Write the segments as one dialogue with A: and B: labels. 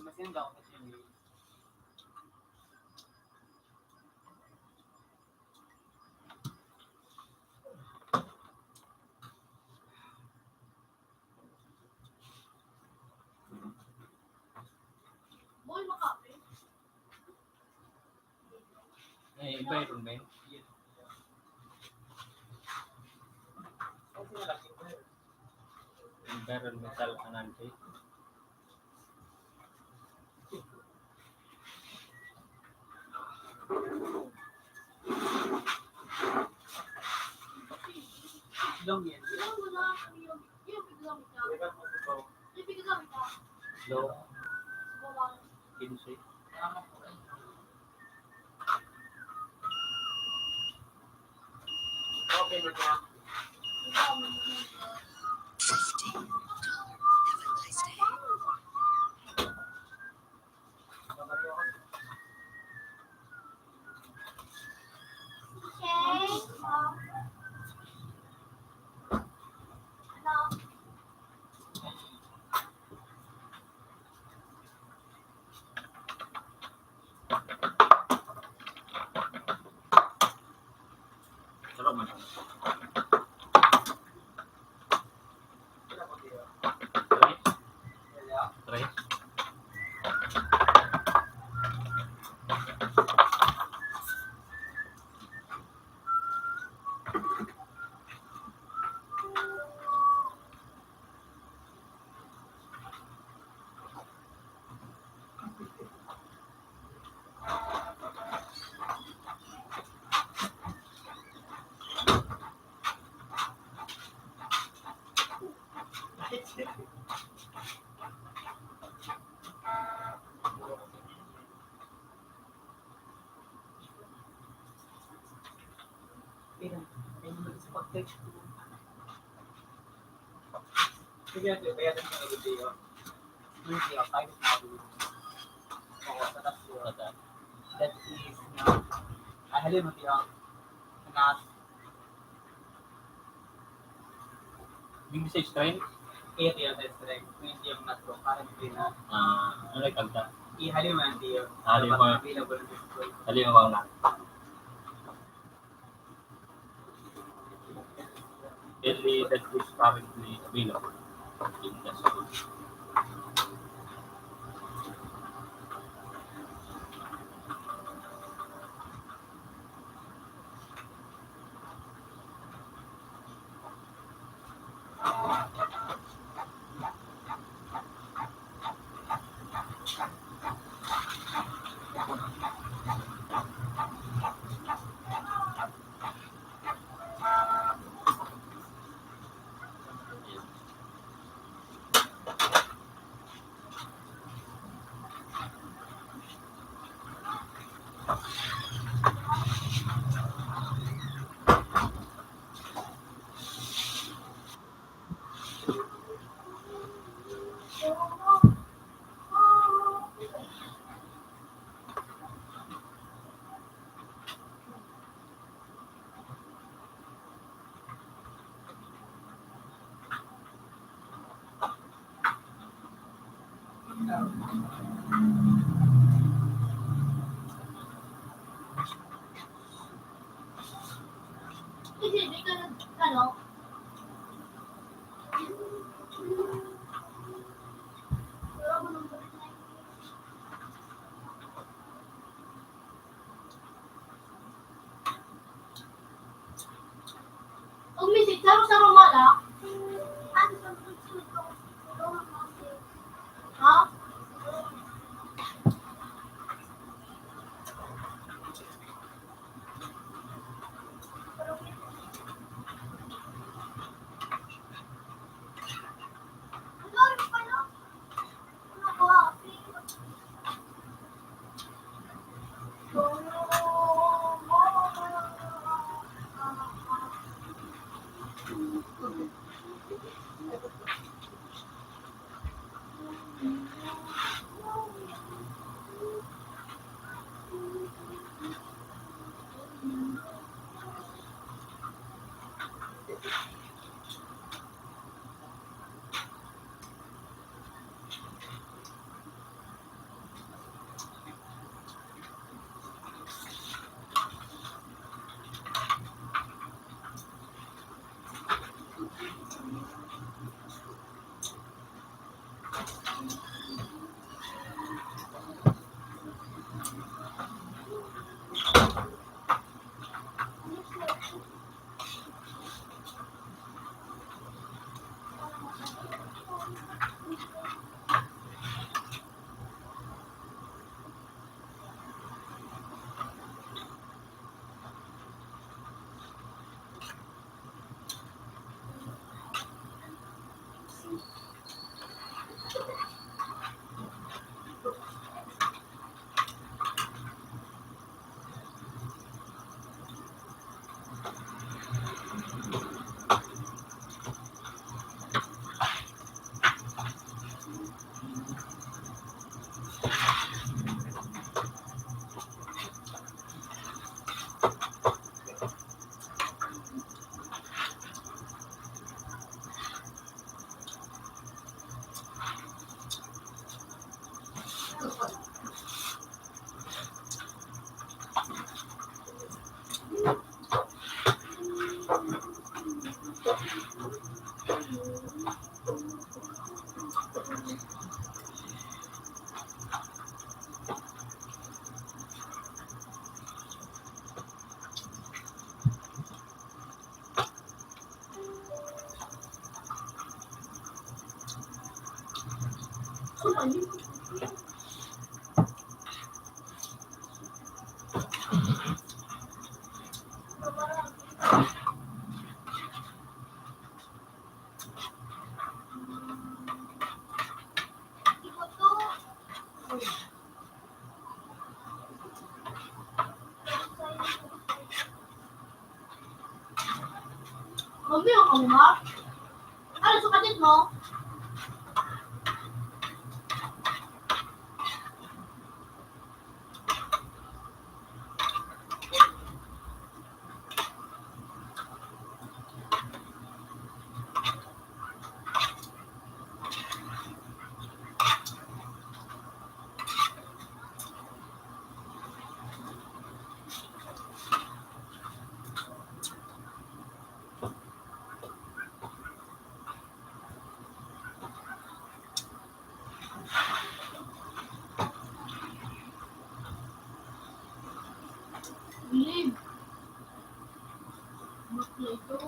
A: masih daw kasi ni
B: Boy makape.
C: Environment. Environmental analysis.
A: long yan.
C: Law. 15.
A: Okay na kaya.
C: Sarap man. Try.
A: Pag-text ko. Sige, bayaran ko ng video. Hindi ako, kahit na ako. Oo, tatap ko. That is, halin mo diya, anak,
C: Big message train.
A: kaya diya, that's right. Kung hindi yung natro, parang hindi na.
C: Ano yung kanta?
A: Ihalin mo ang diya.
C: Halin mo.
A: Available na display.
C: Dali mo na. Early that is currently available in the school.
B: Hindi ka ano? Umisit, saro-saro mala. Ha? Ikot to. Mami, ang kamuma? Ano, sukatit mo? Believe. Bakla ito.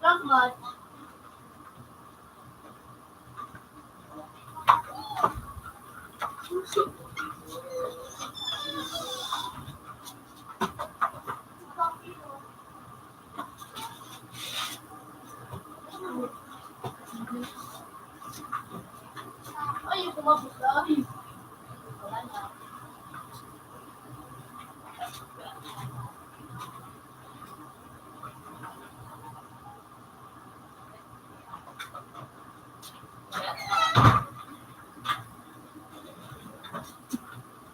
B: Not much. Ay, kumabot lang. Wala na.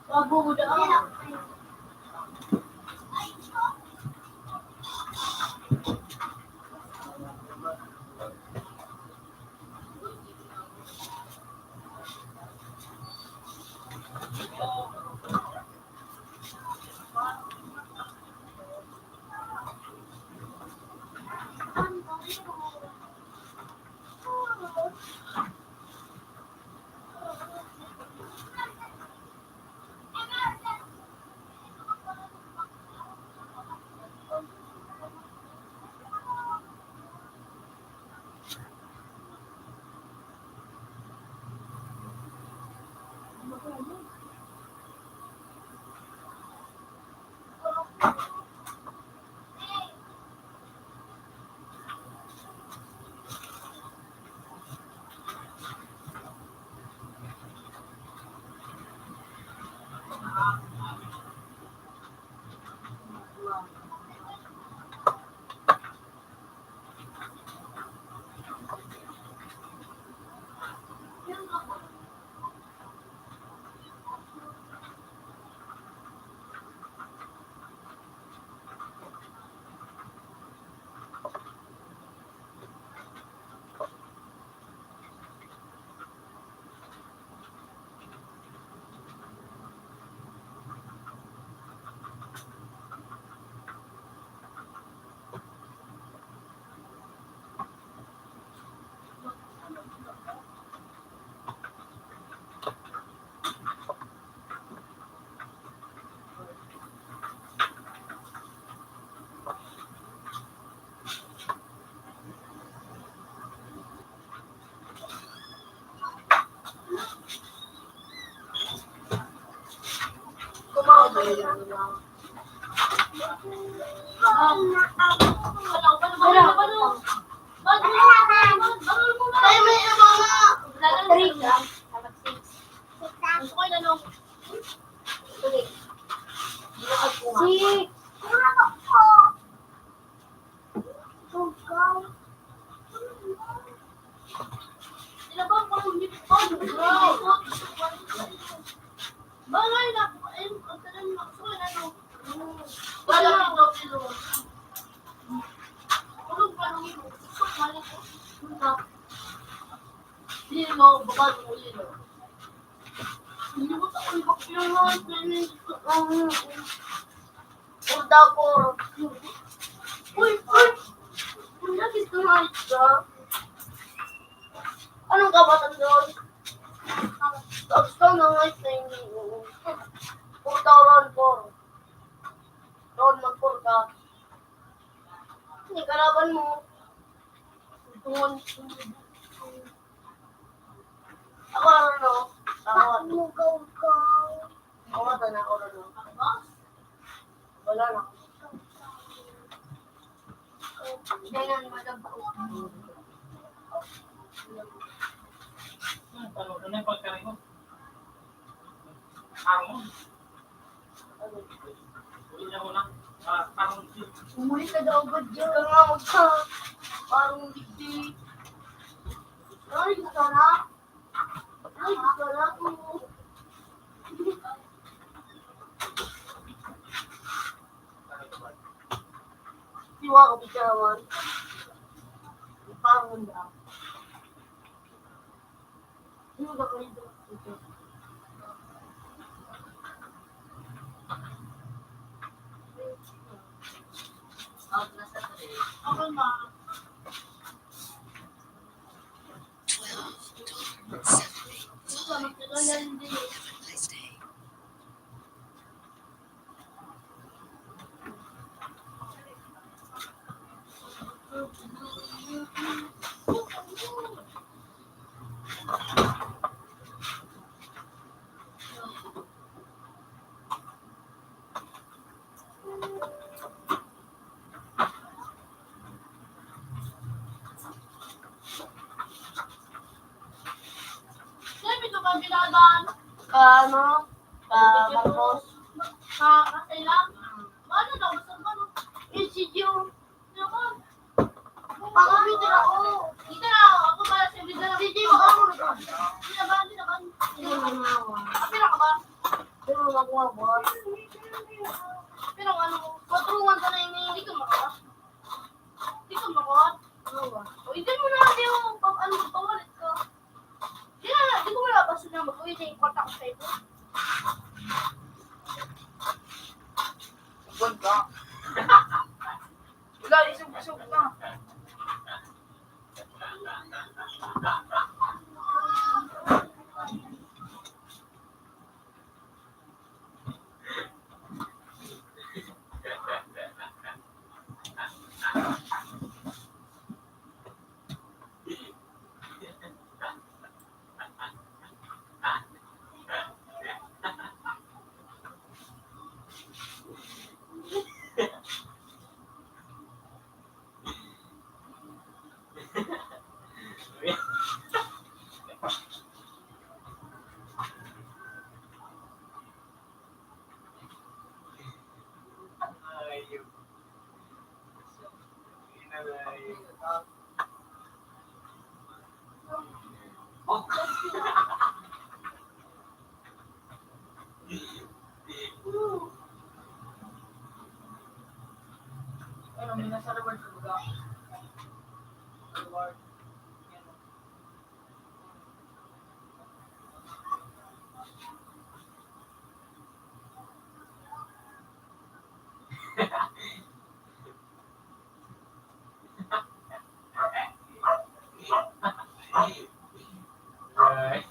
B: Mabuda ako. Lagi tumalit ka. Anong kabatan doon? Tapos ka na nga sa hindi. Punta round 4. Round mag-4 ka. Hindi kalaban mo. Tungon. Ako ano? Tawad. Tawad na ako ano? Wala na. Ganyan maganda.
C: Ano na yung pagkain mo? Parang ulit na muna. Parang
B: Umuli ka daw ba dyan? Ika nga magka. Parang hindi. Ay, gusto na. Ay, gusto na. Siwa ka bitawan. Parang ganda. Sino ka kayo dito?
A: Out na sa 3.
B: Ako na. Gusto, magkagalan din. Saan ito ka binadaan? Ano? Bangkos. Kasailang? Ano daw? Saan ka no? Insidyo. Naman. Pang-computer ako. Dito na ako. Ako pala sa video. Insidyo ako. Dinaban. Apira ka ba? Pero nakuha ko. Pero ano, patrungan ka na yung hindi ka makawa. Hindi ka makawa. O, hindi mo na hindi mo pawalit ka. Di ko wala basta na mag-uwi na yung kwarta ko sa ito.
A: Buwan ka. Wala, isog-isog ka. Ano, may nasa reward ko ba? Reward.
C: Right.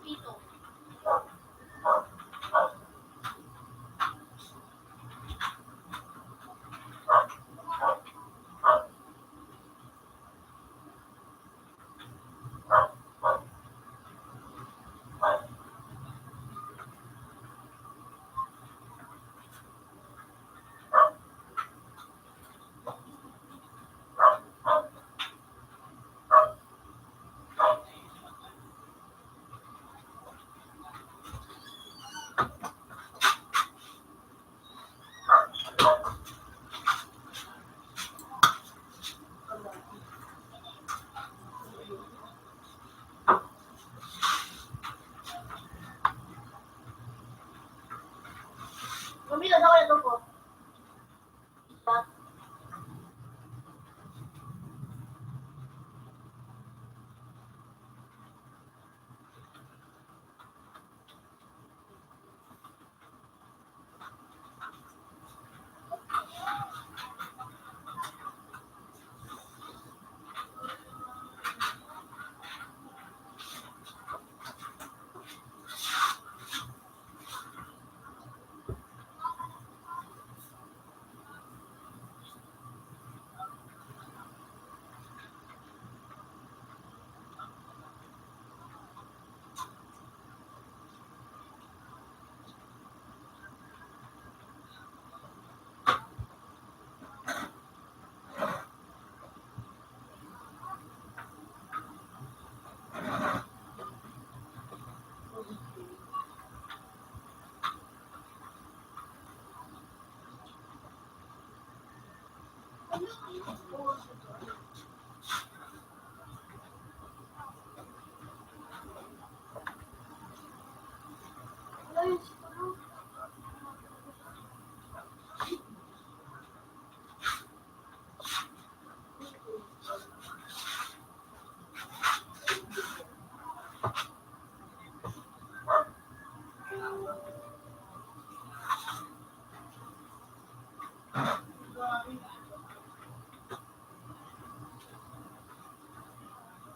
B: Pito.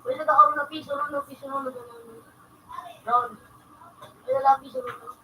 B: Pwede na ako na piso ron, piso ron. Ron. Pwede na piso ron.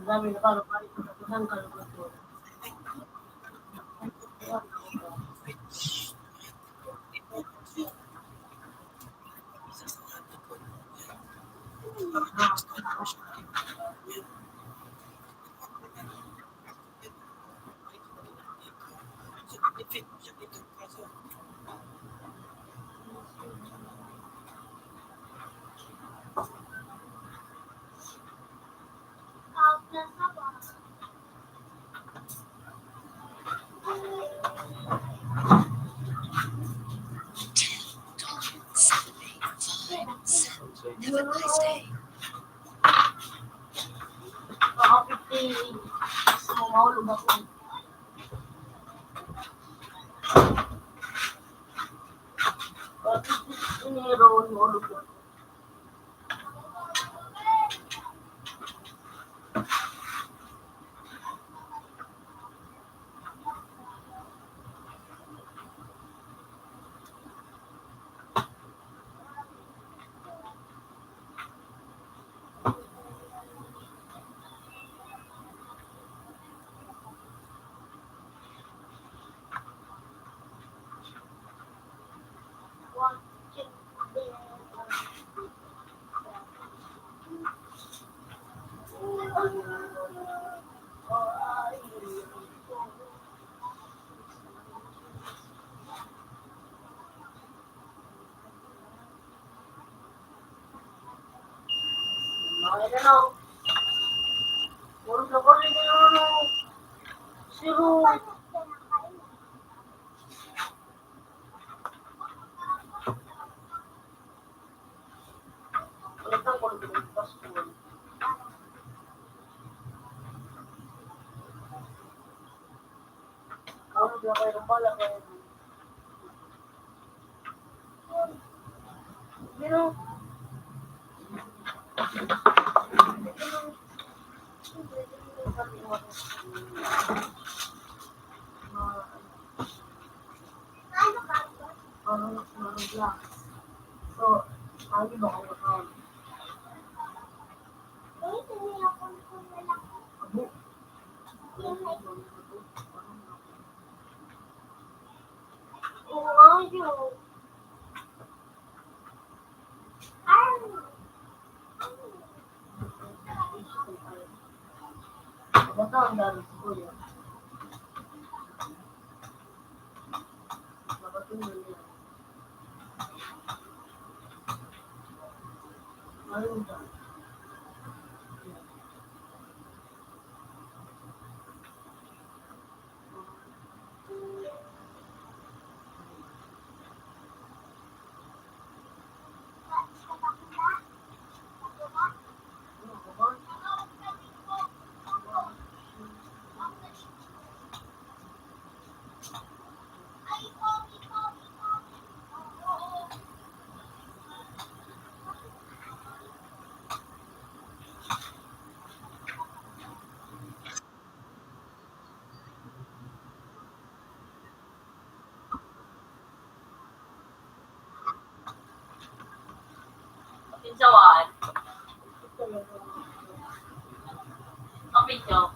B: Dami na parang isang kalkulaturan. Baka 50 mahulog ako. Baka 50 dinero mahulog ako. Ano? Puro ko rin yung zero. Ulitan ko rin yung password. Ano ba kayo pala kayo? Pero so, ano ba kayo account? Basta ang dami ko yun. Napatuloy yun. Ayun ba?
D: Pinsawan. Ang pinsaw.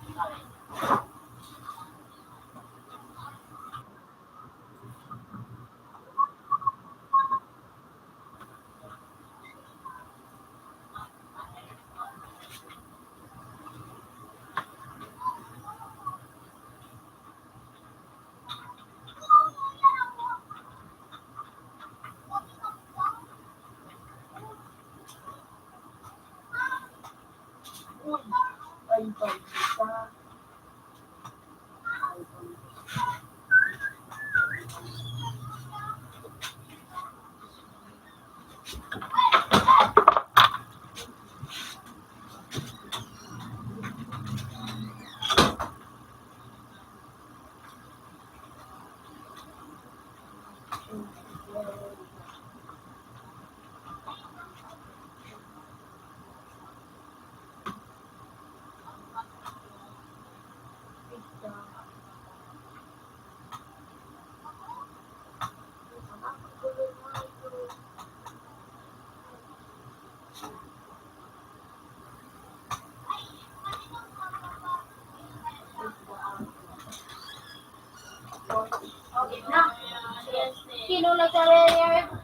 B: Sino nagsabi?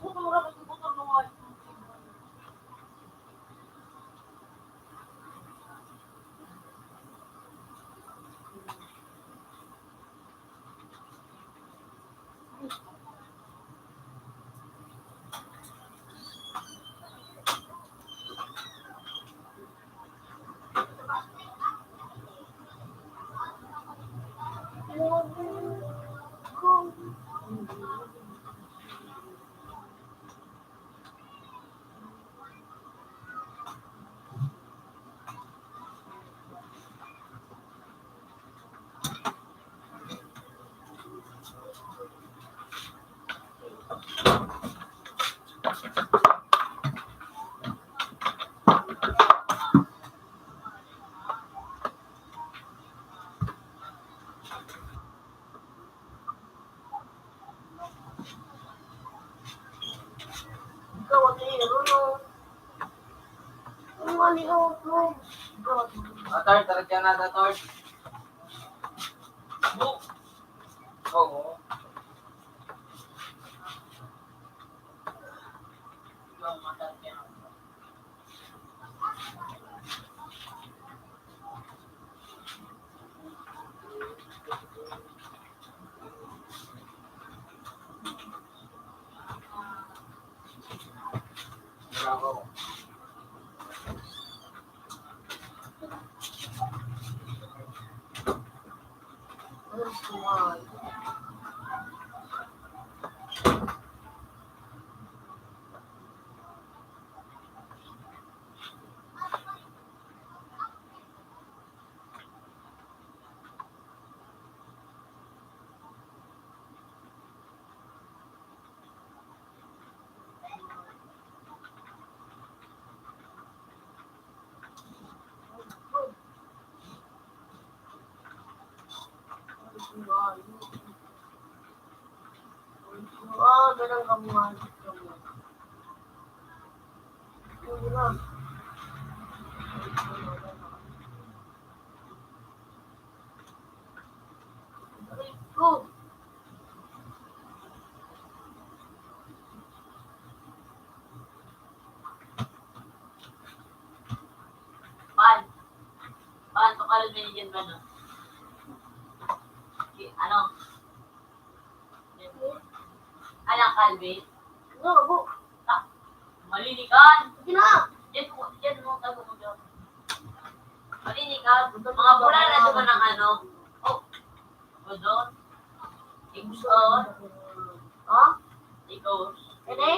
B: Puto mo ka, puto mo ka. mali ako.
A: Tord, talagyan na na, Tord. Oo. Yung matalagyan. Bravo.
B: Ganang kamuhan. Hindi na. Go!
D: Paano ka rin binigyan ba no? Ano? Anak Calvin?
B: Go!
D: Malinikan!
B: Sige na!
D: Diyan mo, tago mo dyan. Malinikan. Mga pula na doon ng ano. Oh, o doon. Ikaw.
B: Ha?
D: Ikaw.
B: Ene?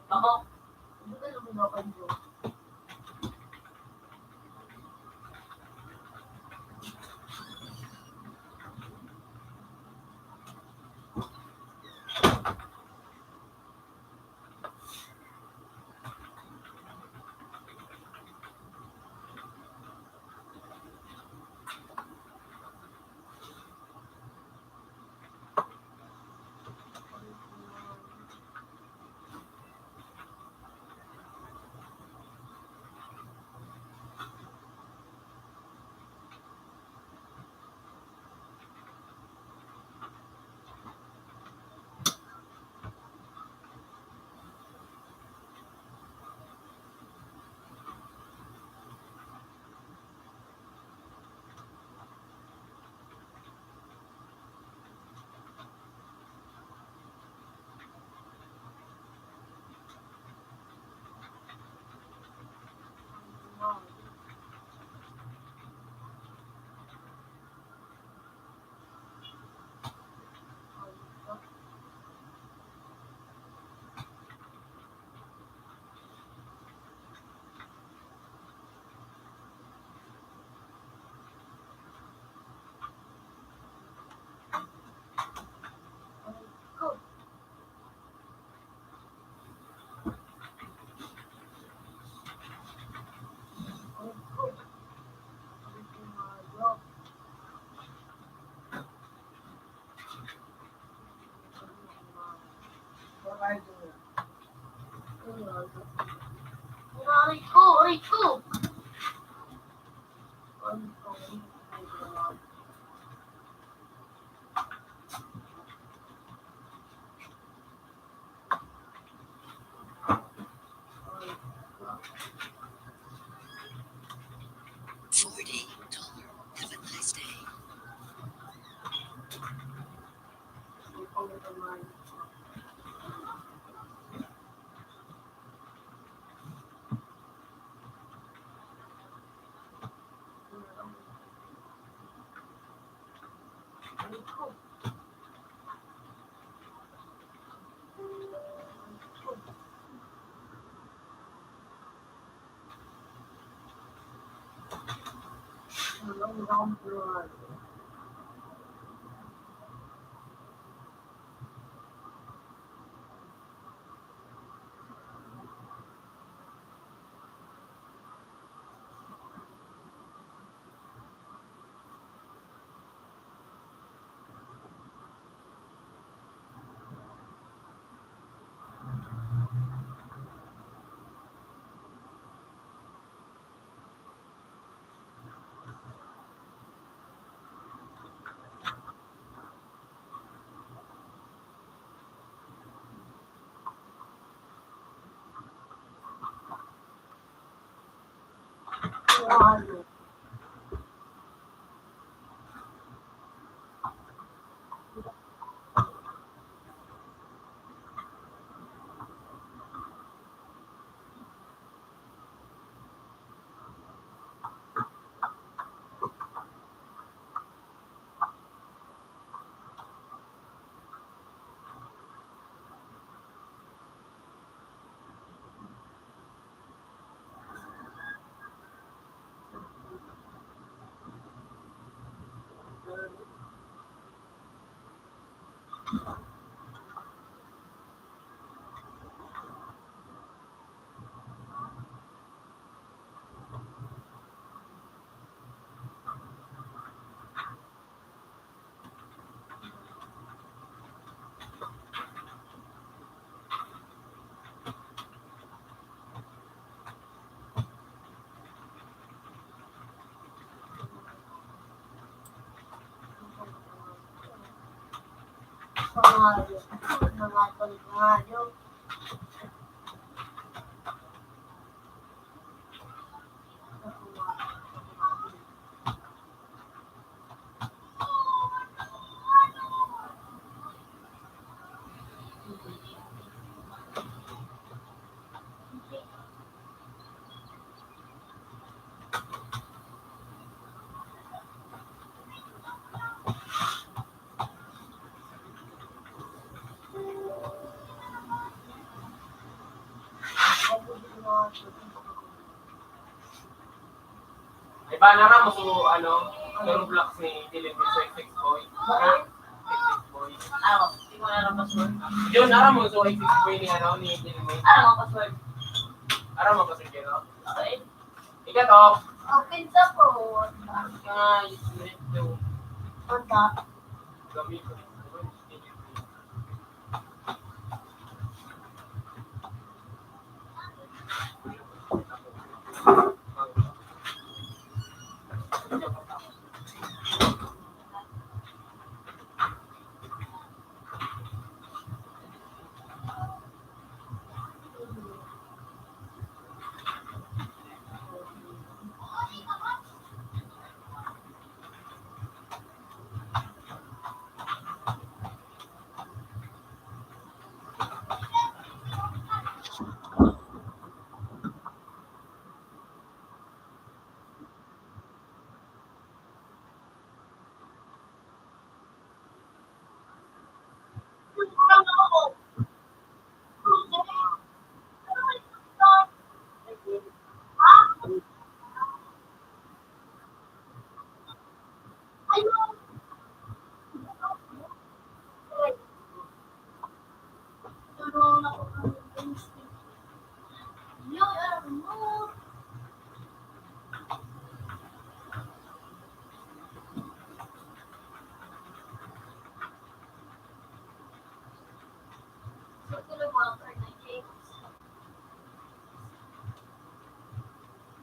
D: Bako.
B: Hindi ka luminapan mo. Aray ko! Ano? Pangayo. Mga pangayo.
A: Iba na nga mo so, yung blocks ni Dylan sa XX Boy. XX Boy.
D: Ano? Hindi ko na lang password.
A: Yun, aram mo so XX Boy ni Dylan Boy.
D: Ano ang password?
A: Aram mo kasi kino.
D: Okay.
A: Ika to.
B: Open sa phone.
A: Nga, usually to.
B: Punta.
A: Gamit ko.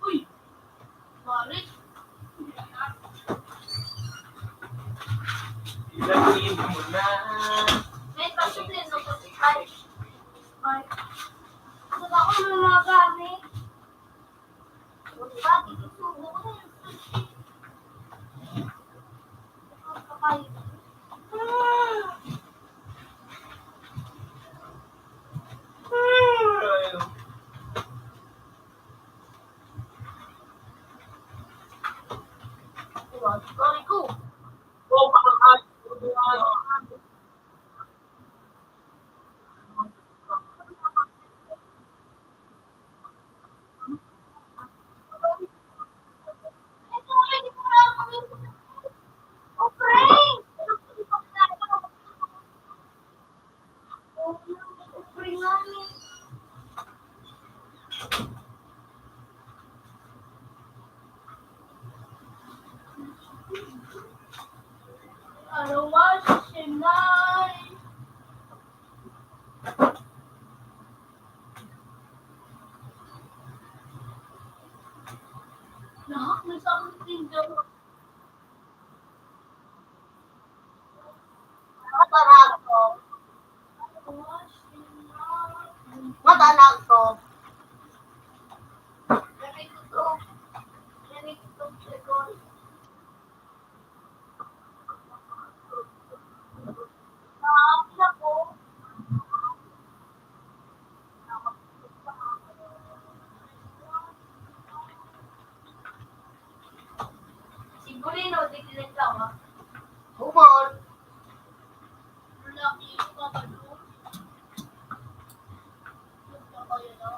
B: Uy! Marit!
A: Ilagin mo na.
B: May pasok din, no? Ay. Ay. Wala ko na mga gamit. Bakit isubo ko na yung sushi? Kapay. Sorry ko.
A: Oh, pakakad.
B: Ito, hindi ko na kami. Oh, Frank! Oh, Frank namin. Ano was sinay? Lahat may something daw. Matalag ko. Matalag ko.
D: Gulino, di kilit lang ha.
B: Humor. Laki yung kapalo. Yung kapalo na.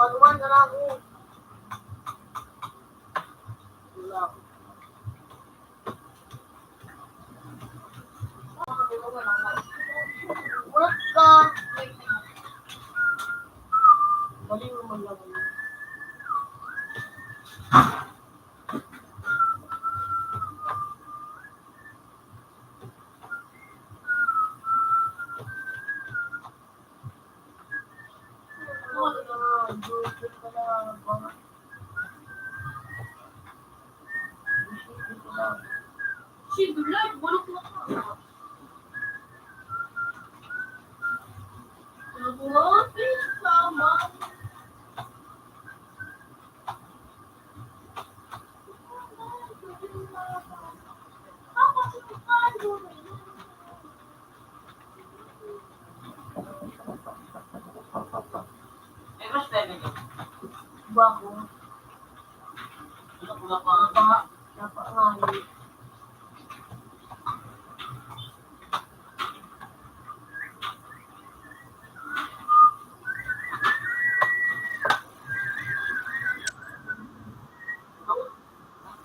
B: Ano ba kami. Balik naman lang. Sige, Lord, bulok na ka. Nagulapit sama.
D: May mas pwede nyo.
B: Bago.
D: Wala pa.
B: Dapat nga.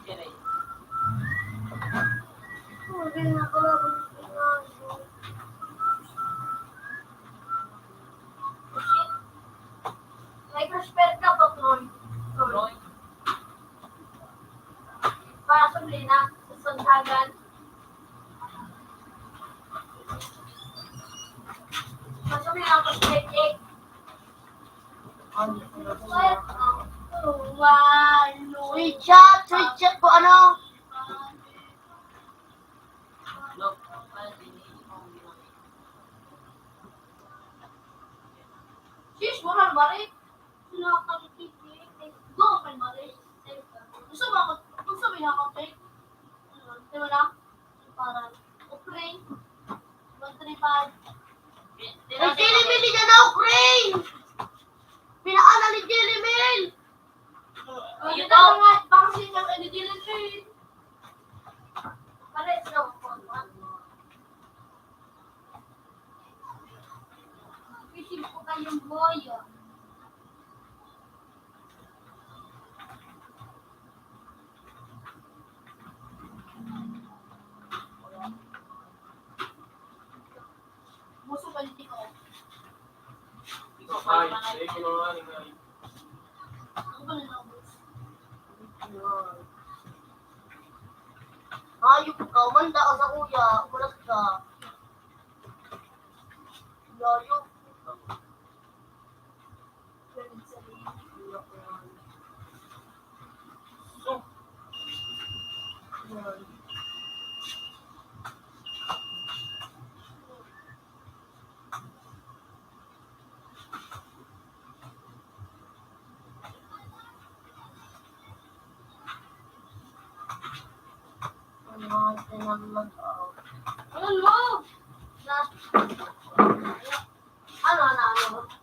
D: Kaya
B: May prospect ka ba, Troy?
D: Roy,
B: Para sa Lina, sa Sandagan. Masami ang prospect. Tweet ko ano?
D: look, ano din yung
B: Sis, wala ba rin? Sila kami kikik. Go, kan ba rin? Gusto ba ako? Gusto ba ako take? Di ba na? Parang, Ukraine. 135. Ay, Jelly Mill niya na Ukraine! Pinaalan ni Jelly Mill!
D: Ayun
B: Ito
D: daw.
B: nga, baka sinyang ni Jelly Mill. Palit daw ako. Fishing ko kayong boya. Muso balik ko.
D: Ikaw pa
C: Ay,
D: yung mga
C: sige ko naman.
B: Ako ba na naubos? Ayok ka, manda ka sa kuya. Ulas ka. Layo. Ano?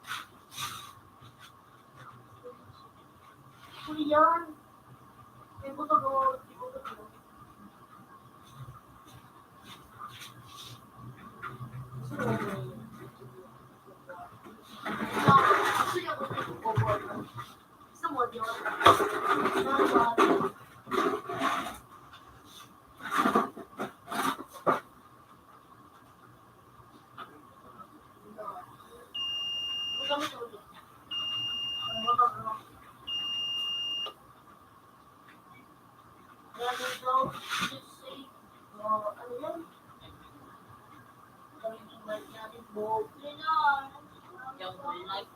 D: Yung full life.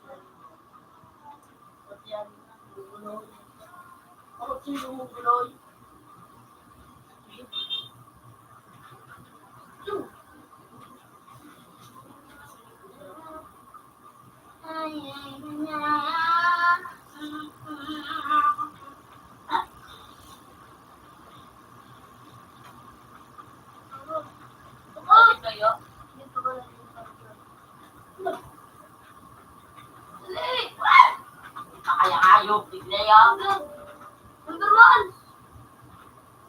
B: Ako sino mo guloy?
D: Bakit kayo? Kaya kayo, bigla yan.
B: Number one!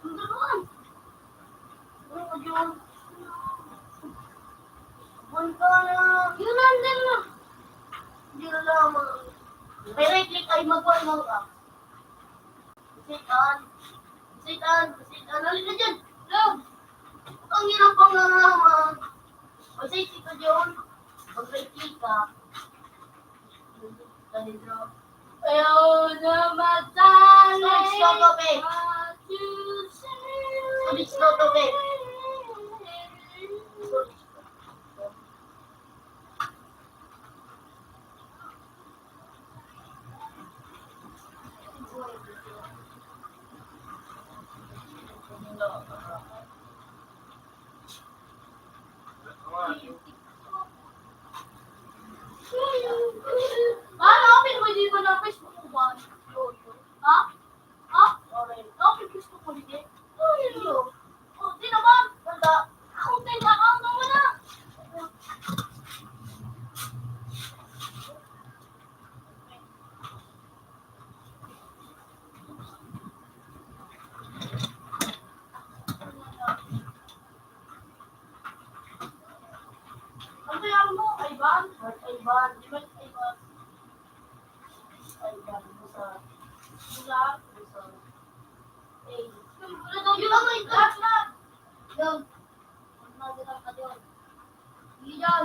B: Number one! Ano ka dyan? Bunta na! Yun nandun na! Hindi na lamang. May right-click ay mag-one ka. Sitan! Sitan! Sitan! Halika na dyan! Love! Ang hirap pang nanaman. Mag-safety ka dyan. Mag-right-click ka. Dali-draw. Ayaw na matali. Switch to topic. Switch to topic. Open mo dito na Facebook ko ba? Ha? Ha? Open Facebook ko dito. Oh, di naman. Wala. Ako din account mo na. Ang kaya mo, Ivan? Ivan. Di ba Ivan? Ivan. Busa. Eh. Yung ano yung gas na? Yung. Magdala ka doon. Iyan.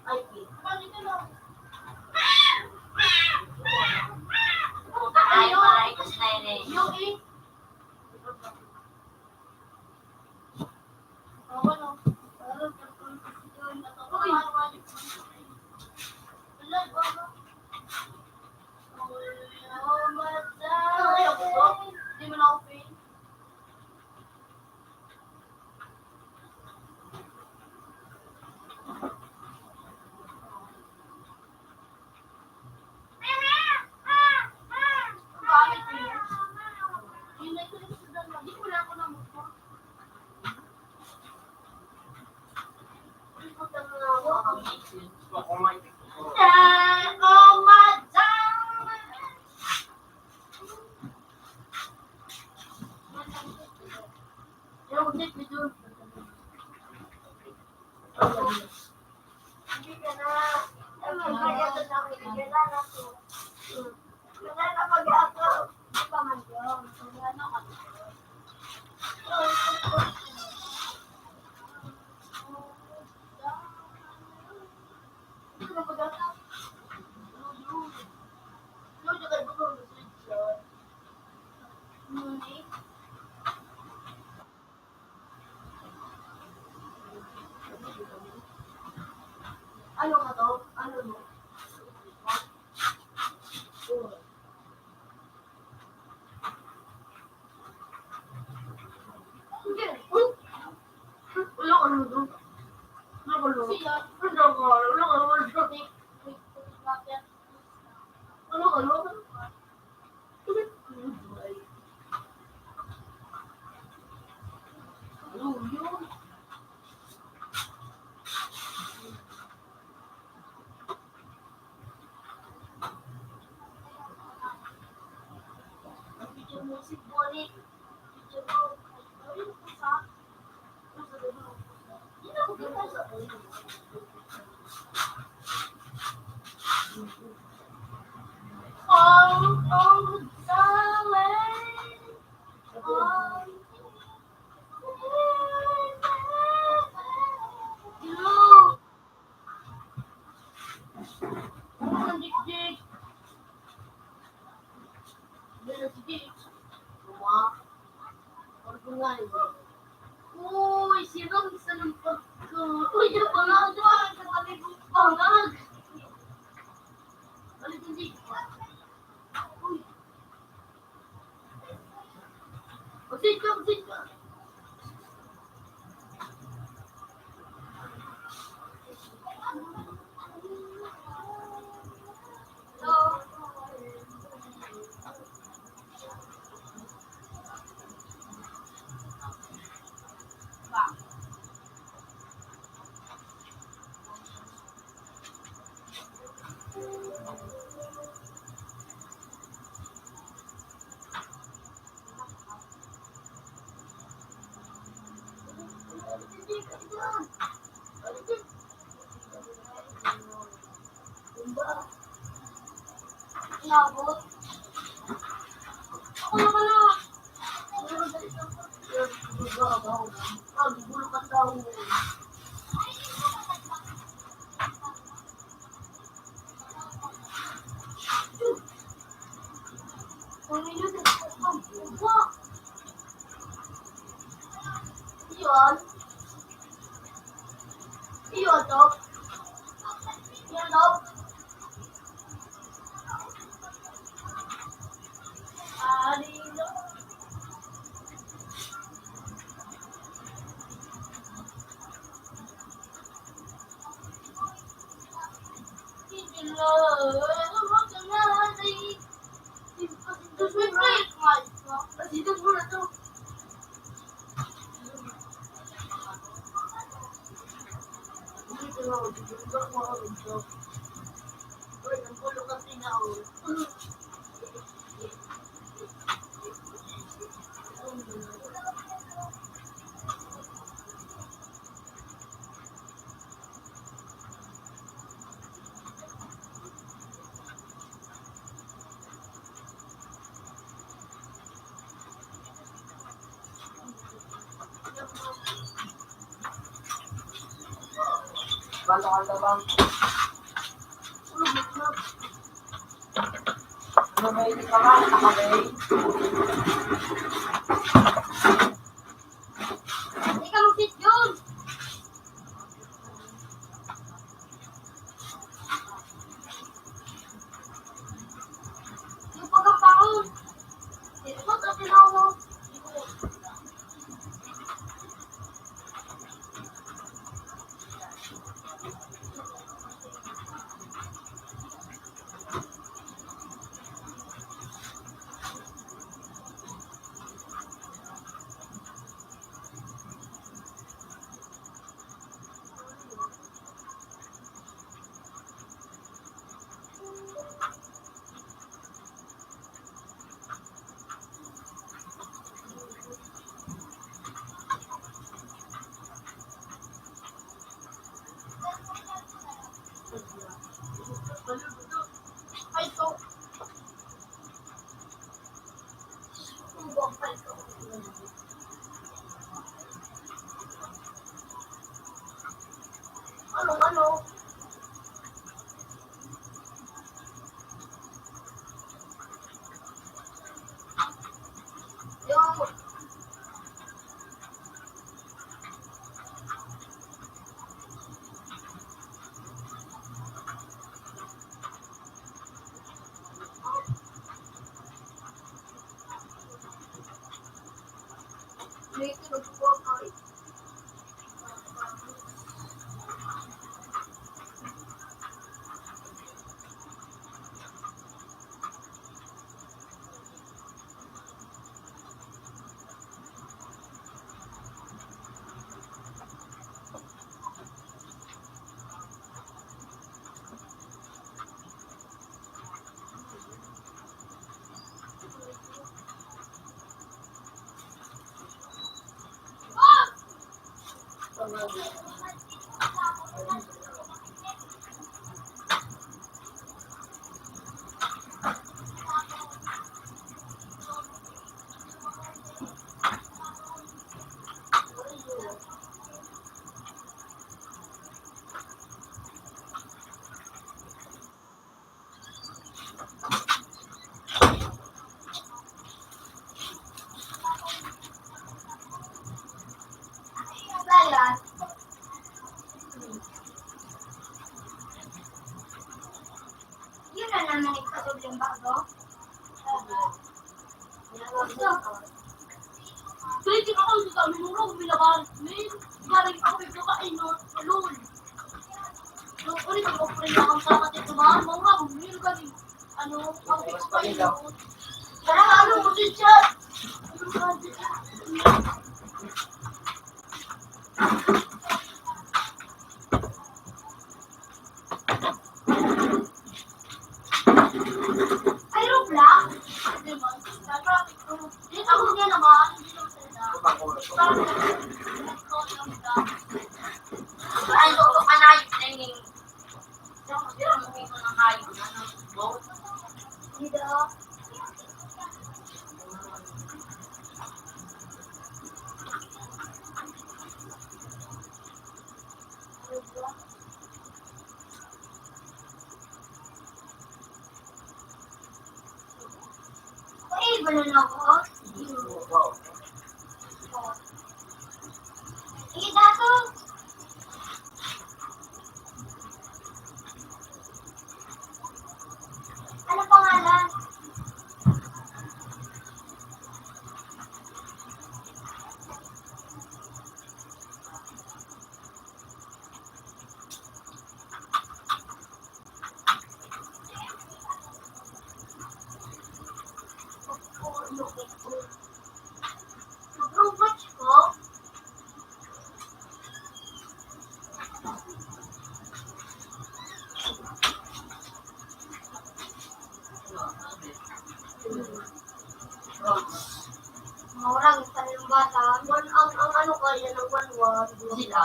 B: Ay, paano ka lang?
D: Ayaw na rin kasi na yun eh.
B: Yung eh. Ano ka to? Ano mo? Hindi. Wala ka naman doon. Wala ka naman. Siya. Wala ka. Wala ka naman doon. Wala ka naman. Ano yun? Picture mo si Bonnie. Picture mo. Ayun po sa. Yun ako kita sa. Inabot. Ako naman na. Bulukan daw. Iyon. Iyon, Dok. Iyon, Dok. Alino.
A: Bantang-bantang bang. Ano ba ini ka ba? Nakabay.
B: Hindi ka mag-sit yun. Yung pagkakahon. Ito ba sa tinawa? Ay, ito. Ano? Yung may tinutupok ay Layan. Yun na naman ikasob yung bago. Kaya di ako sa minurong binabahan. May galing ako yung kakain no. Alun. Nung ulit ako pa rin akong sakat ito ba? Mga bumili ka rin. Ano? Ang ko kayo. Kaya ano mo din siya? Ayun black. Diba? Traffic ko. Hindi ako niya naman. Hindi naman sila. Parang na ako. Sige, dato. Ano pangalan? Mag-robot ko? Maurang isa ng bata. Ang ano kaya ng wanwan.
D: Sila.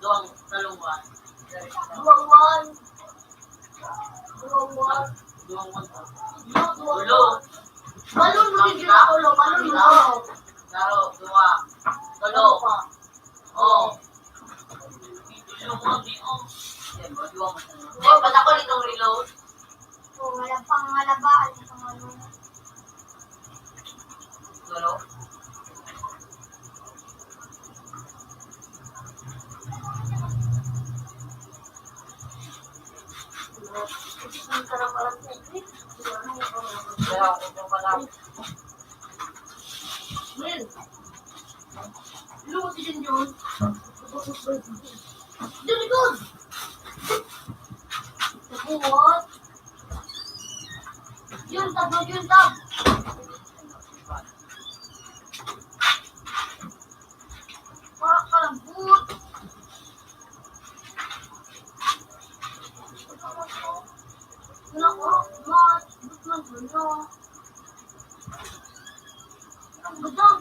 D: Doang dalawa.
B: Duwang-wan. Duwang-wan.
D: Ulo.
B: Balon mo rin sila ulo. Balon mo ulo.
D: Laro, dua. Tulo. Oh. Ulo mo, di oh. Eh, ba't ako nitong reload?
B: Wala pang malabaan. Itong ano.
D: Tulo.
B: Ang karang-karang sa trip.
D: Kaya ako yung pala.
B: Well, ano mo si Junjun? Very good! What? Yun tab. Parang kalambot. Nako, mat. Ba't man gano'n? Ang gudang.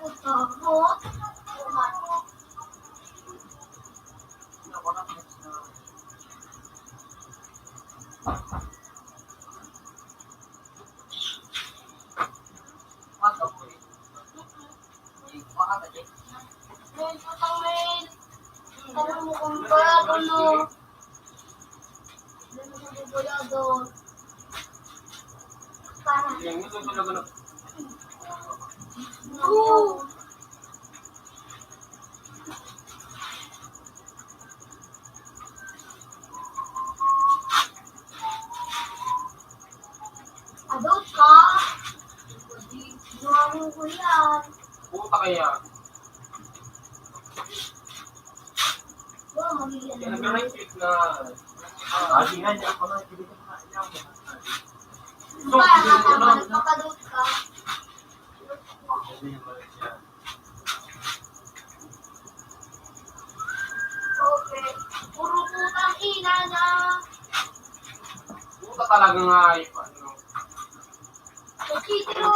B: Ang takot. May putang mail. Tanong mo kung parado no. Tanong mo kung parado. Parang. Oo. Adult ka? Gawin ko yan.
C: Puta kaya.
B: Wow, mamili
C: Kaya
B: na.
C: nag-right click na.
A: Hindi nga, hindi ako na. Hindi ko na kailangan.
B: Kaya nga tama, nagpapadult ka. Okay. Puro putang ina na.
C: Puta talaga nga ano.
B: Kachitiro.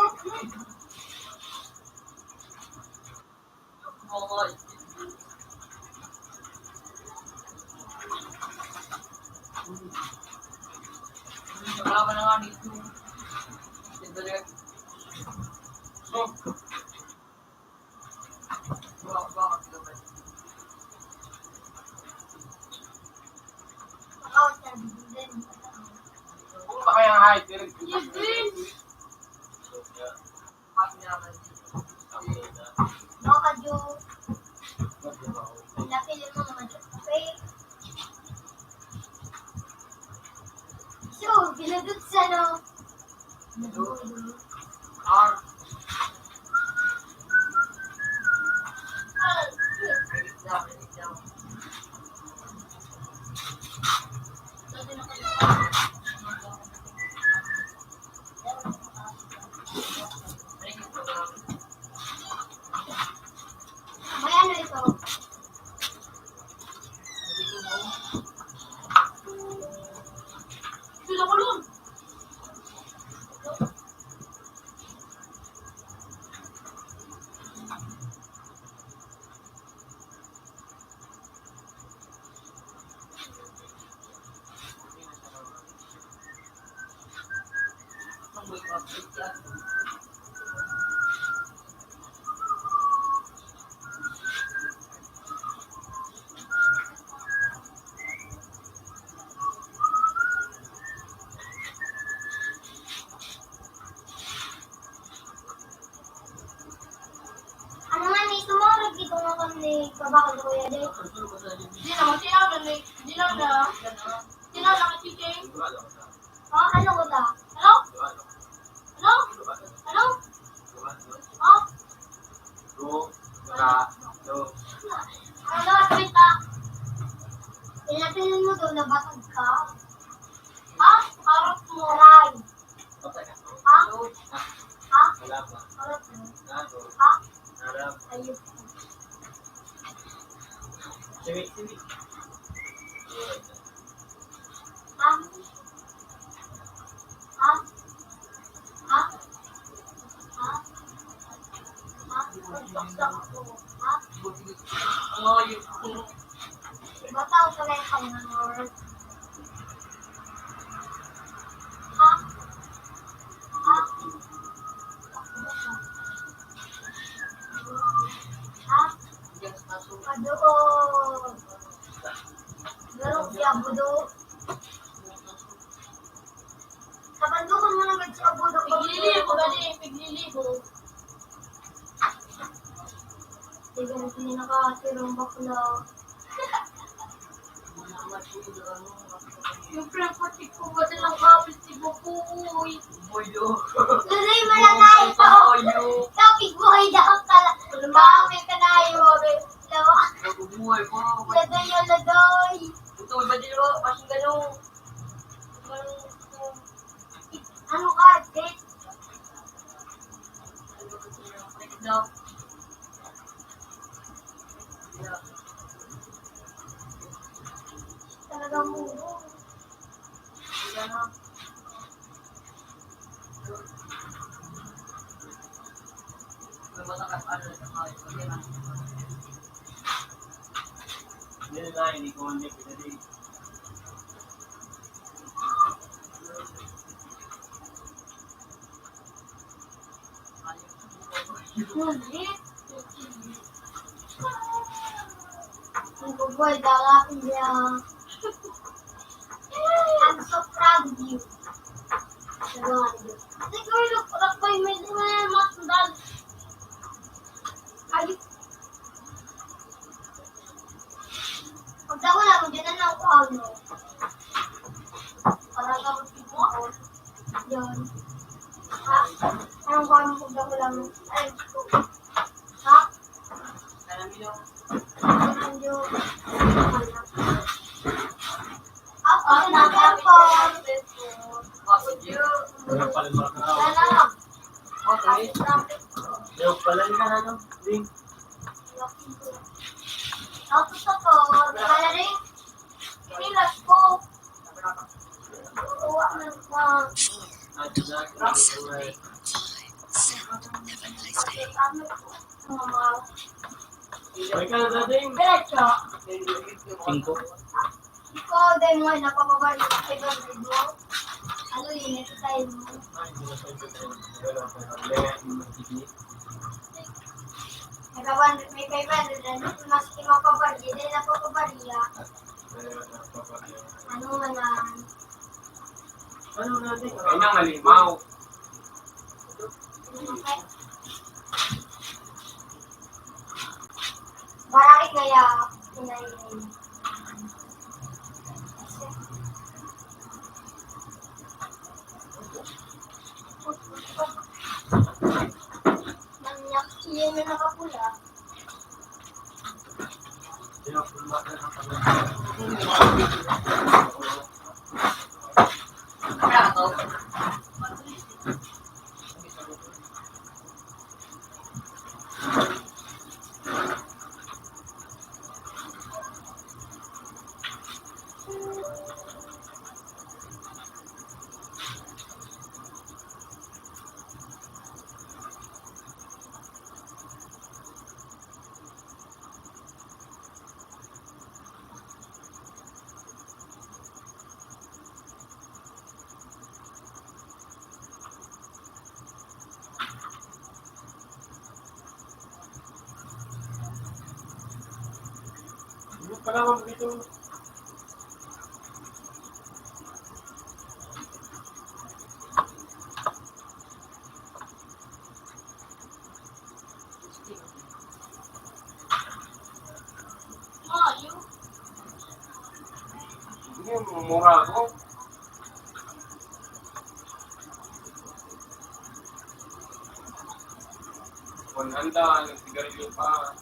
D: Oo. Wala ka na nga dito. Direct.
C: So,
D: Bakit ka ba?
B: Ako, sabi din.
C: puta kaya nga direct.
B: Yun.
D: Bakit naman dito?
B: Baka jo. Lapilin mo naman siya. Okay? So, ginagot sa no.
D: R.
B: May ano ito? Sila ko nun. ni kabakal ko yan eh. Di na, chiching. Ano ko ta? Ano? Ano? Ano? Ano, tweet ta? Pinapinin mo doon na batag ka? Ha? Harap mo. Aray. Ha? Ha? Harap mo. Ha? Ayun. Ha? Ha? Ha? Ha? Ha? Pagpaksak ko. Ha? Bataw ka lang kang nanor. Ha? Ha? Ha? Adoon. Garong siya, budo. Kabandukan mo naman siya, budo. Piglilibo, gani. Piglilibo. Sige, hindi nakatirong bakla. Yung prepatik ko ba nilang kapit si Bukuy? Luloy mo lang na ito. Topic buhay daw pala. Bakit ka na yung ladoy o ladoy. Ano ka, date? Talagang mubo. Hindi. Ang buboy, dalakin niya. I'm so proud of you. Siguro, rakbay may masundal. Ayun. Pag daw wala mo, dyan na lang ko ano. Para ka magpipon. Yan. Ha? Anong kami pag daw wala mo? Ay, ha? Ano yun? Ako na ako. Tapos ako, wala rin. Kinilas ko. Uwa na pa. Diretso. Ikaw din mo, napapabalik sa ibang video. Ano yun, ito tayo mo. May 500 na mas imapabalik, din napapabaliya. Ano man.
C: Kanyang malimaw.
B: Bakit kaya pinayin? Nanyak siya na nakapula.
C: mura ko. Handa, nagsigarilyo pa.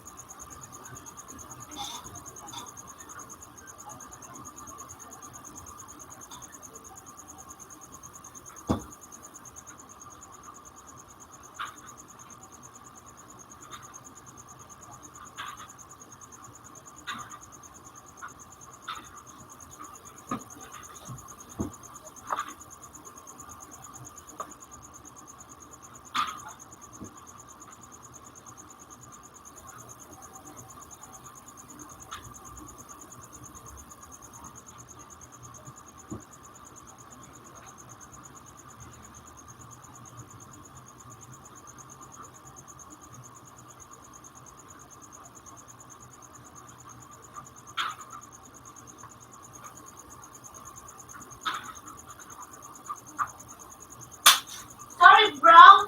B: Sorry, bro.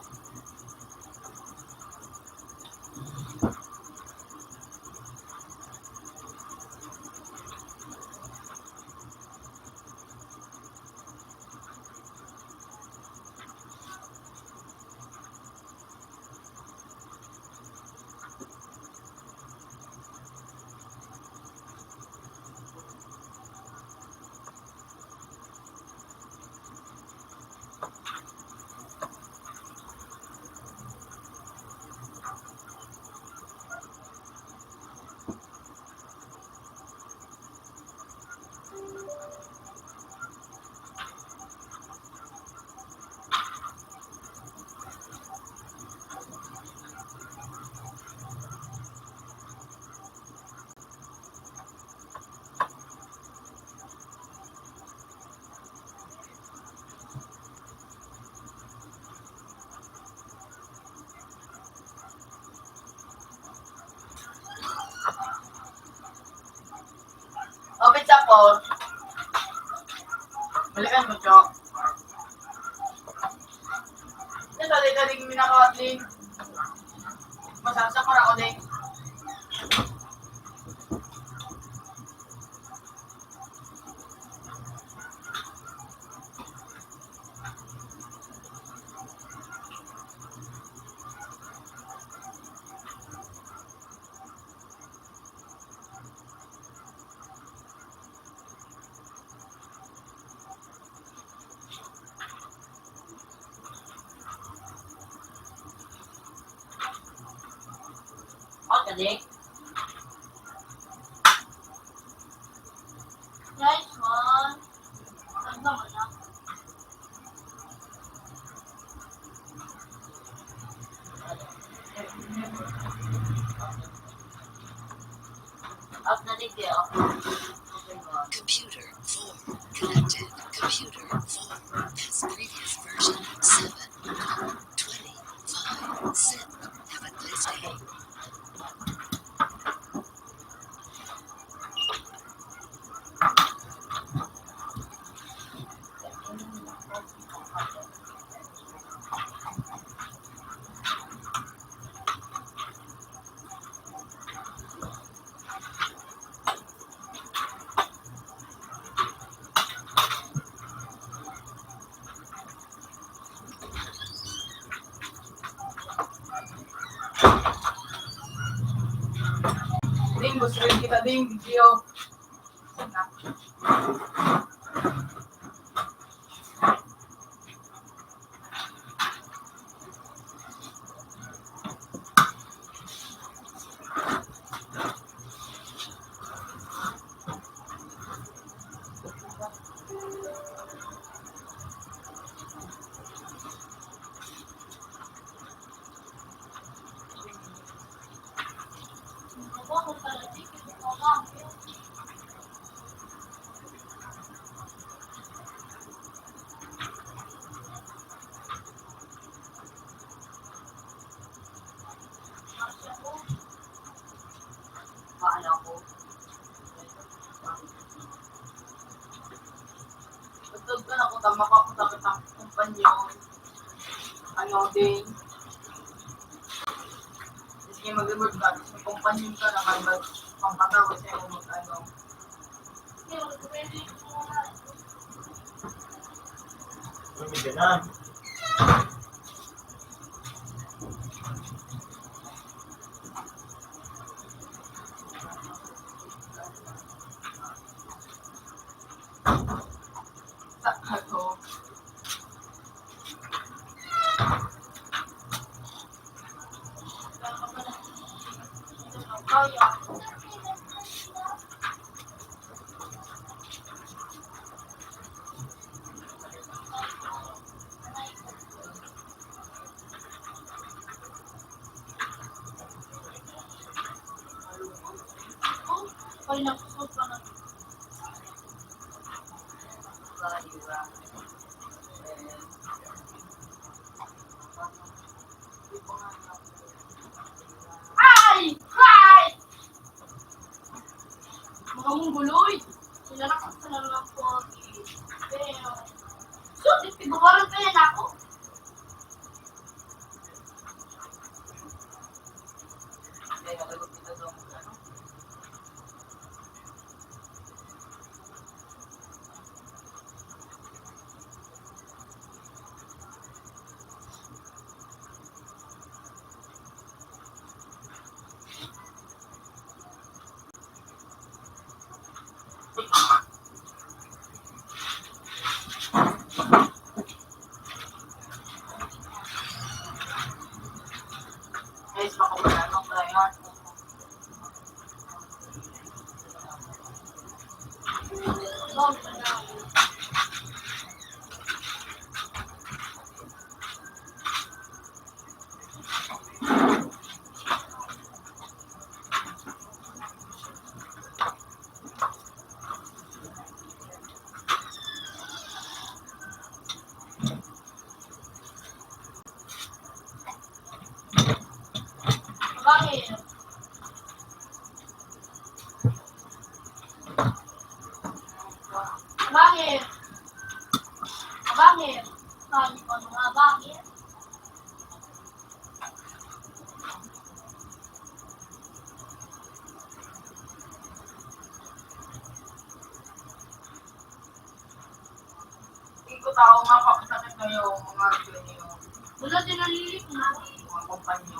B: Open sa po. Balikan mo, Chok. Ito, dali-daling minakatling. Masasakor ako din.
D: Galing.
B: Nice one. Ano naman na?
D: Up na din kayo.
E: Computer 4 connected. Computer 4 has previous version 7.25 set. Have a nice day.
B: Ding, gusto rin kita ding, Gio.
D: Paano ko?
B: Tutog ka na kung tama ka kung takit ang kumpanyon. Ano din. Sige, mag-remote ka. Tapos may kumpanyon ka na mag pampatawag sa'yo mag-ano.
A: Lumigyan na.
B: Ay, nakusot pa na. Ay! Ay! Mga mungguloy. Sila nakasala ng pogi. Pero, so, tigawaran pa yan ako.
D: Guys, baka wala nang kaya.
B: Bakit? Bakit? Bakit? Sabi ko nga, bakit?
D: Hindi ko tao nga pakasakit na yung mga ganyan.
B: Wala din nalilit na.
D: Mga kompanyo.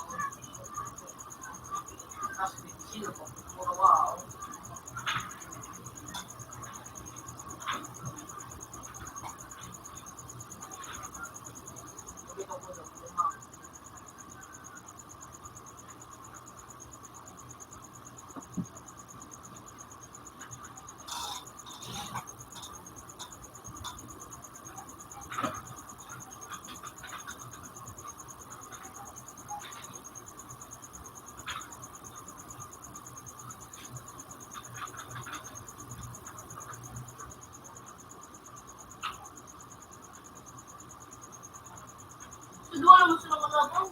D: Tapos sila po. Puro wow. Dito ko lang.
B: Suduan naman sila magagaw.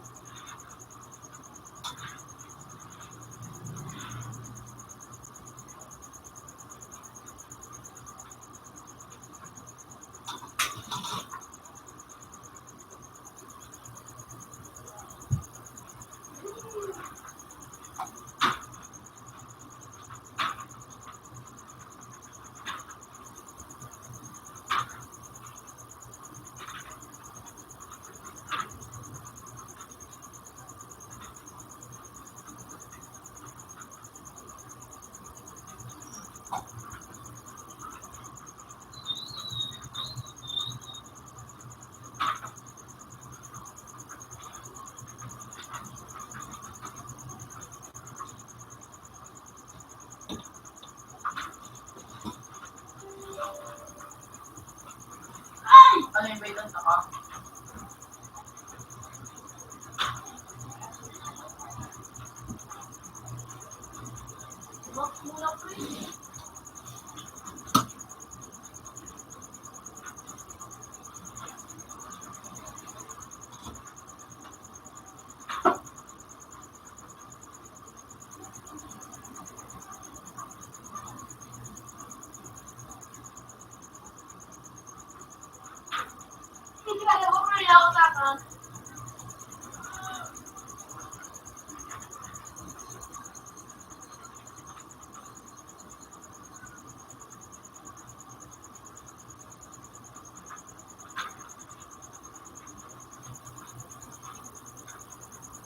D: Ano yung bayad sa ka?
B: Box muna ko eh. Hindi ka na bumili ako sa akin.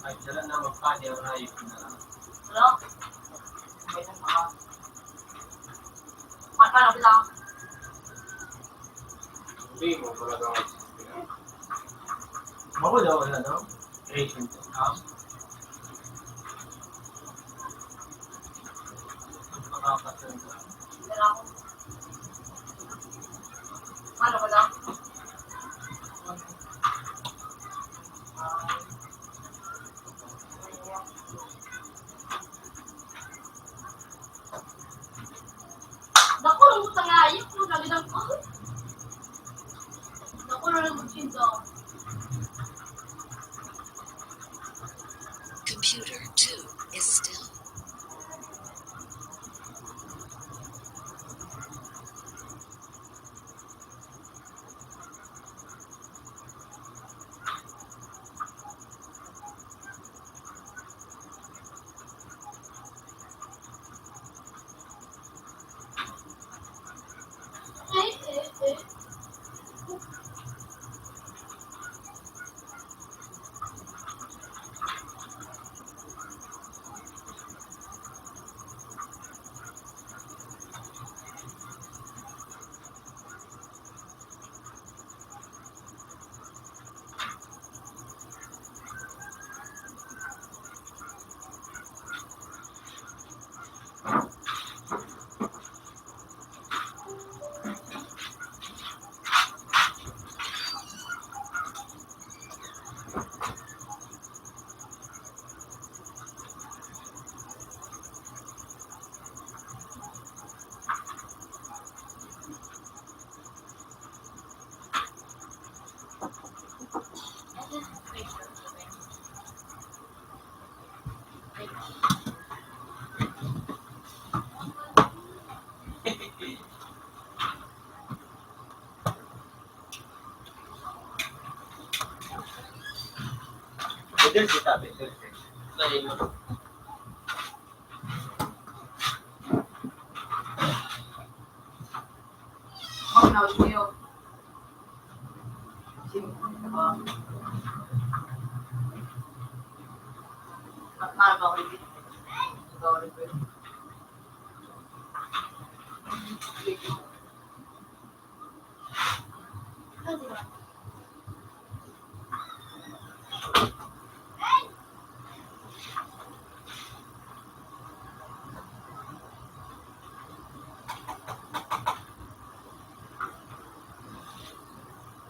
A: Ay, sila na magpani ang ayos na.
D: Ano? May nang mga. Paano lang?
C: Hindi mo talaga
A: Mawala wala, no? Creation to. Makakasal ka.
D: Wala ako. Paano ba lang?
B: Naku, ang tangayip mo, nagdang ko. Naku, nagdang ko.
E: Computer 2 is still.
A: Bedel kita, bedel. Lain mo.
D: Ang nawag mo yun. Nakakaba ko yun. Sorry ko yun.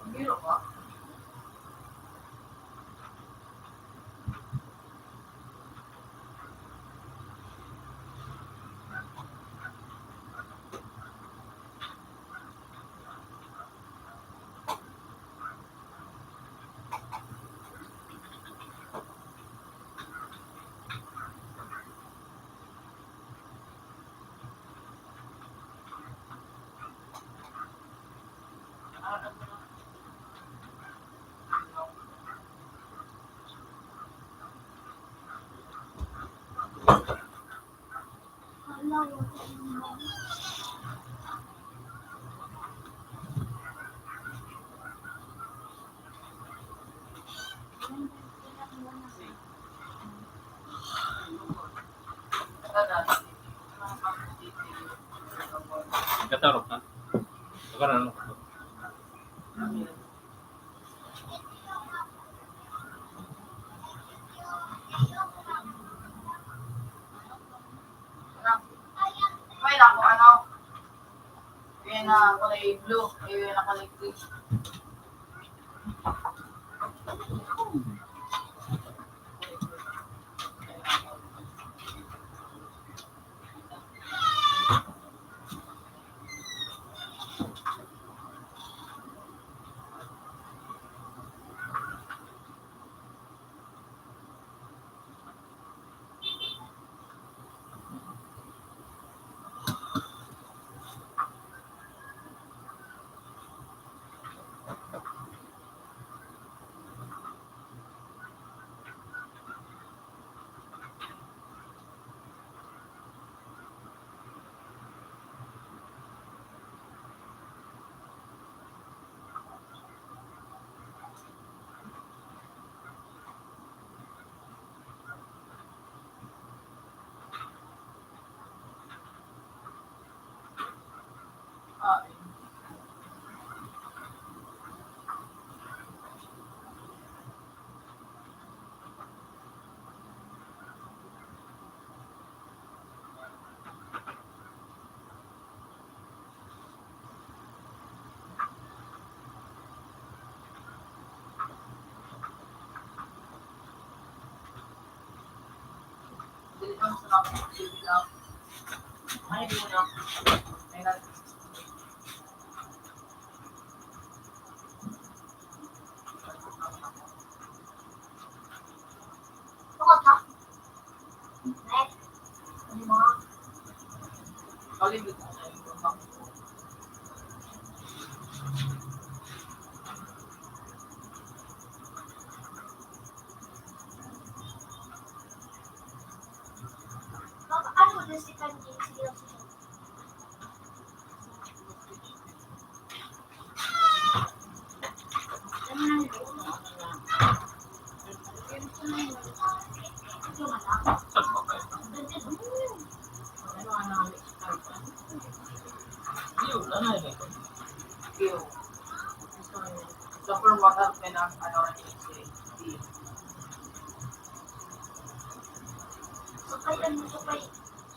D: Biro ka?
C: Katarok na. Sekarang ano?
D: May lang kung ano. Yung na kulay blue. Yung na kulay green.
A: nakapagsilbi lang.
D: Ano yung muna?
A: May nag...
B: Tukot ha? Next. Ano mo?
A: Kalimit.
B: Ano mo din si Kanji? Sige lang sige. Ano na yun? Ito na lang.
C: Saan ba kayo?
D: Ano ang namin?
C: Yun, ano yun ito?
A: Skill. Super mahal ka ng ano rin si
B: Sakay ano sakay.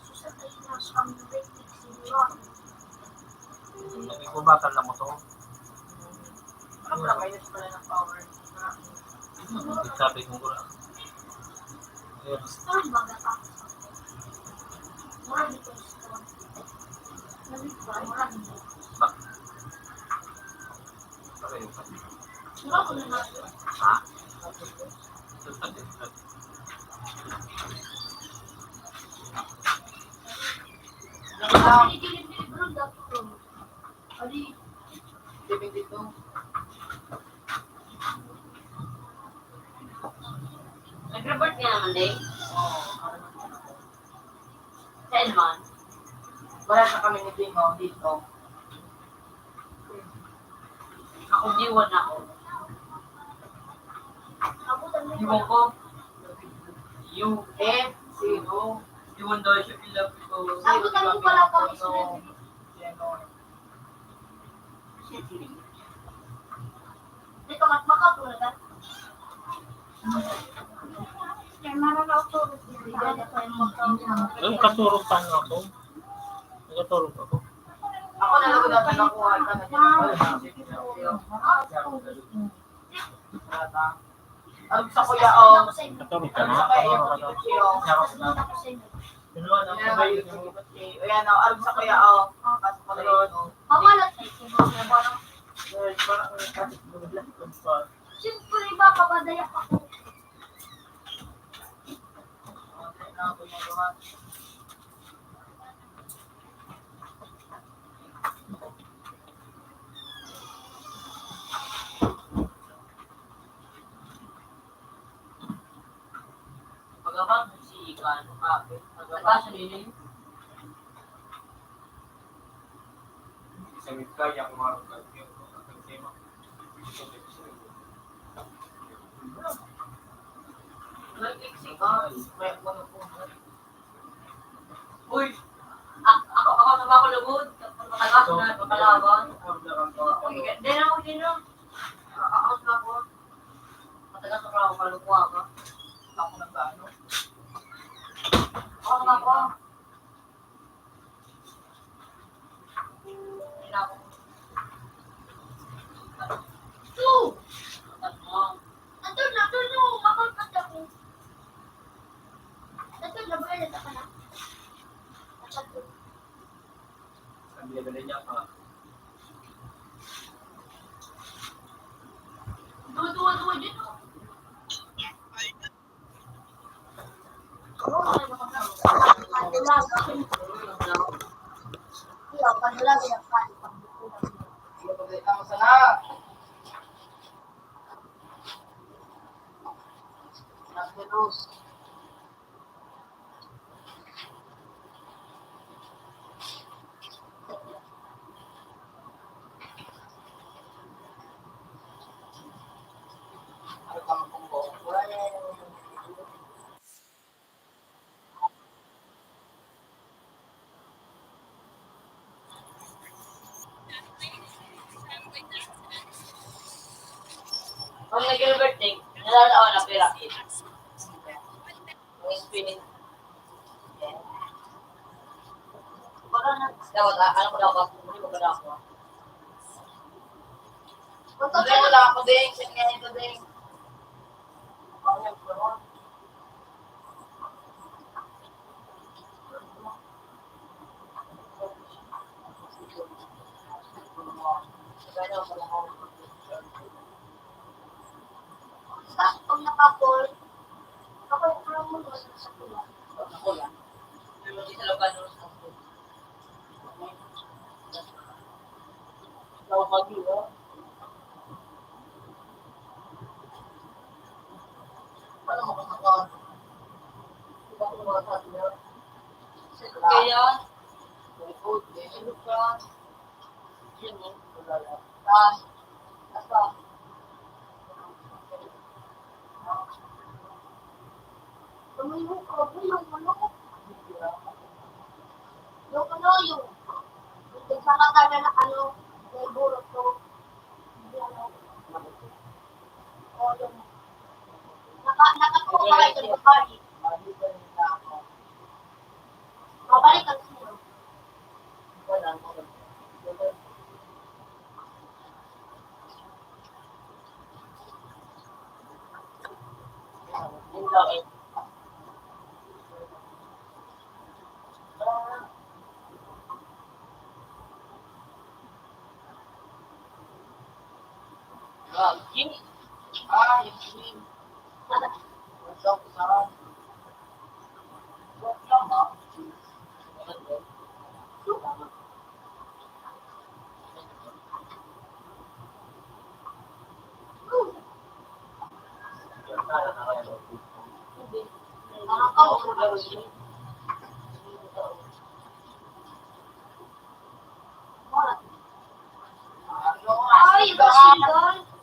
B: Susakay na siyang rating siguro.
C: Nag-ibubatan na mo to.
A: ano pala minus pala ng power.
C: Sabi ko ko lang. Ayun.
B: Storm baga ka. Mura dito storm. Mura dito.
C: Sabi ko.
B: Mura ko na natin.
C: Ha?
B: Pilip-pilip bro dato. Adi.
A: Living dito.
D: Nag-report niya naman din.
A: Oh,
D: Sa Elman.
A: wala na kami ni Bingo dito.
D: Ako diwan ako.
B: Abutan mo.
C: Iwan ko. Yung
A: F0.
C: iwan daw siya ilang ko.
B: Abutan mo pala pa
A: Geno.
B: Dito mat makapula ka. Kaya maranaw to.
C: Yung katurog pa nga ako. Nakaturog ako.
A: Ako na lang natin nakuha ka na Alam sa kuya o.
C: Katurog ka
A: Alam
C: na?
A: sa kuya
C: Katurog
A: yung
C: ka na?
A: kutyo. Ayan o, alam sa kuya o. Pasok ko na yun o.
B: Mamalat ay parang siyempre ba kabadayak ako.
D: Pagkabang si Ikan. Nagkasa nila yun.
C: Isang kaya kumarog ka.
D: Nag-exit.
A: Uy!
D: Ako na ba ako lugod? Matagas na, makalaban. Hindi na ako din no. Ako na ako. Matagas na ako kalukuha ka.
A: Ako na ba ano?
D: Ako na ako. Hindi na ako.
B: Two!
D: Tatlo.
B: Ato, makakat ako. Ato, labayan na ka na. Ato.
C: Ang level niya pa.
B: Dua dito. Iya, padula ginapan.
A: Ipagdita mo sana. Terus. Ano ka magkumbo?
D: Kung nag-birthday, nalalawa na pera. Ang spinning. Parang dapat ano ko daw ba? Hindi ko ba ako?
A: Ito lang ako din. Sige, ito din.
D: Kaya,
B: Tumayo ka ba yung ano? Yung ano yung sa katala na ano, may burot to. O yung nakatuwa ka kayo sa babalik. Babalik ang sino. Ay, basigan.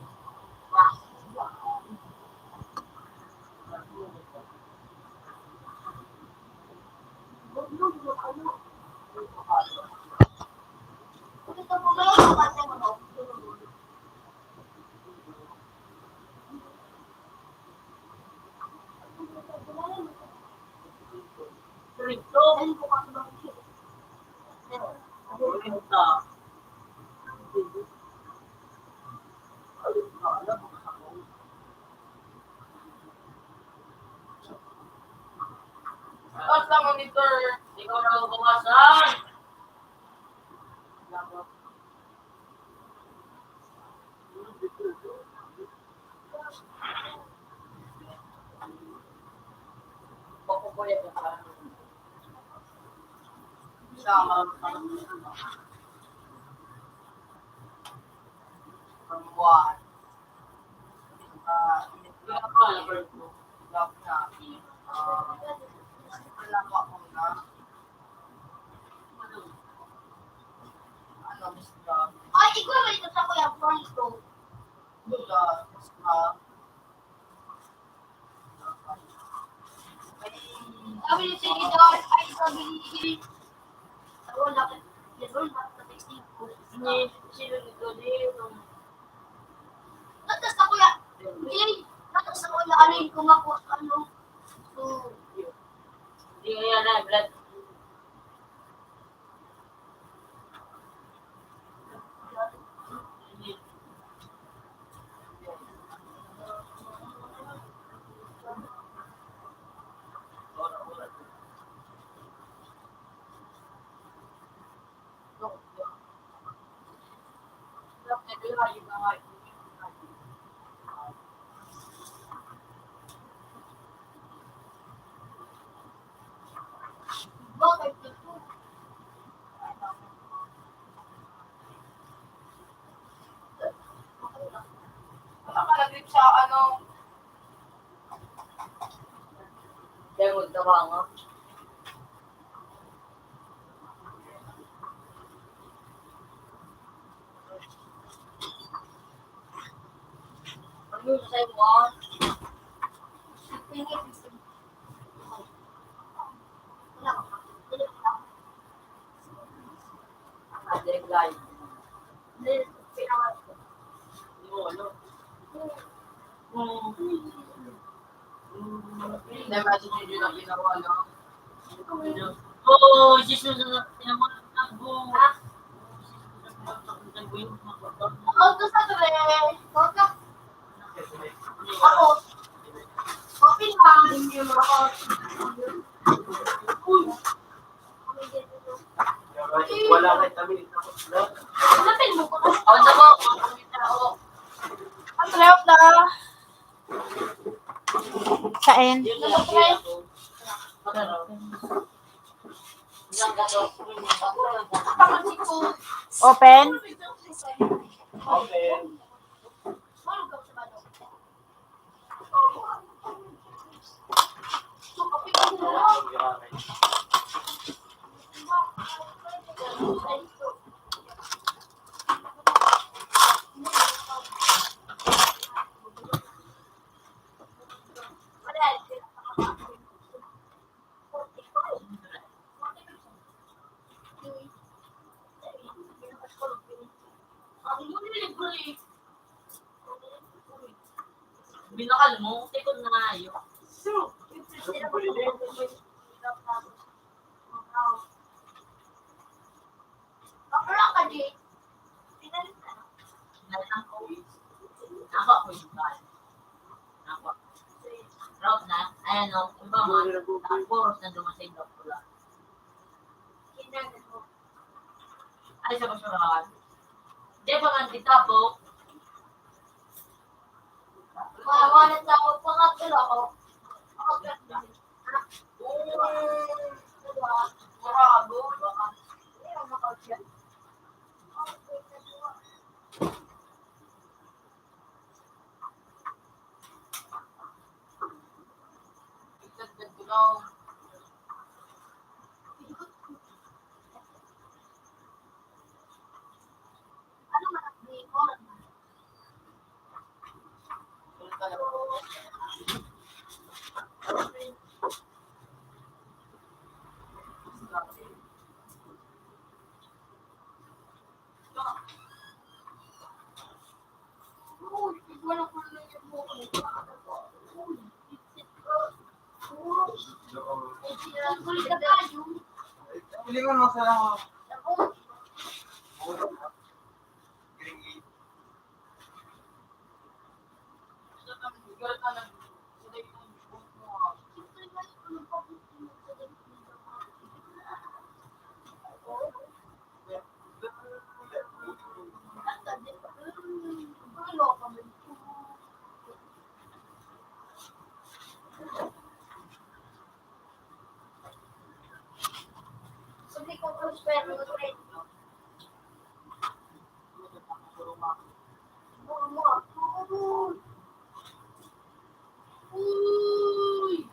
D: basta monitor, ikaw na bawasan. Pakukulit na pa. Sama. From what?
B: Ay, ikaw may ito sa kuya front ko. Sabi ni sige daw, ay sabi ni Arol na texting ko. Natas na kuya. Hindi, natas na kuya. Alin ko nga po, ano. So,
D: Hindi kaya na, Brad.
B: bakit ito?
D: Nakakalagip sa ano. Kaya magtawa nga. Ano yung sa'yo mo? Direct live. Na-imagine nyo yun ang ginawa, no?
C: Oh, Jesus na pinamahal ko.
B: Ako sa tre. Ako. Open ka.
A: Wala kayo kami.
B: Hanapin mo ko.
D: Ako na mo, makamit na ako.
B: Ang tryout na.
F: Kain.
B: Nag-try.
D: Ilang gato.
B: Kapansin ko.
F: Open.
D: Binakal mo, tikod na yun.
B: Bakla ka, G.
D: Nalang ko. Ako ako yung bal. Ako. Route na, ayan o, iba mga, puros na dumasay daw pula. Ay, sa basurahan. Di ba nga ditabo?
B: Mawawalan sa ako, pangatlo ako. Ako,
D: Marabo. Itagdag ko daw.
B: ano man ang bacon?
D: Ulit ka lang.
B: Uy, wala ko lang yung buko. Ay, sinasuli ka tayo.
A: Pilingan mo sa lang.
B: Ako, sabi ko, prospero, right? Uy!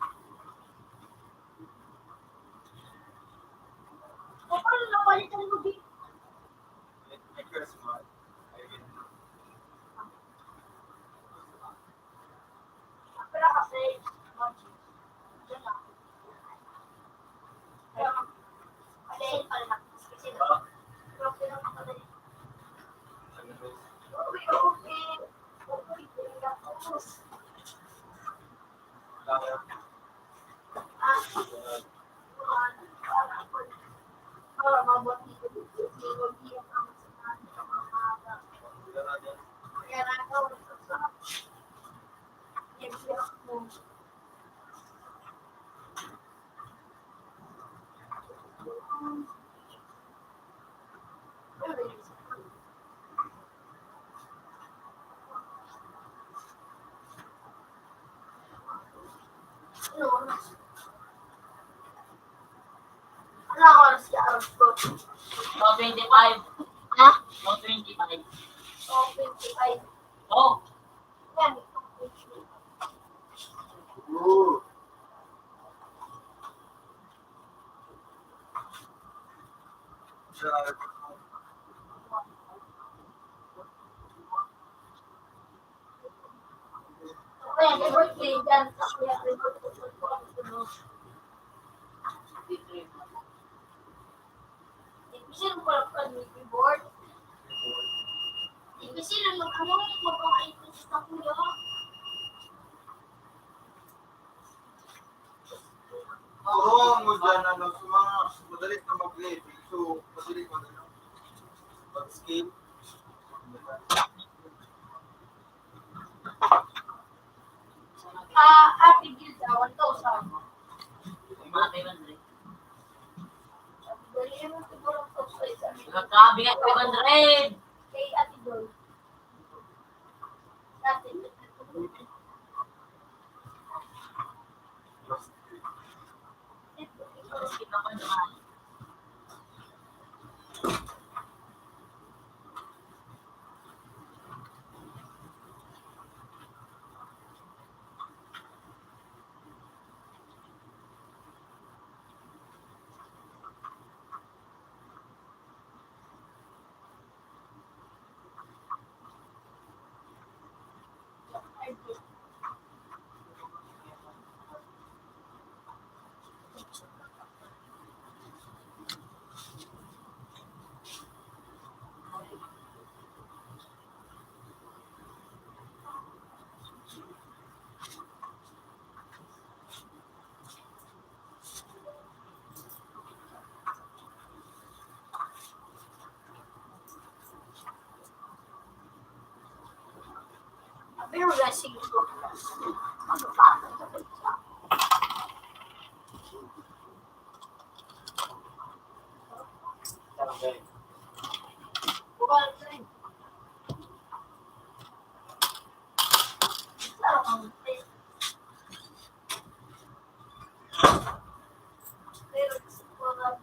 B: Paano napalitan mo, Vic? Pero kasi, dyan lang. Kaya, alayin pala lang. Kasi, pero pinapakalayin. Okay, okay. Okay, tapos. Para mabuti ko dito. Hindi ang sinabi sa mga bata. Kaya na ako, nagsiyak mo. Ano ako na siya aras ko?
D: No 25.
B: Ha?
D: No 25.
B: O, 25.
D: Oh,
B: Yan. Kaya, may birthday dyan. Kaya, may birthday dyan. Sino ko lang pa ni keyboard? Sino mag-ano? Magpapaitin sa kuya?
A: Turuan mo dyan, ano, sa mga madalit na mag-lead. So, madalit mo na lang. Pag-scale.
B: Ate Gilda, 1,000.
D: mga 500.
B: Dali mo siguro ang top size.
D: Nagkabi nga 500.
B: Kay Ate Dol. Ate.
D: Kita ko naman.
B: Pero guys, sige po. Ano pa?
A: Sarang guys.
B: Bukan rin. Sarang rin. Pero wala.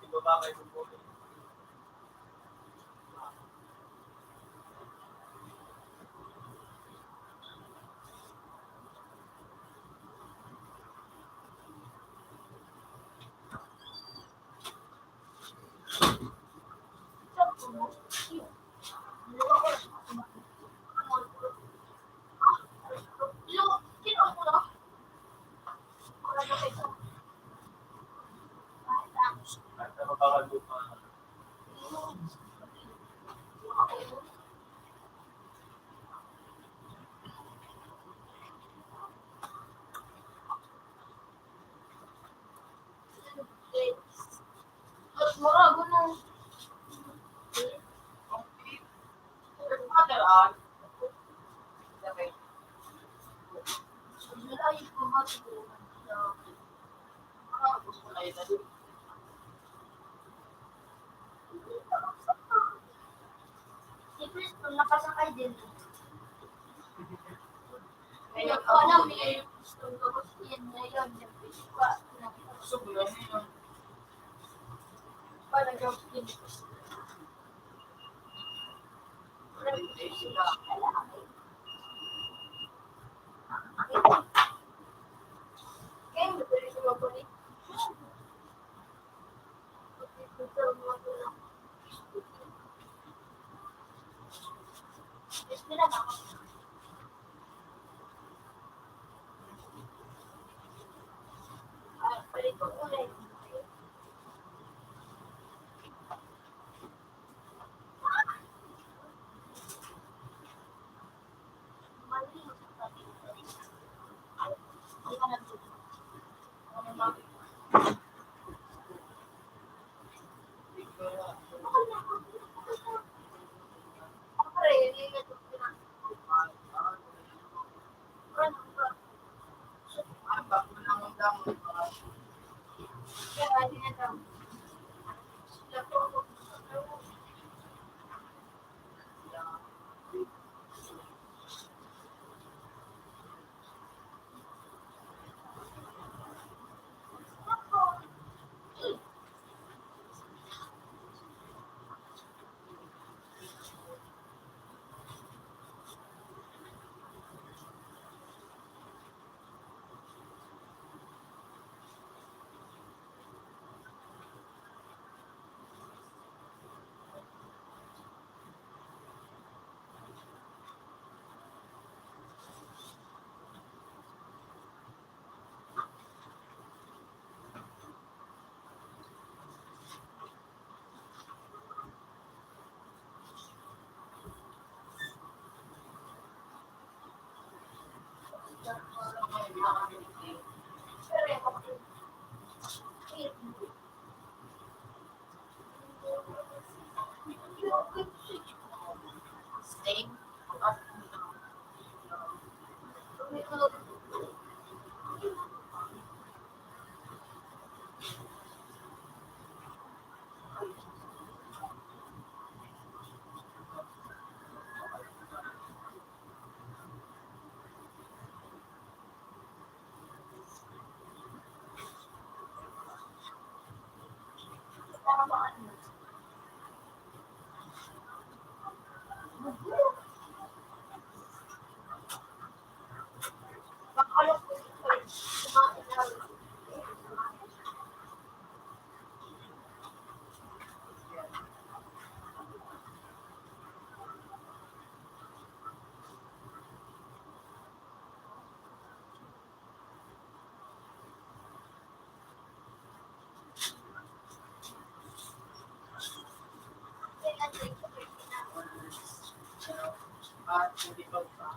A: Di ba ba kayo po? Sa mabawal po pa.
B: Nakasakay din. Kaya ko alam eh, gusto ko gusto yan ngayon.
A: Sobrang yun.
B: Parang gawin. Kaya mo pwede siya mabulit.
A: Hindi pa pa.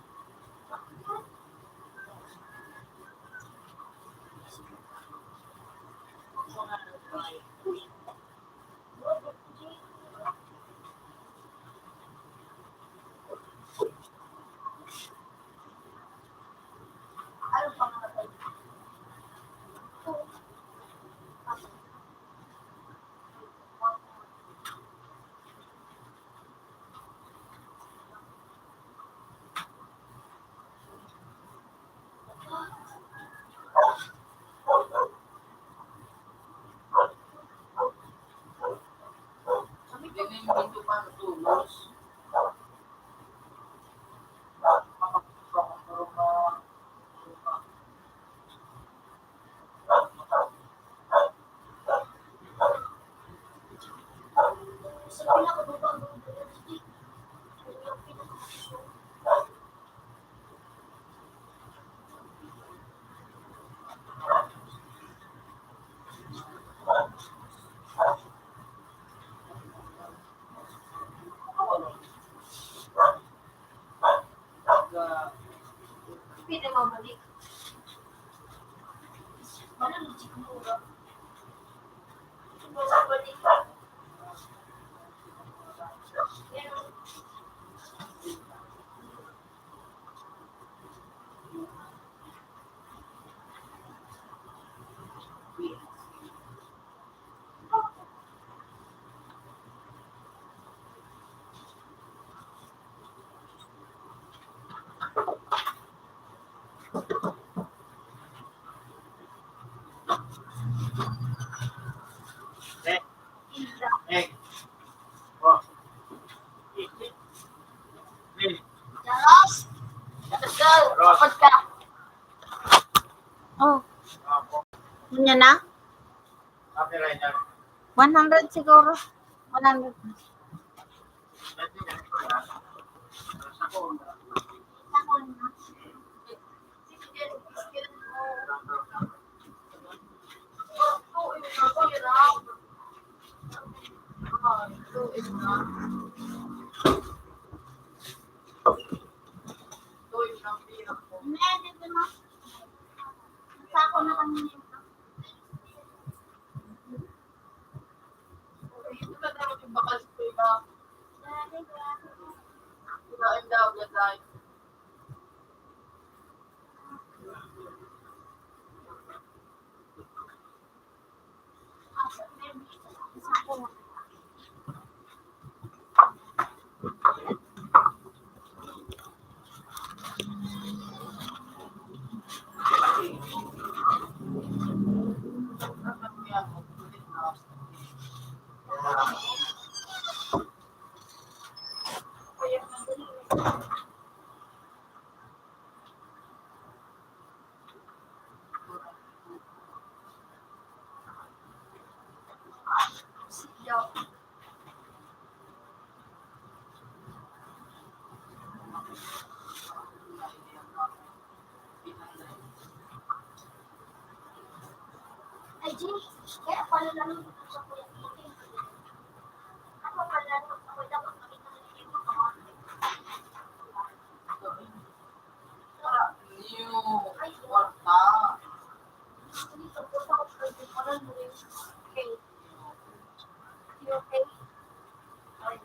B: Pwede mabalik. Mana lucu mura. Cuma balik.
A: Oh.
B: Jaros. Let's go. Dapat ka.
F: Oh, yun na?
A: Copywriter.
F: 100 siguro. 100. Dito na. Sako na kami.
B: Ito na dapat yung bakal sa iba. Kirain daw, lagay.
F: Sako na.
B: Ay, Jim, kaya pala lang sa kuya. Ako pala nung ako dapat makita ng ito ko. Ay,
A: Kwarta.
B: hindi ko po sa kapatid ko lang rin. Okay. You okay? Ay,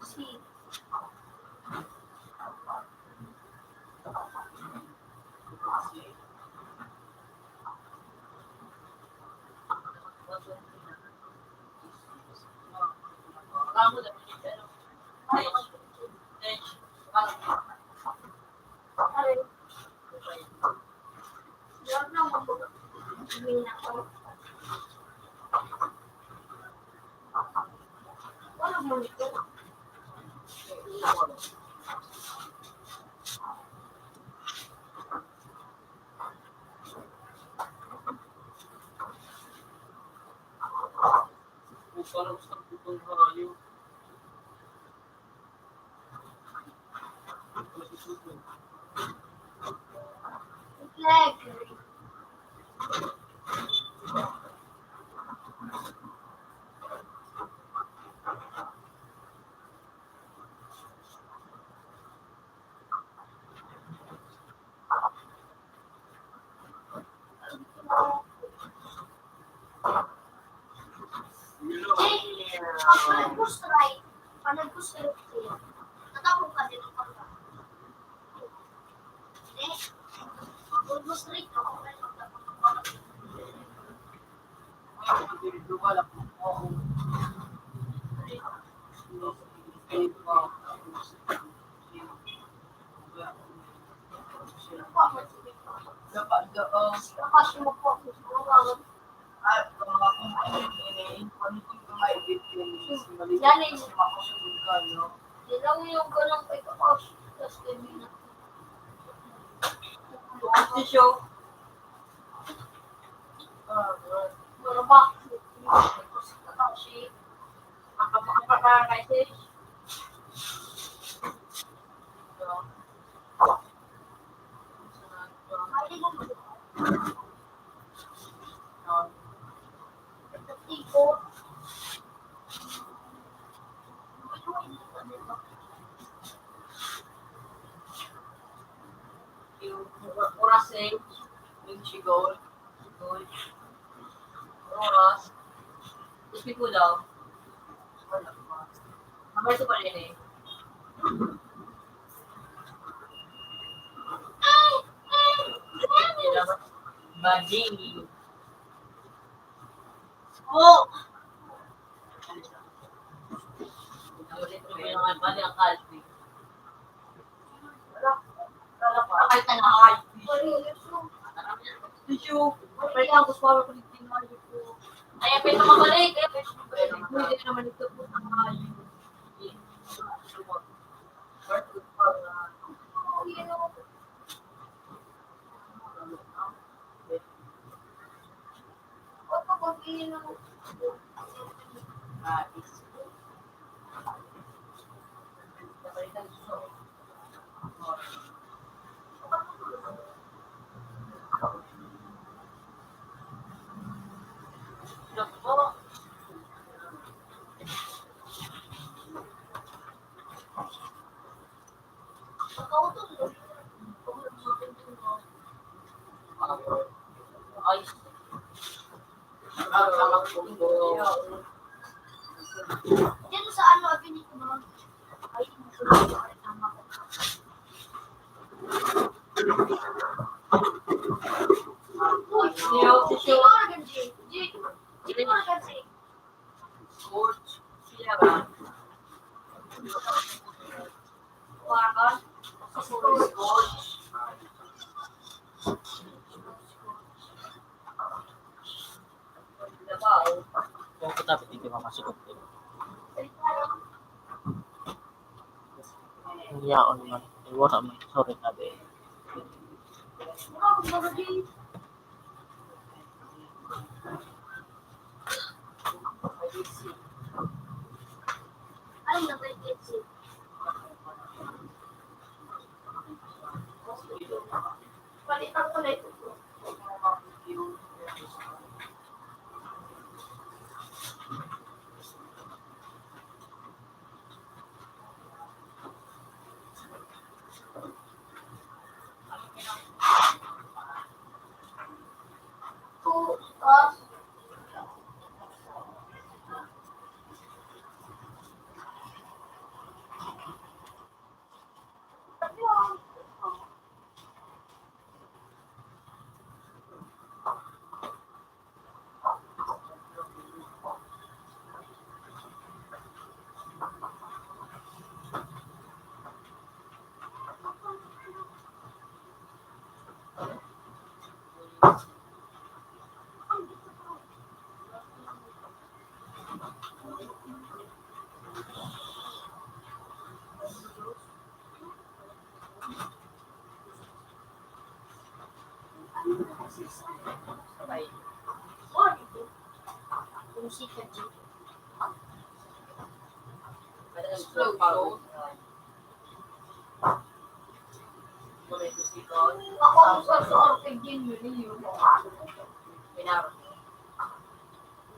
B: Si. Ay. Diyan lang ako. Mina ko. Wala mo nito.
C: Parang gusto ko itong harayo.
B: Leg. Nag-push right. Pag nag-push left siya, tatapong ka din ang pagka. Mag-push right ako. Kasi mo po. Yan eh. Dilaw yung ganang kay Kakosh. Tapos kay Mina.
D: Tissue.
B: Wala ba?
D: Si apa kay sis?
B: Hindi mo mo. Tiko.
D: Yung orasing, yung sigol, oras, tapos may kulaw. Wala pa. Mamay ito pa rin eh. Bading.
B: Oh!
D: Ang bali ang kalbi.
B: Wala pa.
D: Akay ka na ay.
B: Seryoso.
D: Tissue. Pwede ang gusto ko kung hindi naman ito. Ay, pwede mabalik. Pwede naman ito po sa mga
B: Diyan sa ano, abini ko ba? Ay, tama ko.
D: Tissue. Coach. Sila ba? Wakan. Coach. Dabaw.
A: Kung ko dapat hindi mamasukot ko. Hindi ako naman. Iwara man. Sorry na be.
B: Ay, nag-get Palitan ko na ito.
A: Sabay.
B: Oh, ito. Yung sikat dito.
A: Slow flow. Kulay ko sikon.
B: Ako ang sa orpig din yun.
D: Pinaro.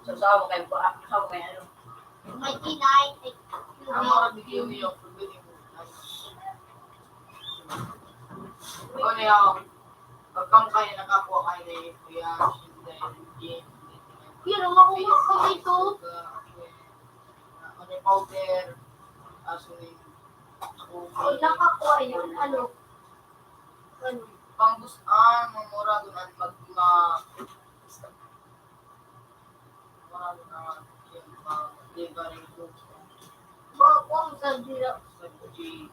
D: Sasawa kayo po. Sasawa kayo ano.
B: May tinay.
A: Ang mga bigyan niyo kung bigyan mo. Ikaw na yung pagkang kayo nakakuha kayo na yung kuya, hindi.
B: Pero makuha ko dito.
A: Ano yung powder, aso yung
B: Pag nakakuha yun, ano? Ano?
A: pangbusan, mamura doon at mamura doon na delivery goods.
B: Bago sa dila.
A: Sa Gucci.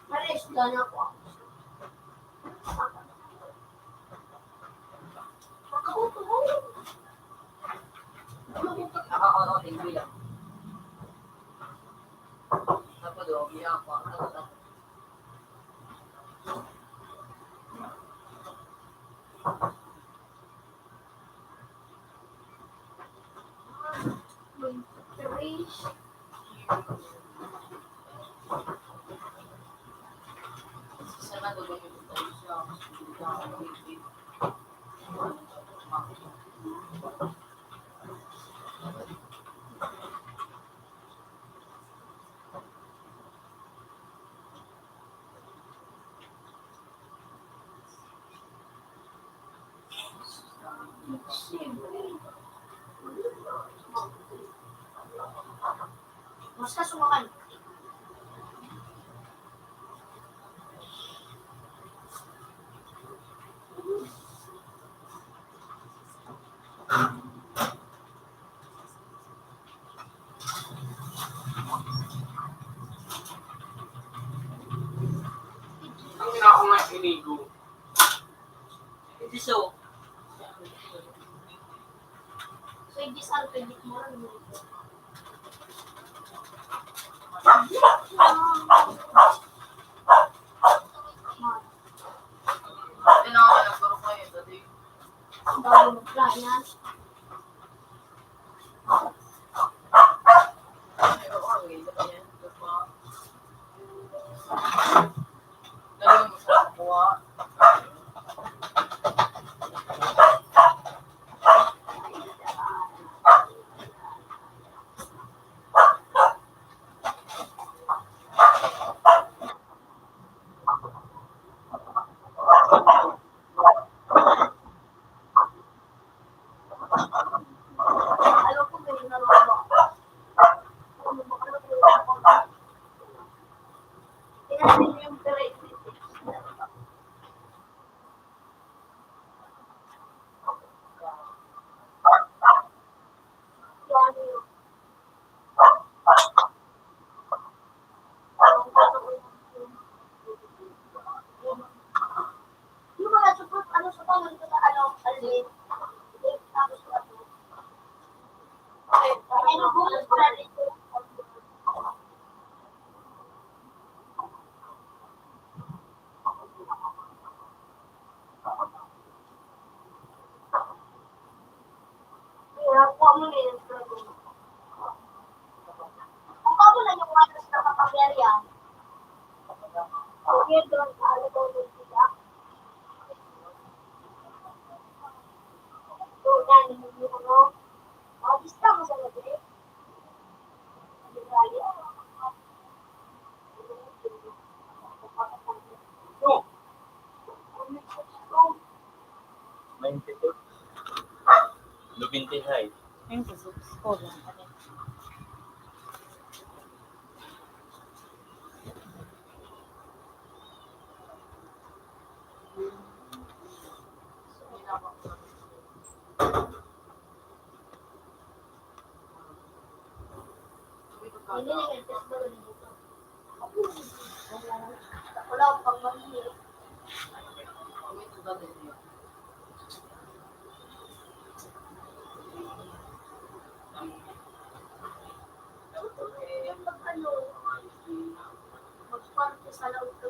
B: Pares lang ako. Pagkakuto ko.
D: Nakakaano ko tingin lang. Tapos doon, bilang ako. Tapos
B: Pares.
A: Sana doon yung tayo siya.
B: Mas kasumakan.
A: Ang ginako nga inigo.
D: Hindi so.
B: So, hindi sa alphabet mo lang.
A: Hindi na ako nagkaroon kayo dati.
B: Ang dami mag-playa.
A: Pero ako, hindi pa yan. Dali mo sa kuha.
B: Alam ko may nalala. Ano ba ano ko yung tingnan niyo yung parade. Yan yun. Yung mga support, ano sa pangalan ko sa ano, alin. Tapos ano. Ano bulas ko na dito. Kaya po mo na yung struggle. Kung ako lang yung wanas na kapagyarihan, okay, doon sa ano ko yung sila. So, yan, yung ano, makagista mo sa gabi.
A: No.
C: 92. Lubintin high.
B: Hindi na yung test mo rin dito. Wala akong pang mahihirap. Yung pag ano, magparte sa loob ko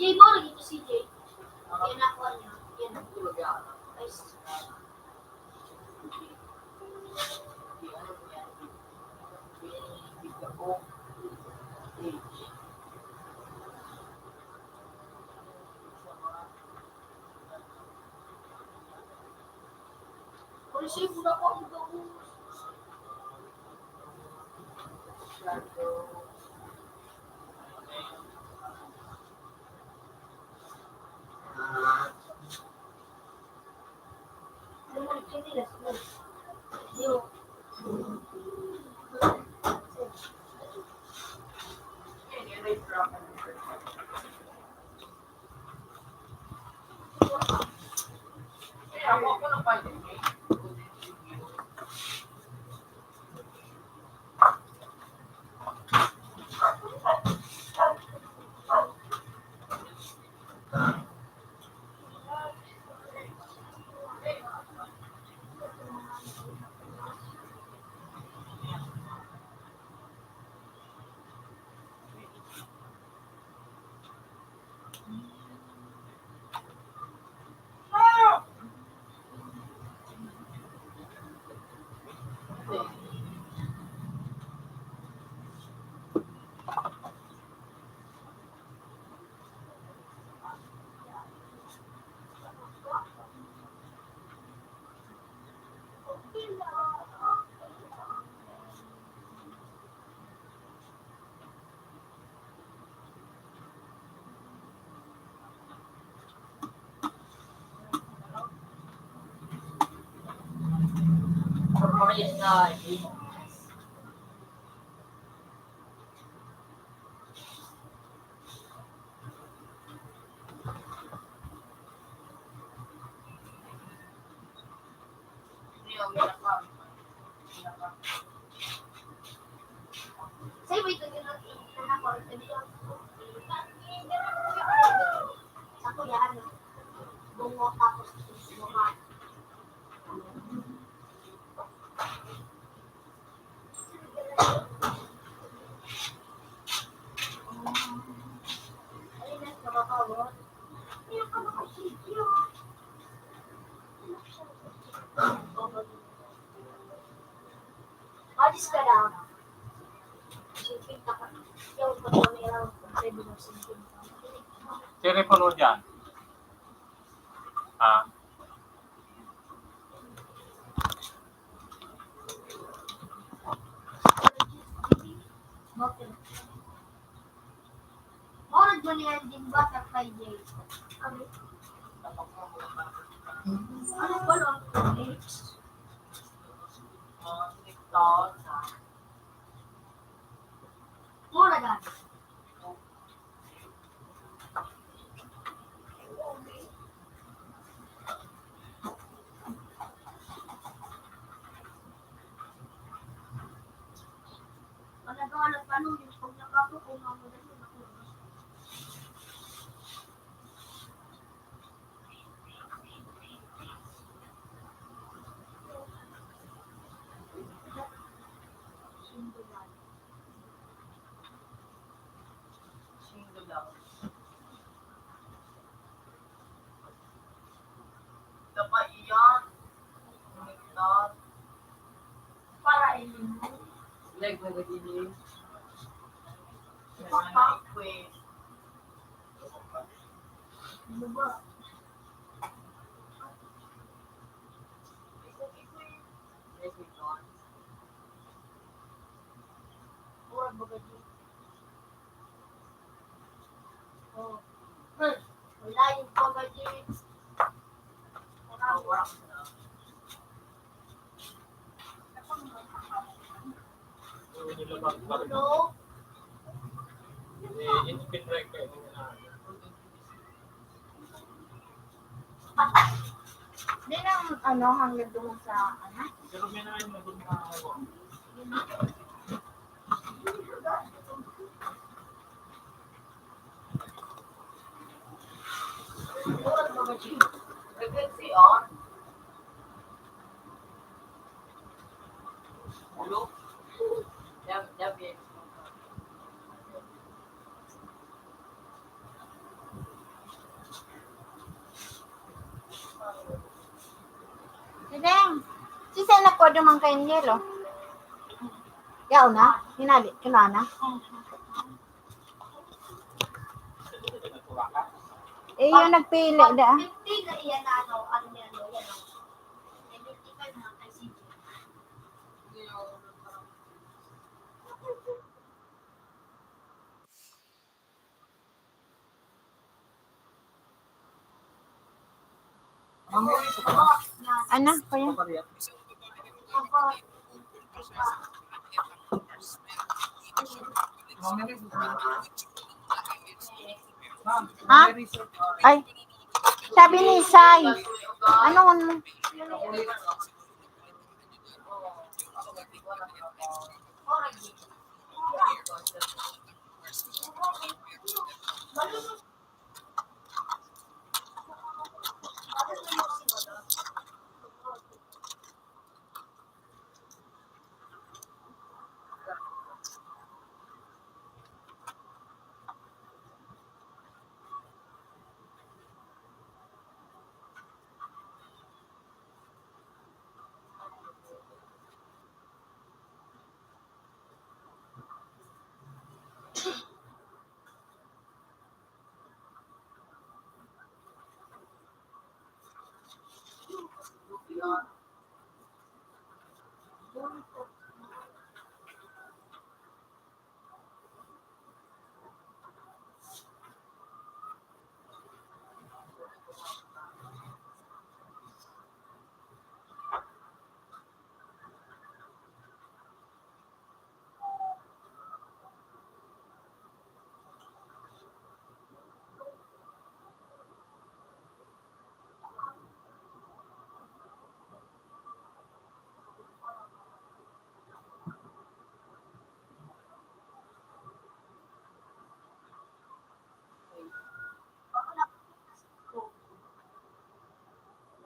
B: CJ mo, lagi ito CJ. Yan ako niya. Yan. Guys. Receive na ko ang gawin. Say, wait, sa kuya, ano? Bungo tapos bunga. Ayun, nakakawot. Hindi ka makasityo. Alis ka lang. Sipin ka pa. Yung pagkamerang pwede mo sipin ka.
C: Telepono dyan. Ah,
B: Okay. Orad mo niyan din ba sa 5 days? Ano? Ano ba lang? Mura gan. Managawa ng paano yung pag nakakukong ang mga nakulong. Para ilin mo. Ano ba? Mura ba gaji? Oh. Wala yung pagaji. Wala. No.
C: in-spin record.
F: Hindi lang, ano, hanggang doon sa, ano?
C: Pero may naman na doon na ako.
B: Mura ba gaji?
F: naman kayo yelo. Yaw na? Hinali, kila na? Eh, yung nagpili da.
B: 50 na iyan na ano yan, yan. 55 na kay CJ.
F: Ano? Kaya? Ha? Ay. Sabi ni Sai. Ano mo?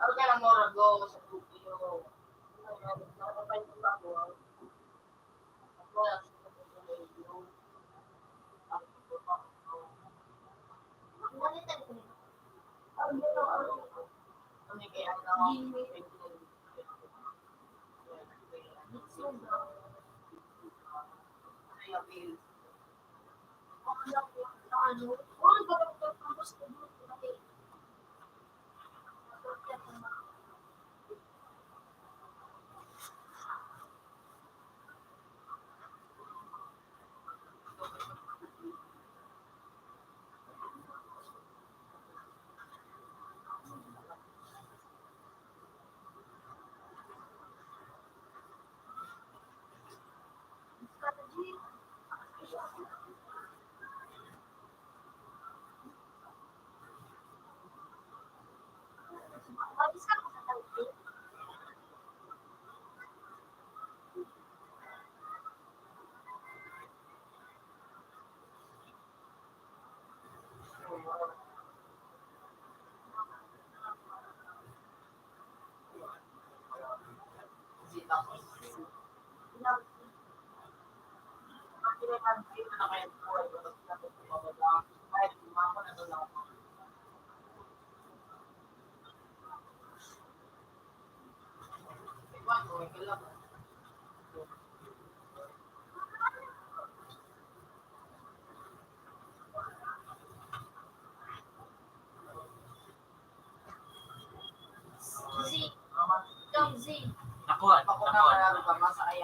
D: Ano ka lang mo go sa Tokyo?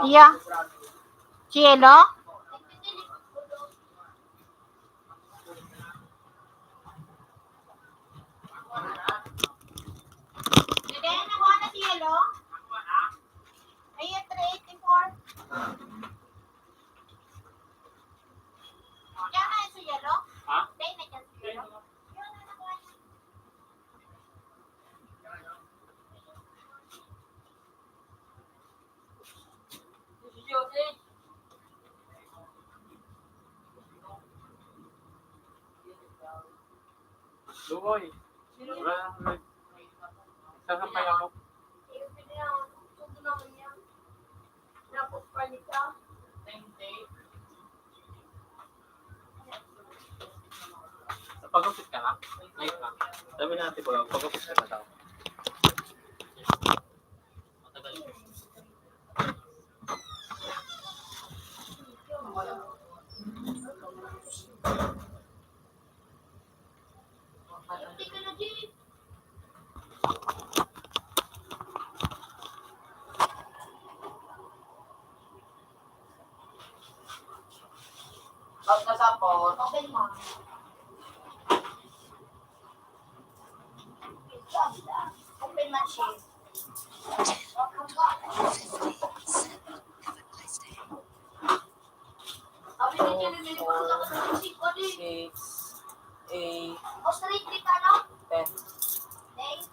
F: Iya. Cielo?
B: Hindi, nakuha na si Yelo? Ayun, 384. Diyan na si Yelo?
C: Ha?
B: Diyan na dyan si Yelo? Yun na nakuha niya.
C: Lugoy. Wala nang sasampay ako.
B: Ayun, pinag-tuto naman niya. Tapos palit ka.
C: Pag-upit ka na? Ngayon lang. Sabi natin po, pag-upit ka na daw. Matagal.
A: Pagkasapot,
B: Open mo. Open machine.
E: 57. Have a nice day.
B: Sabi ni Jenny, may pumunta ka sa music ko din.
A: 6, 8,
B: O straight di ka, no?
A: 10.
B: Day.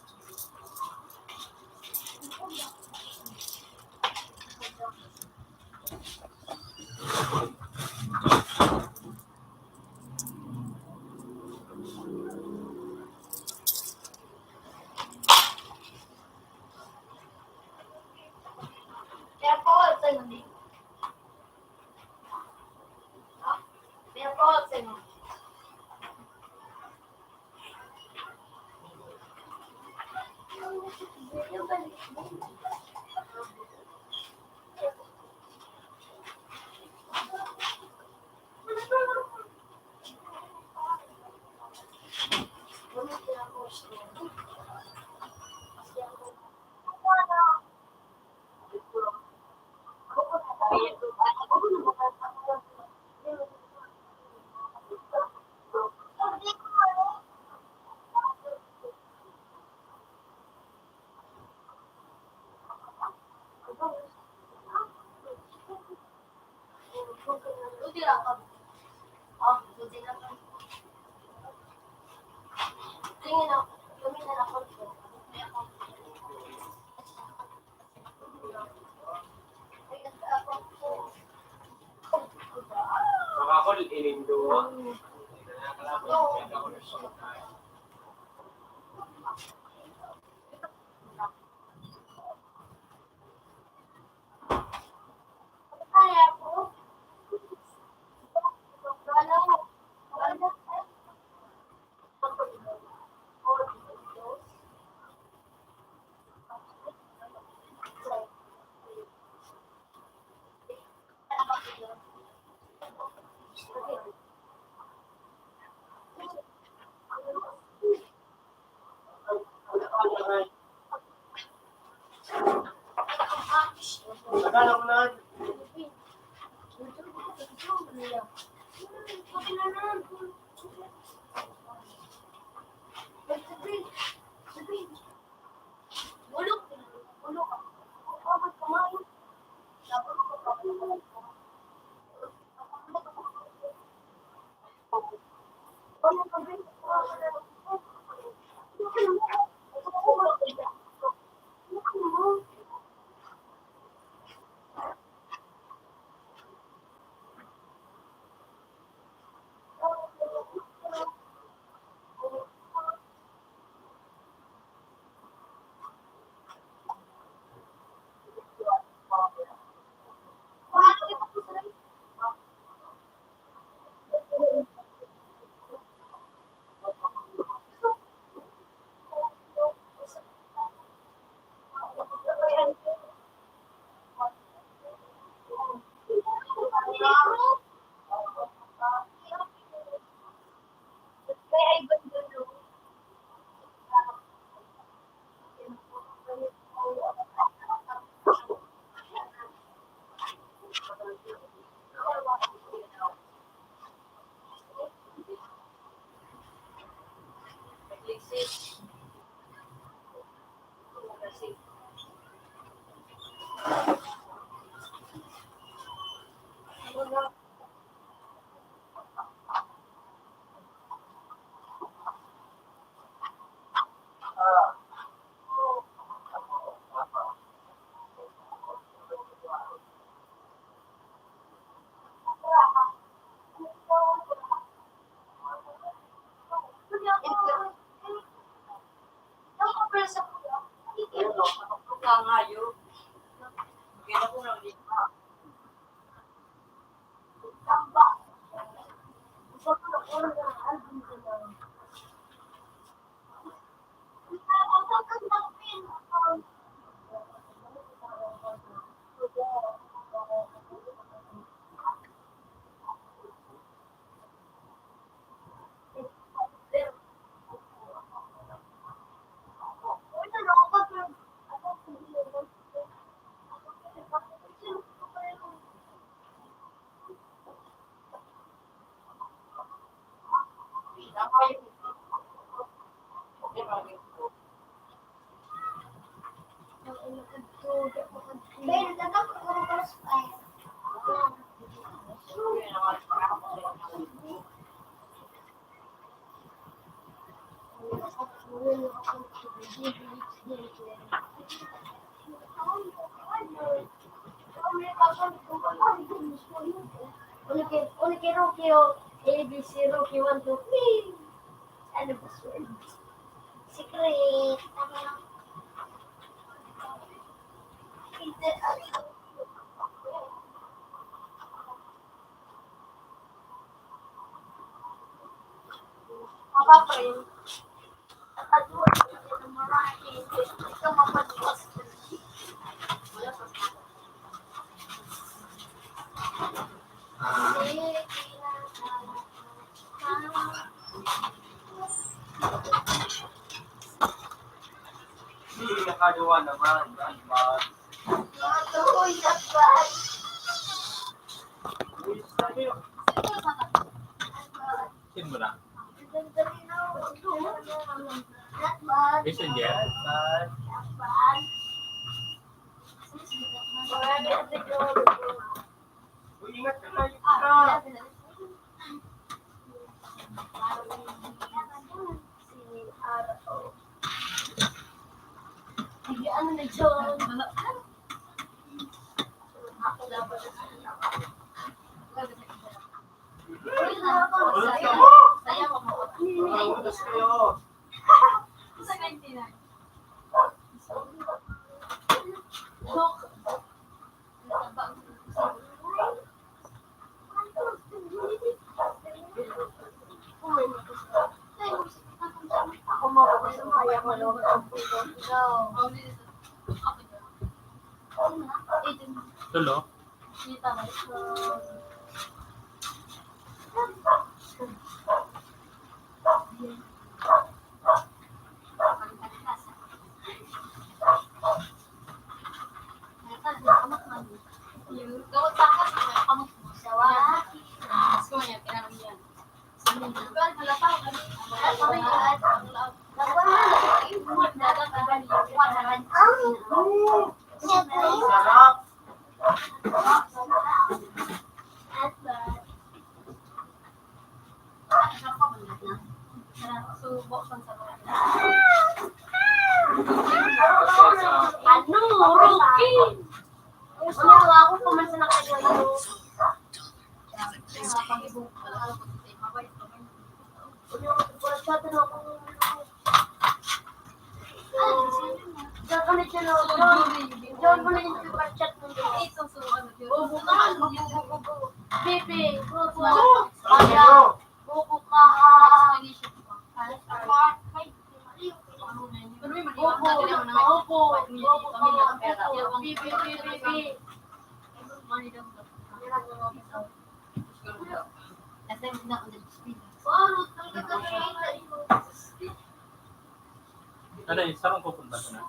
B: Careful, Sandy. Careful, Sandy.
C: Makakol, inindo. Nagana mo na.
B: Unike Rocky o ABC Rocky 1, 2, 3. Ano ba sword? Secret. Papa friend. At wala ng marami. Ito mapatiwas. Wala pa.
A: Hindi nakagawa naman. But,
C: Sin mo na. Messenger.
A: ingat ka na.
B: Ano na John? Ako dapat saya ko mo.
A: Utos kayo.
B: Sa 99. Ako mababas ang kaya ko lang ang puso.
C: Tulo.
A: Sarap.
B: Ano, Rocky? Gusto ako kumansa na kayo.
C: Ano yung sarang pupunta ko na?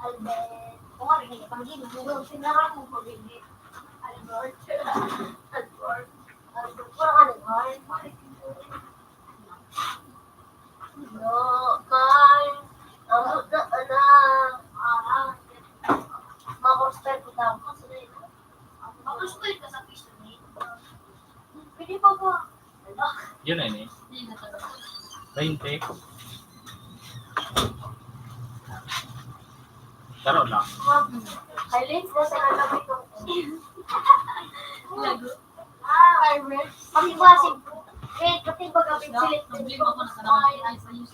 B: Albert. Kung nga rin, pag-ibig mo, sinara mo pag-ibig. Albert. Albert. Albert. Parang Albert. No, kay. Ang anak. Makorspel ko daw. Makorspel ka sa piso ni. Pwede pa ba?
C: Yun na yun eh. 20. Karoon lang.
B: Highlights na sa nalabi ko. Lago. Pag-ibasig. Eh, pati baga pinsilit.
D: Nabili mo ako na kanawin ay sa news.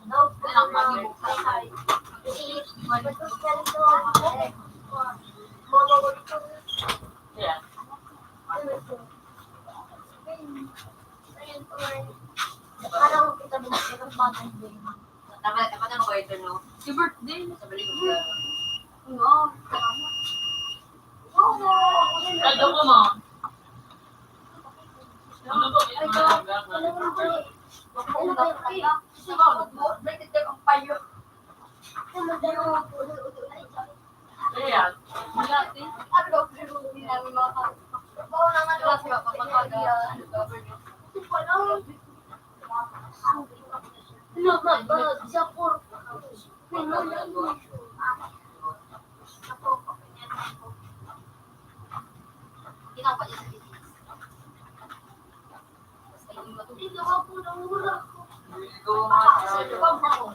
B: No,
D: Kailang pag-ibig ka.
C: Yeah.
B: Parang kita binigyan ng batang din.
D: Dapat ano ko ito, no? Si birthday mo sa balik ko.
B: Oo, tama. Oo,
D: Kado ko mo. Ano ba?
B: Ay, ito. Ano ba ba? Ano ba kaya?
D: Kasi ba, nagtitip ang payo.
B: Ano ba?
D: Ayan. Magati.
B: Ano ba? Hindi namin makakita. Oo naman.
D: Diba, diba, kapag ano ba?
B: Kinapa niya sa titis. Basta yung matulog. Hindi ako po nang mura ko. Sige ba ako?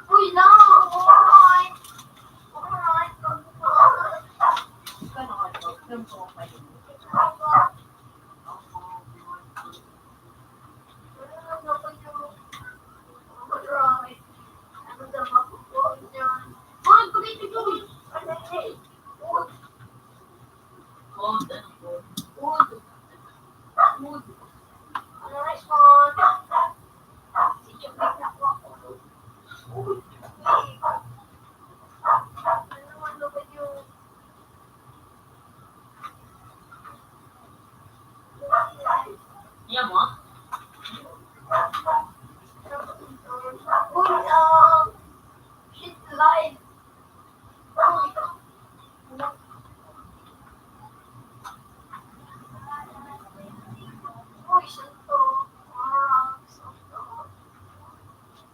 B: Uy lang! Alright! Alright!
D: Iya mo?
B: Shit live. Uy, santo. Santo.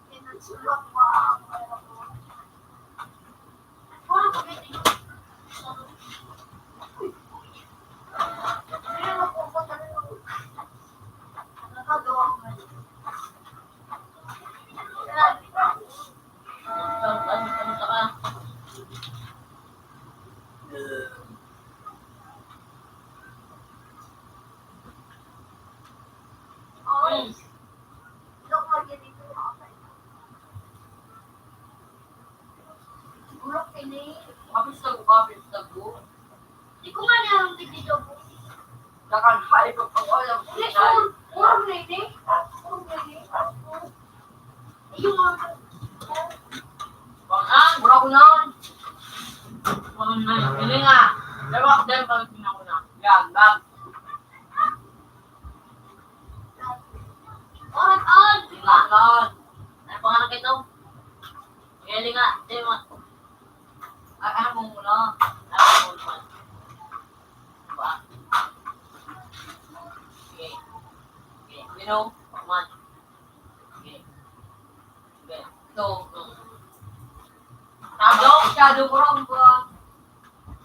B: Pinagsulat mo ako. Parang kumitin. Hindi mo po ba talaga nakagawa ko na.
D: Ano ka?
B: Ay, look mo ganito ako. Bulok ini.
D: Kapis na ko.
B: Di ko nga nang dito po.
D: Nakanhay ko pang alam.
B: Hindi, urong na ini. Urong na ini. Yung mga...
D: Bangan, mura ko na. Pili nga. Dawa ko din pag tingnan ko na. Yan, bag.
B: Orang
D: You know? Man. Okay. Okay. So, shadow ko rin ba?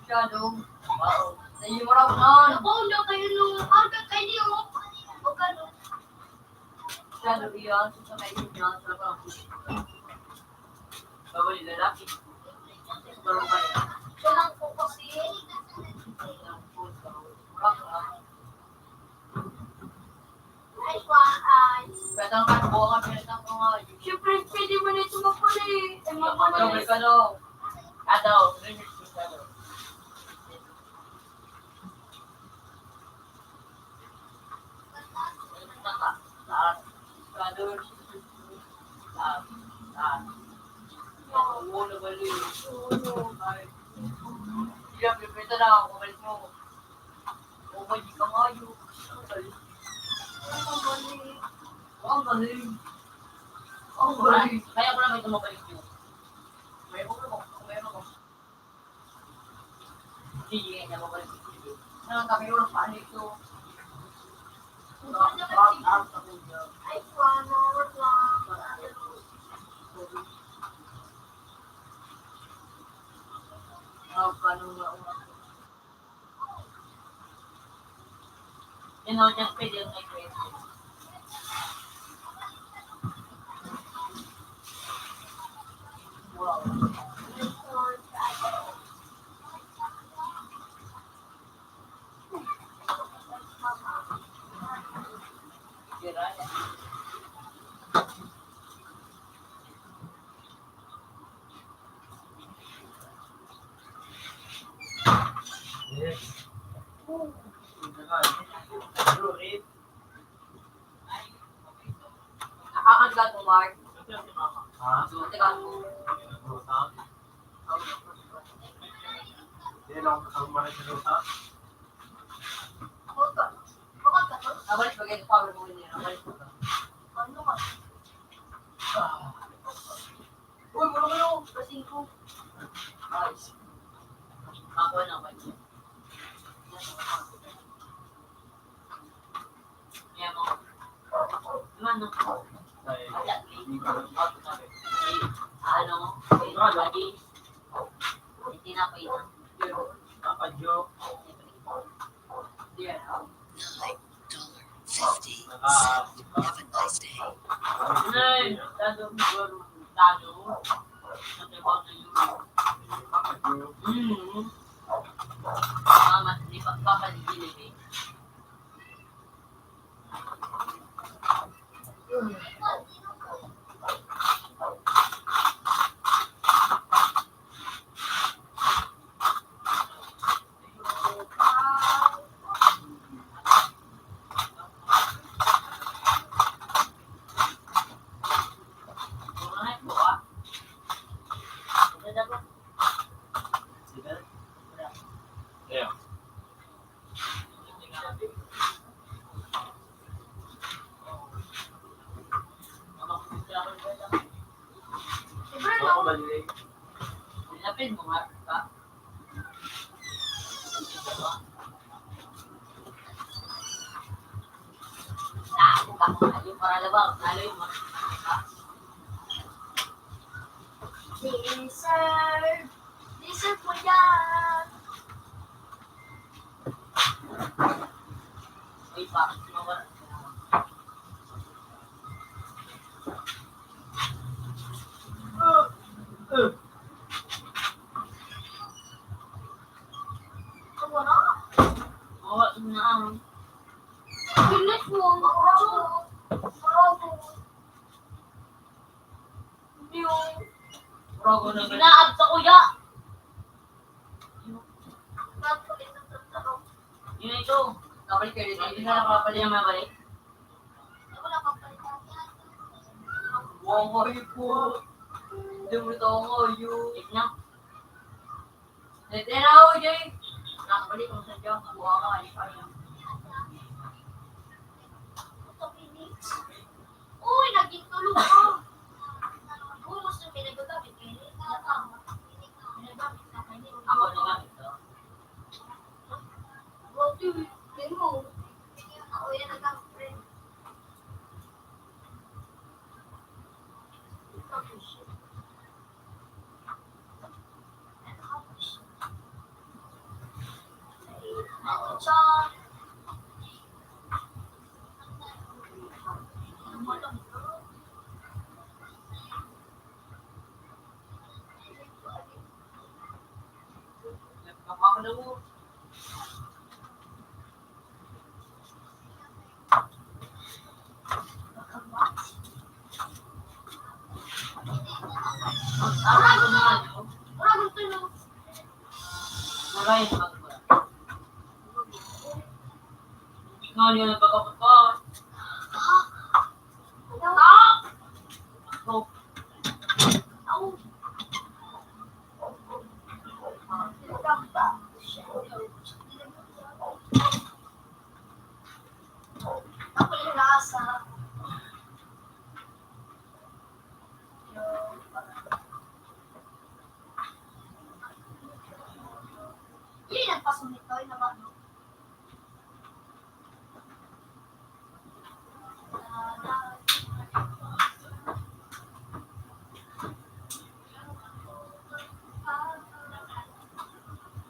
D: Shadow. Wow. Sa'yo mo rin nun.
B: Ako, hindi kayo nung agad kayo. Huwag ka nung.
D: Shadow yan. Sa kayo yan. Sa lang. Bawal yung lalaki. Pero ba yan?
B: Ito lang po kasi. Ay, guys.
D: Betang ka, buka ka, betang ko nga.
B: Siyempre, pwede mo na ito magpuli. Ay, magpuli.
D: Double ka daw. Daw. Remix ko siya daw. Taas. Shadow. Taas. Oo, nabali. Ay. Iya, pipita na ako. Kumalit mo. Oh, hindi ka mayo. Ang galing. Ang galing. Kaya ko lang ito mabalik nyo. Mayroon ko. Mayroon ko. Sige, kaya mabalik nyo. Nang kami yung paano ito.
B: Ay, paano? Wag lang.
D: You know, just pwede yung may wow. Kira ya.
A: Yes.
D: Nakakagat mo, Mark.
A: Ha?
D: Teka mo.
A: Yan lang ang mga sinusa.
B: Huwag ka. Huwag ka.
D: Nabalik ba kayo power mo niya? Nabalik mo ka.
B: Ano ka?
D: Uy, mulo. Kasing ko. Ayos. Ako na ba niya? Yan mo. Naman no. Ano? Lagi. Hindi na pa ina.
A: Napadyo.
D: Diyan.
E: $9.50. Have a nice day.
D: Nay, dado mo dado. Natrabaho na yun.
A: Napadyo.
D: Mama, hindi pa papaligilid eh.
C: Yeah.
B: Siyempre,
A: Ako
B: no?
A: balik.
D: Lapin mo nga ka. Yung para labang, lalo yung mga
B: Deserve. Deserve mo yan.
D: ay bakit mawala.
B: Ano na?
D: Mawala na ang
B: Bilis mo. Marabo. Marabo. Yung
D: progo na ganun.
B: inaab sa kuya. Nagpalit ng tatanong.
D: Yun ito. Kapalik kayo dito. Hindi na nakapalik yung mabalik.
B: Wala kang palitan.
D: Buong ko po. Hindi mo ito ako yung ikna. Netera ako, Jay. Nakabalik ko sa Diyan. Buha ka. Hindi pa rin.
B: Uy, naging tulog ko. Uy, mas na pinagagamit kayo. Pinagamit na kayo.
D: Ako naman ito.
B: Well, dude, yun mo. Ako yan nagamit rin.
D: lubog. Tama ko naman.
B: Wala gusto nyo.
D: Maraming magagawa. Ikaw niyo na pagkapot ko. Ako.
B: Ako yung nasa. Yun ang paso nito, yung naman.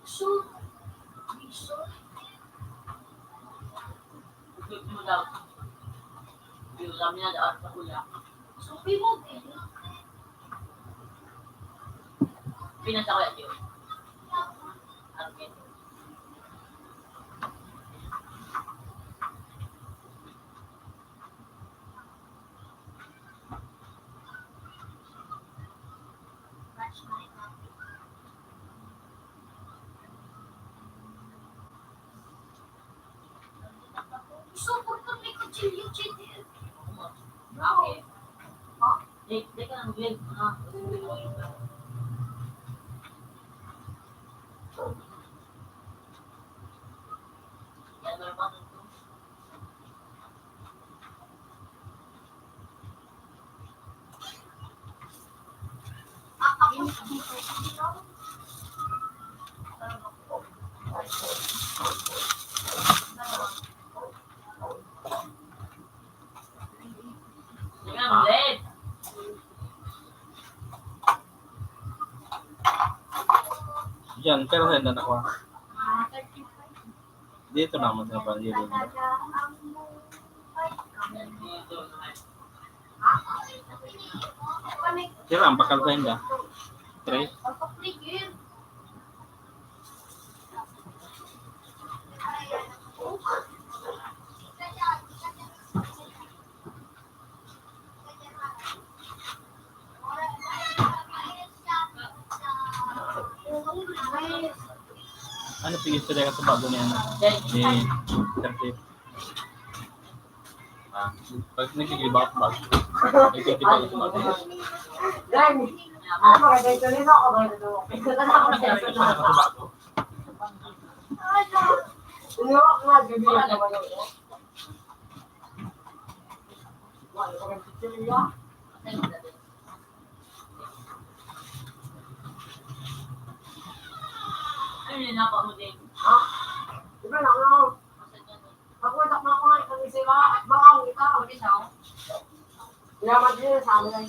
B: Shoot. Shoot.
D: Shoot mo daw. Yung kami na daan sa kuya.
B: Supi mo, eh.
D: Pinasa ko yan yun. Okay.
B: Match my up. Support ko may kutsilyo, chitin.
D: Okay. Di ka nang glig. Yan meron pa nito. Sige ang ulit.
C: Yan, pero saan na nakuha?
B: 35.
C: Dito naman sa panggilid.
D: Dito na.
C: Sira, ang bakal sa hindi. Tres.
B: Pagpapligil.
C: Ano tigil sila ka sa bago niya? Di, tertib. Pag nagkikiba ako sa bago. Nagkikiba ako sa bago.
D: Ano ba dito nito ako ba dito? Ito na ako na
C: Nagkikiba ako sa bago.
D: Ano yun ako mo din?
G: Iba lang ako. Ako itak na ako nga itong isira. Baka ang kita.
D: Ako din ako.
G: Yaman din sa amin.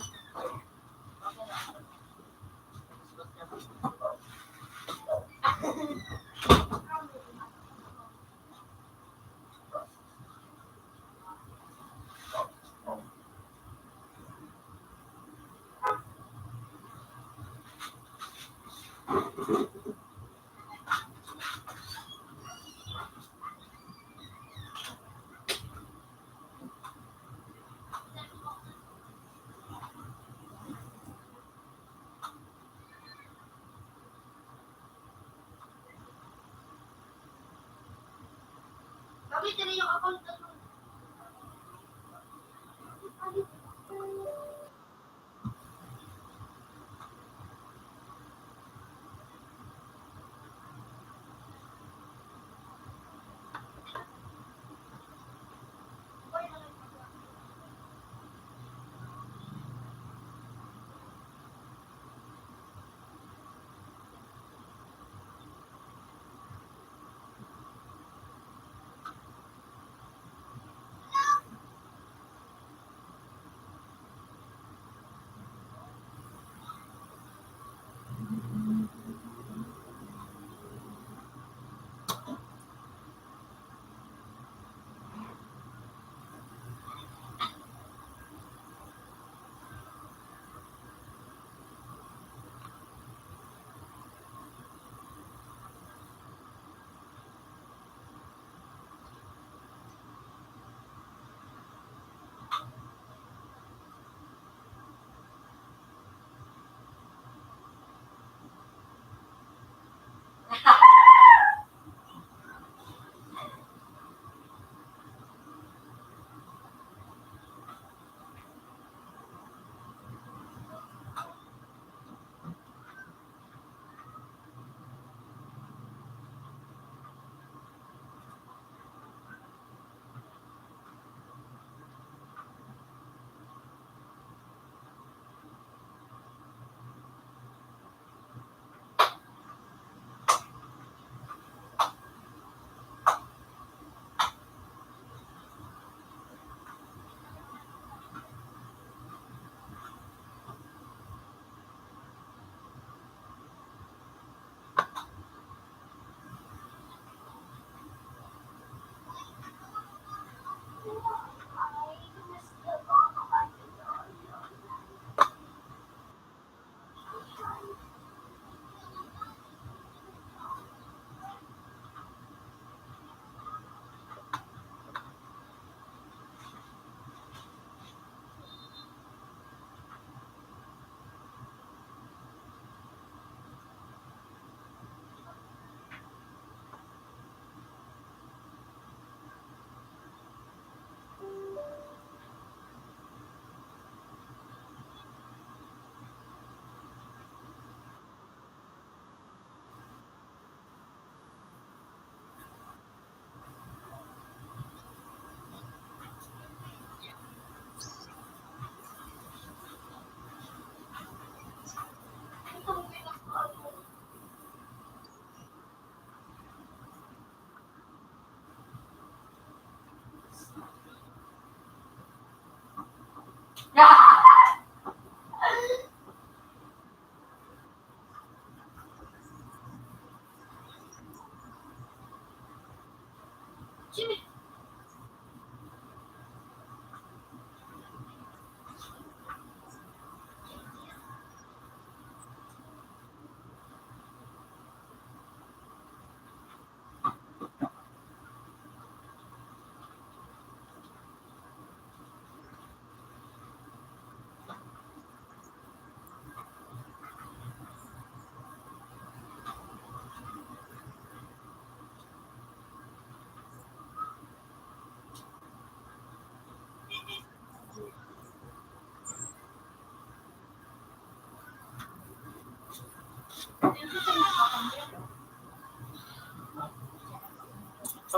B: Gamitin niyo yung account na to.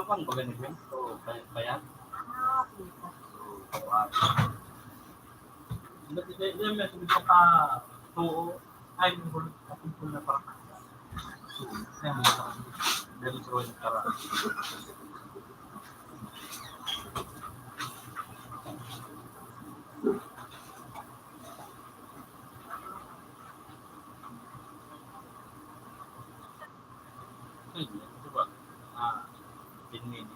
C: Kapan ba ganito yun? So, kaya? Hindi may sabi ko ka tuo. Ay, may gulit kapag na parang kaya mo sa dahil sa wala kara. Diba? 10 minutes.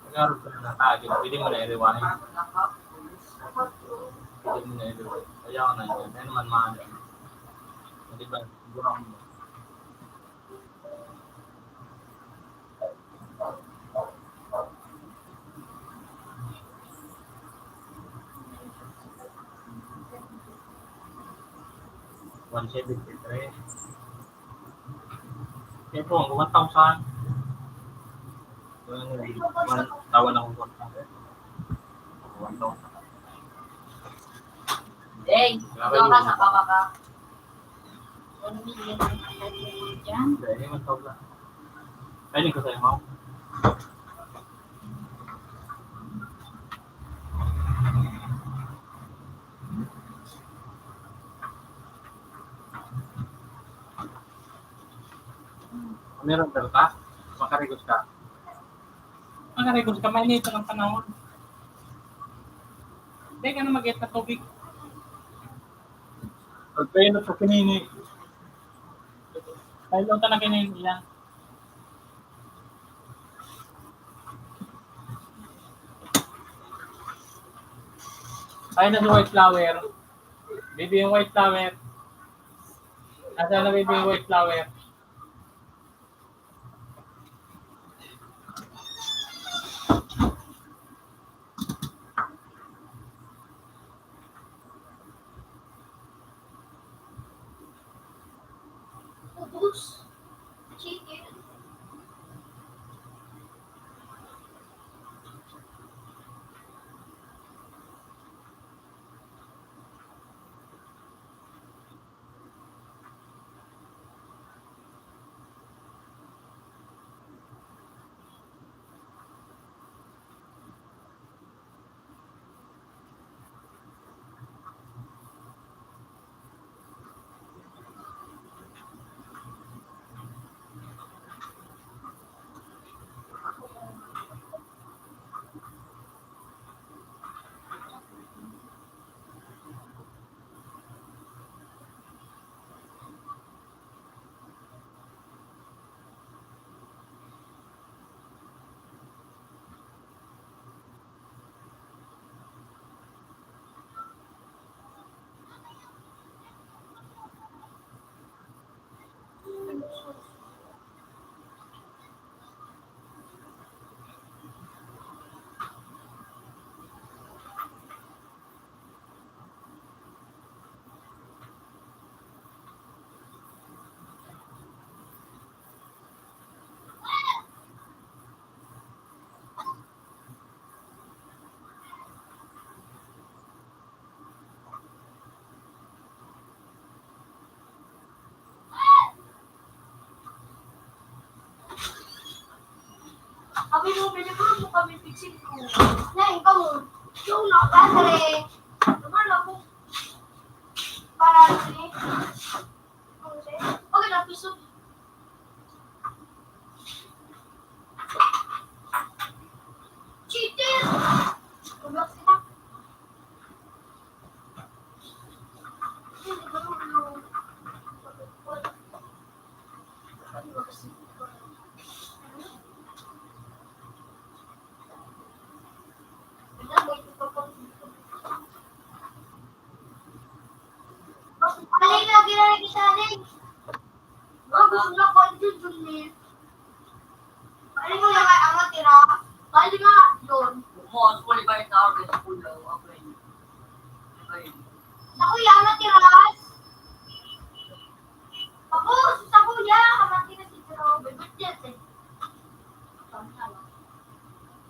C: Nag-aaral ka na nakagin. Pwede mo na i-rewind. Pwede mo na i-rewind. Kaya ako na yun. Kaya naman mahal. Diba? Burang mo. $173. Kaya po, 1,000. Tawa na kung 1,000. 1,000.
D: Deng, ikaw ka sa baba ka.
B: 1 million ang kapatid mo dyan.
C: Hindi, 1,000. Pwede ko sa'yo, ma'am. Meron ka? Makarigos ka? Makarigos ka, mainit ng panahon. Hindi ka na mag-get na tubig. Pagpainot sa kinini. Pailong ka na kinini yan. Ayun na si white flower. Baby yung white flower. Nasaan na baby yung white flower?
B: Ubus. Chicken. Kami mo, biniburo mo kami fixing ko. Nay, ikaw mo. Yung nakakasari. Naman ako. Para sini. Okay, napiso. Cheater! Kumlak sila. Hindi ba naman Alay lagi na lagi sa aling. Gusto na ko ito dun eh. Alay mo lang ang matira. Alay nga doon.
D: Mo, qualified na ako sa school daw. Okay.
B: Sa kuya, ang natiras. Ako, sa kuya, Ba't yan eh?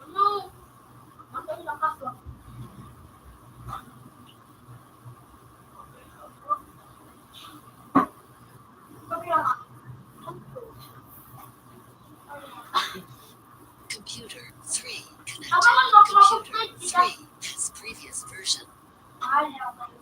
B: Ano? Matay lakas lang.
E: Computer 3 connected.
B: Apa man ba
E: Computer
B: kita?
E: 3 has previous version.
B: Ay, okay.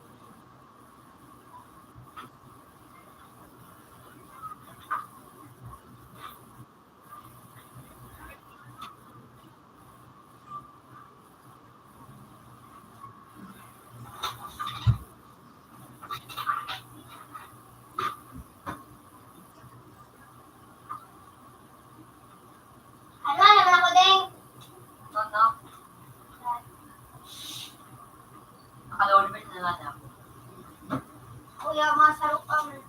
B: Ano, naman ako din.
D: No. Nakalawin ba na lang ako?
B: Kuya, masarap kami.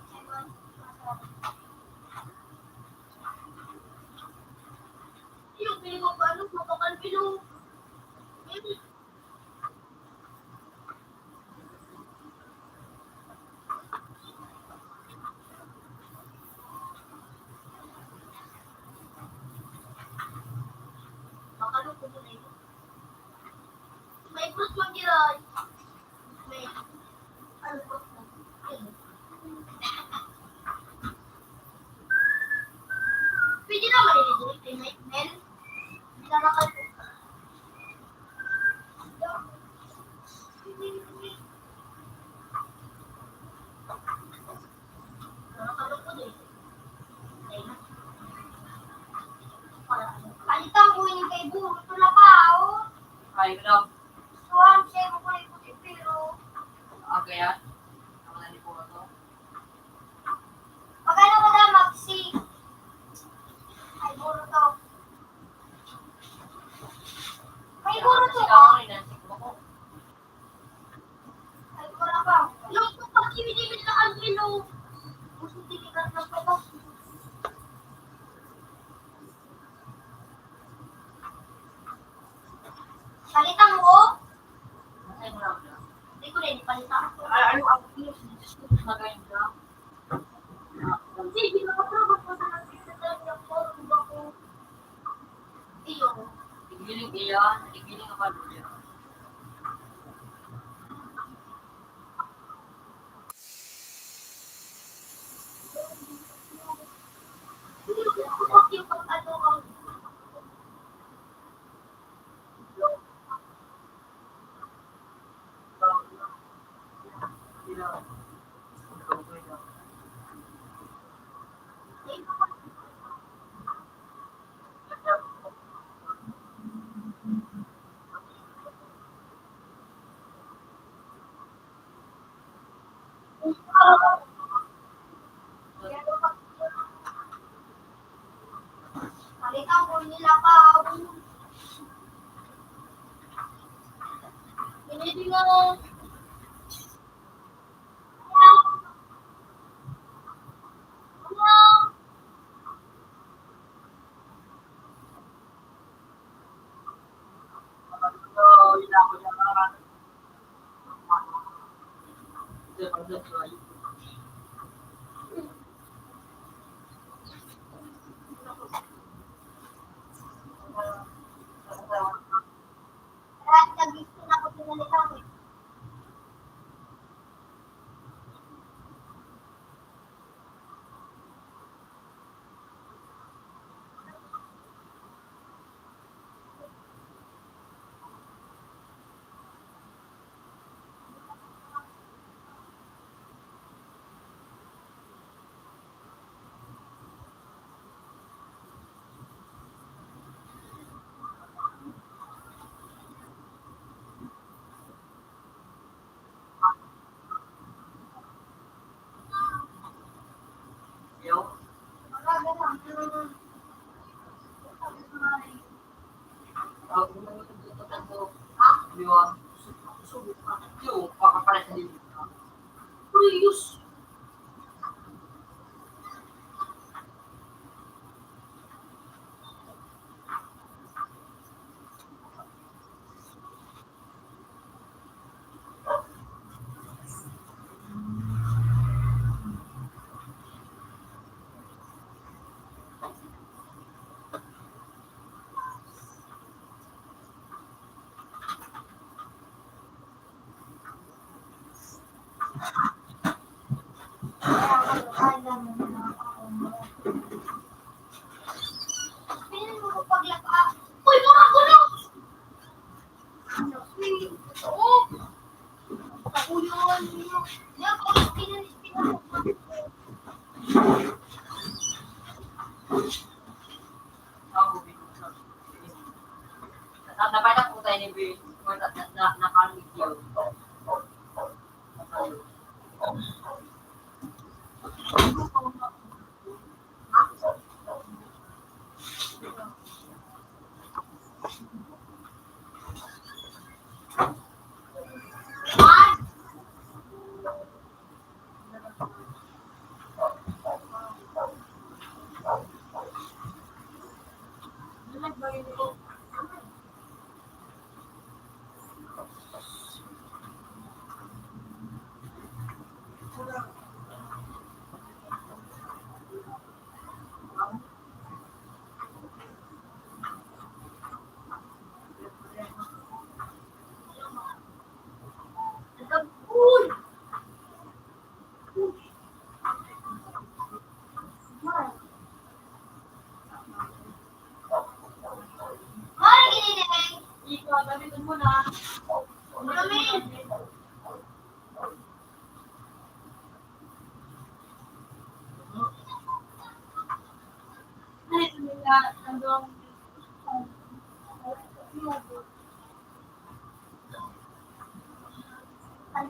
B: Yung pili ko pa, ano, mapakalpilo. Makalong ko na yun. May fruit mo giray. May, ano fruit mo? Pwede naman i-delete yung mail. Hindi na nakalpo. Nakalpo din. Palitan ko yung kay Buro. Ito na pa, oh.
D: Ay, no.
B: Suwan siya mo ko yung puti pero.
D: Okay, yan. Ako na ni Puro to.
B: Pagkano mo na Maxi? Ay, Buro to. May Buro to,
D: Kasi
B: oh.
D: ako rin, nansik mo ko.
B: Ay, wala pa. Yung pag ibigay na ang kilo. Gusto tinigas ng patas. Palitan mo ko?
D: Ay, mo lang.
B: Hindi ko rin, palitan ko.
D: Ano ako yun? Gusto ko magayin ka.
B: Kasi ginagawa ko sa nagsisadal niya po. Diba ko? Iyo.
D: Igiling iyan, igiling ang kaluya.
B: Hindi ko kapag yung pag-ano ang palitan ko nila pa. Hindi nga. Nag-gusto na ako pinalitan eh.
D: Yo, kung nagtututan ko, yun, yung pakapala sa dito.
B: Priyos.
D: Dapat na po tayo ni Bill. Nakaligyo.
B: Mari giniling.
D: Ikaw, gamitin mo na.
B: Malamig.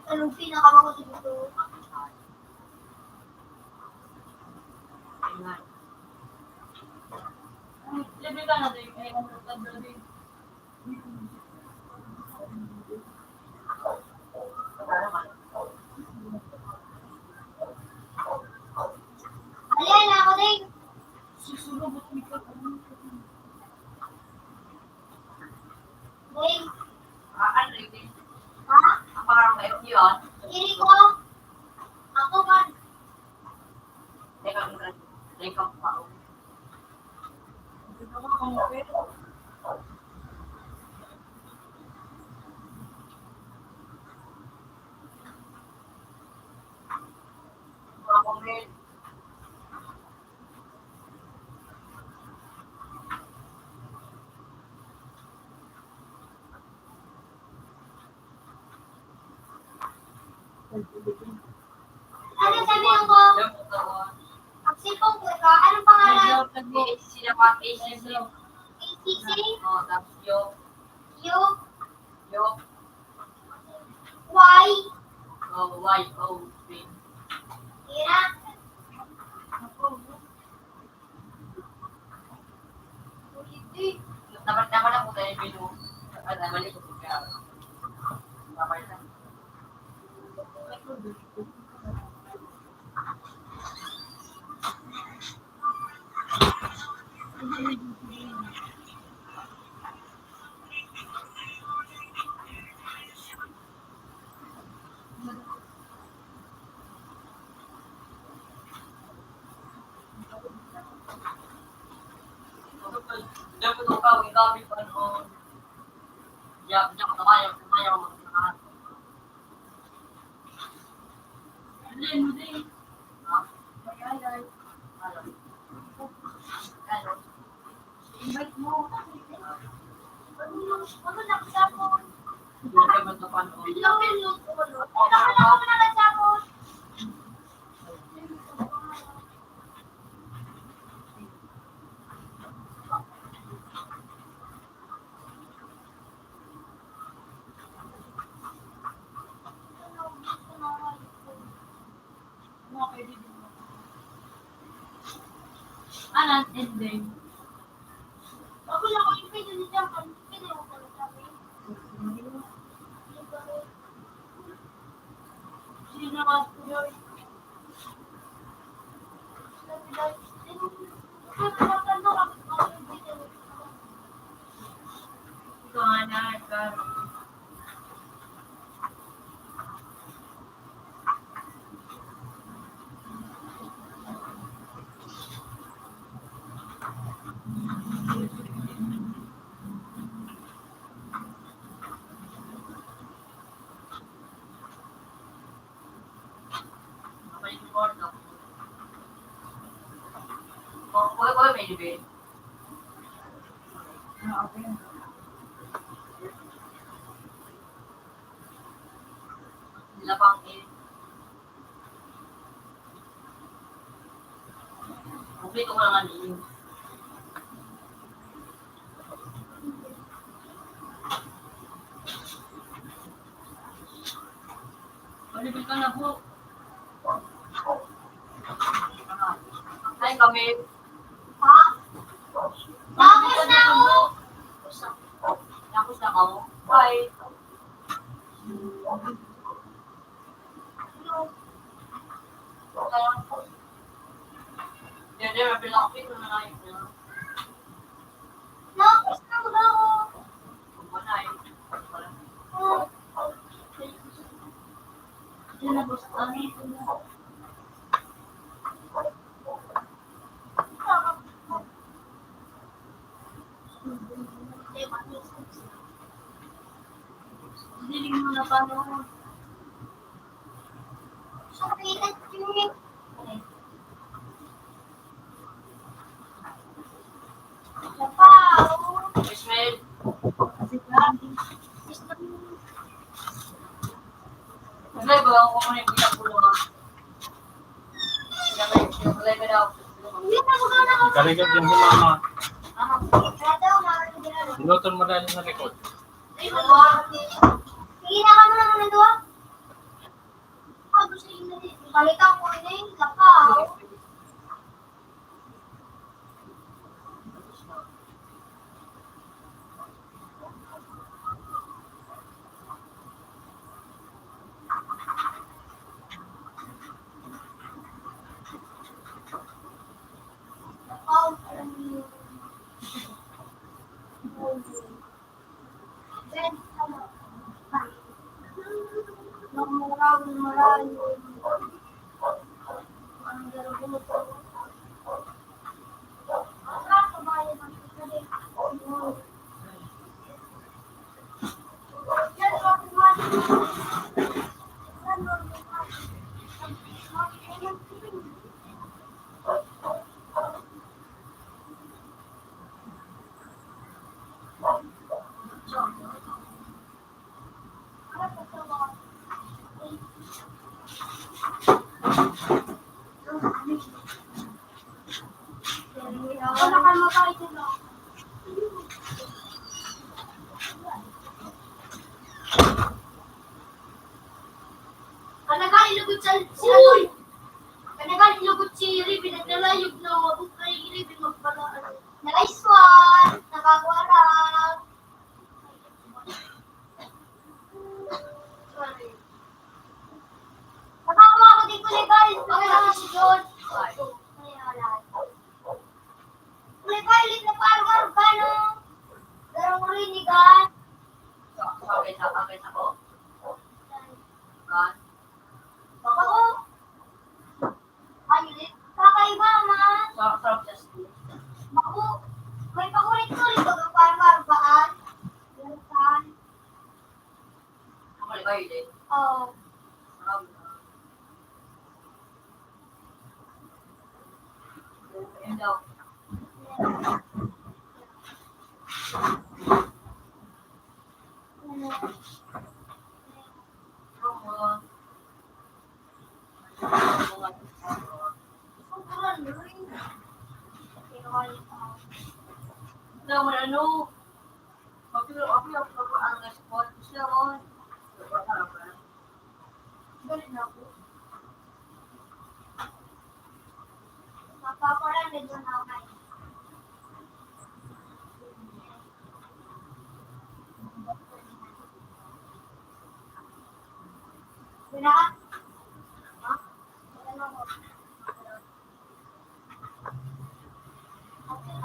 B: Anong pinakamakot dito?
D: Libre ka na din. Kaya kung maganda din.
B: Alin na ako din. Ding.
D: Ano yun?
B: Ha?
D: Ang parang may yun.
B: Iri ko. Ako ba?
D: Teka pa. Mga comment.
B: Ano sabihin ko?
D: Yung pagkawan.
B: Magsipong ka. Anong pangalan?
D: Sila pa ACC.
B: ACC?
D: Oh, tapos yung
B: Q? Y?
D: YOP.
B: Ira?
D: Dapat na po tayo menu. Nabalik ko siya. Dapat na. Dapat ikaw pa noon. Ya, jangan tumayo mag-anak. Hindi. Ha? Ano?
B: Invite mo. Ano nagsapon?
D: Hindi ka man napanood.
B: Lapin mo. Nakala ko na nagsapon.
D: Anan, ending.
B: Ako lang ako yung pwede niya. Pwede mo pala sabi.
D: Sino naman po yun? Ikaw nga na, ikaw. Apa yung report na? Kuya, may debate. Sila pang Complete ko lang ano yun. na po. Ay, kami.
B: Ha? Tapos na ako.
D: Tapos na ako. Bye. Hindi, mapilakpit na na yun.
B: Tapos na ako.
D: Wala eh.
B: Diling mo na pa no. Sakit at yun. Napaw.
D: Ismail, maglay ba ako kung yung pinagpulong ha? Maglay ba daw?
B: Hindi na magana ako.
C: Kaligat yung mama.
B: Kaya daw, maraming ginagawa.
C: Binutol mo dahil sa likod.
B: Sige na ka muna ng dua. Gusto yun na din. Balikan ko na yung lapaw. Lapaw. Ben, ano? Maraming. Ang garo ko. Ang kabayan ng pagkalit. Yan, bakit man? Yan, bakit man? Ako nakamatay dito. Kanagali lugot sa Loy. Kanagali lugot si Ribbon at nalayog na huwag kay Ribbon magpalaan. Nalaiswan, nakakwarang. Sorry. Nakakuha ko din ko guys. Pakilala si John. Kulit na parang gano. Darang marinigan.
D: Sakit ako. Kan?
B: Ako. Ayun. Kakaiba man.
D: Sarap sa school.
B: Ako. May pakulit-kulit ko ng parang arbaan. Yan.
D: Ako ba yun eh?
B: Oo.
D: Sarap na. Ayun daw. Daw man ano? Ako ang sport siya mo.
B: Galit na ako. Mapaparan din doon ako ngayon. Wala ka? Ha? Ano ko? Okay.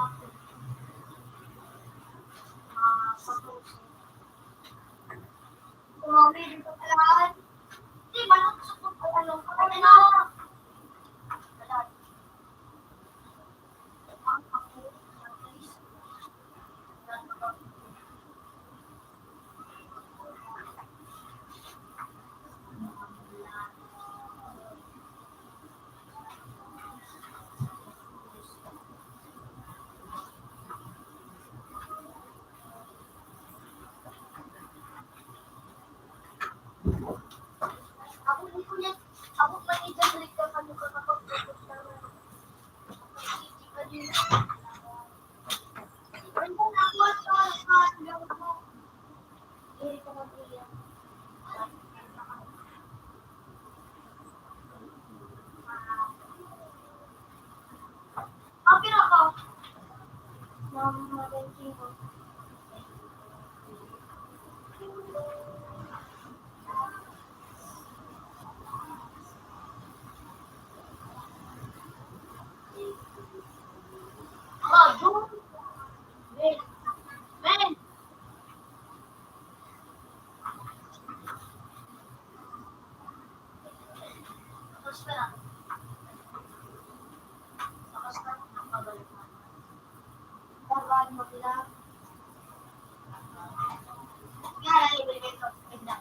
B: Kumami dito kailangan. Hindi, manok sa kung ano. Ano? Ako pa ni John Rick ka pa nung kakapag-pupot na Kaya libre nito. Ganda.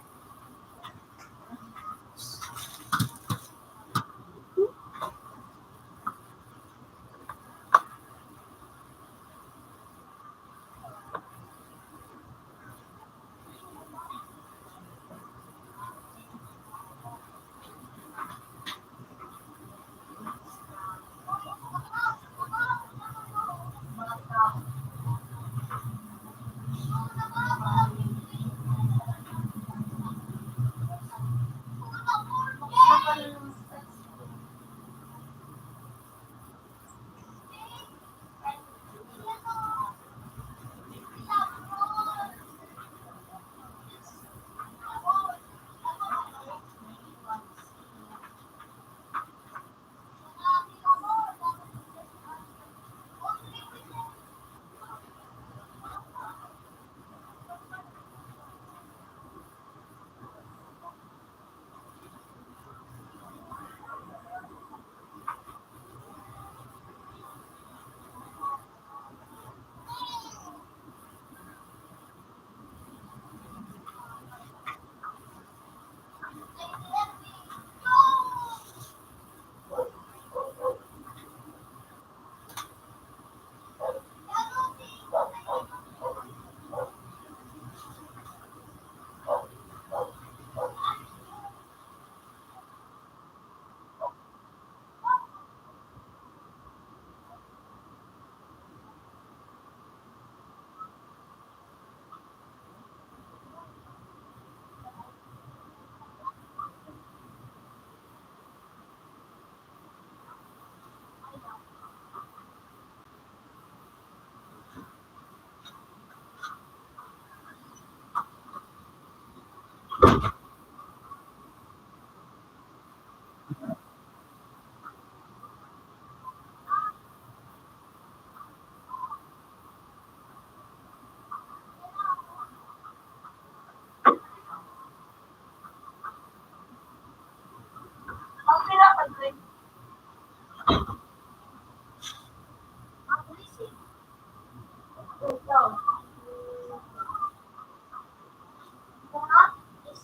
B: Ang pinapag-drink. Ang bilis eh. Ikaw. Mga is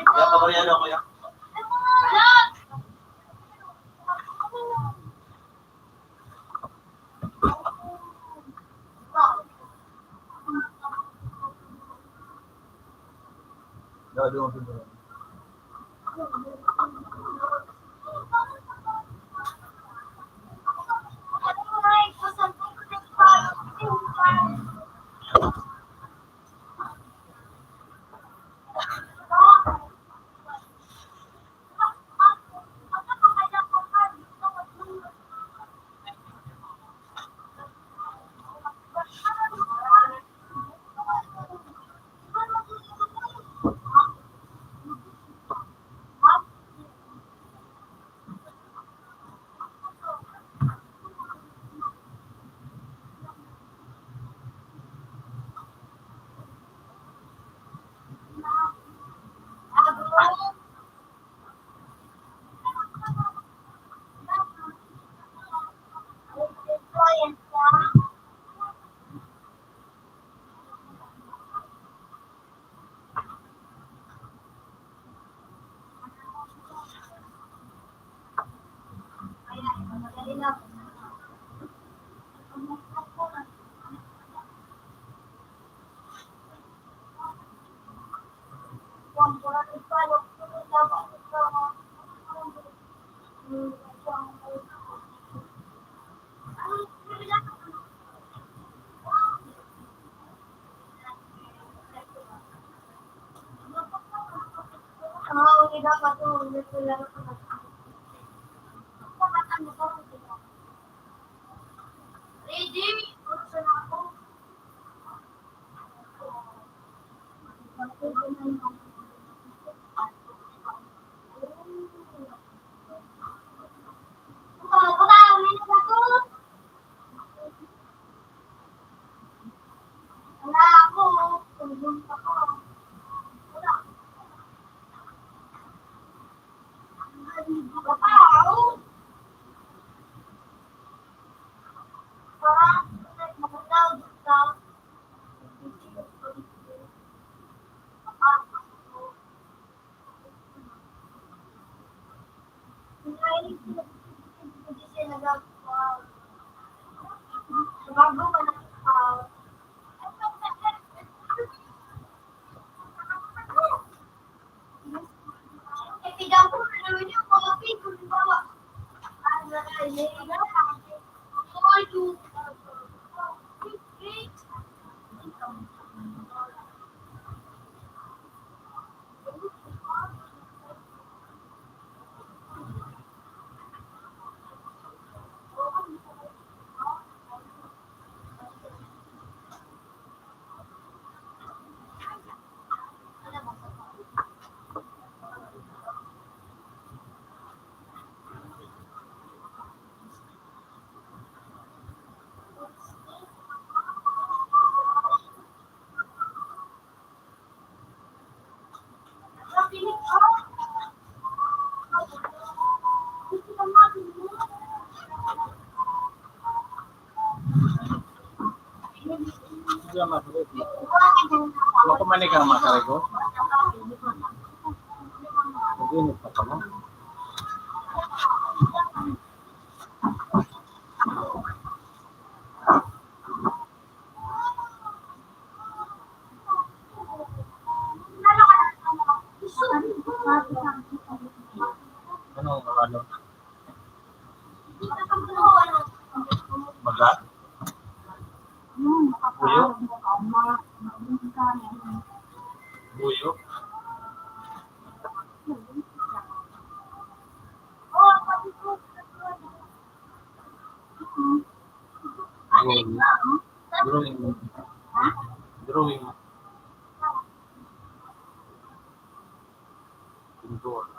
A: Kaya paborito ako yan.
C: Lalo ang pinag
B: Ready? Gusto na ako. Wala ako. Tulog ako. Wala. Wow! Parang maganda dito. Bago ka na Ipigyan ko na naman yung coffee kung bawa. Ano na yun?
C: Wala ko manig ang makarego. Mag-init pa mo. Ano? Magat? Buyo? Buyo? Drawing. Drawing. Pintura.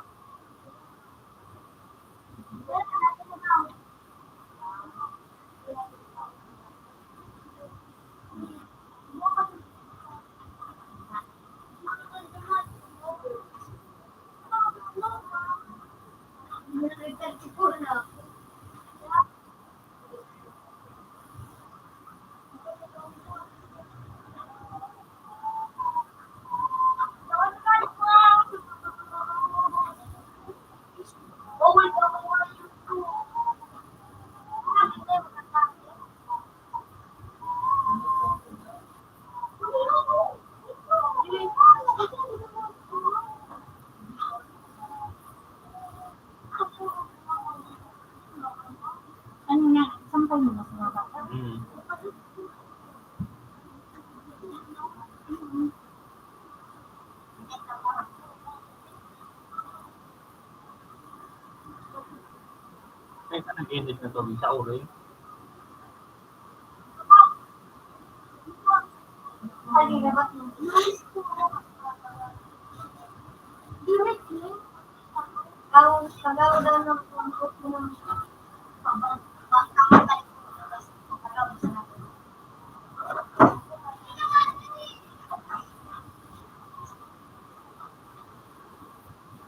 F: Ano nga, sampal mo na sa mga bata.
C: Ay, nag-init na tubig sa ulo eh.
B: Pagawa daw ng pangkot mo ng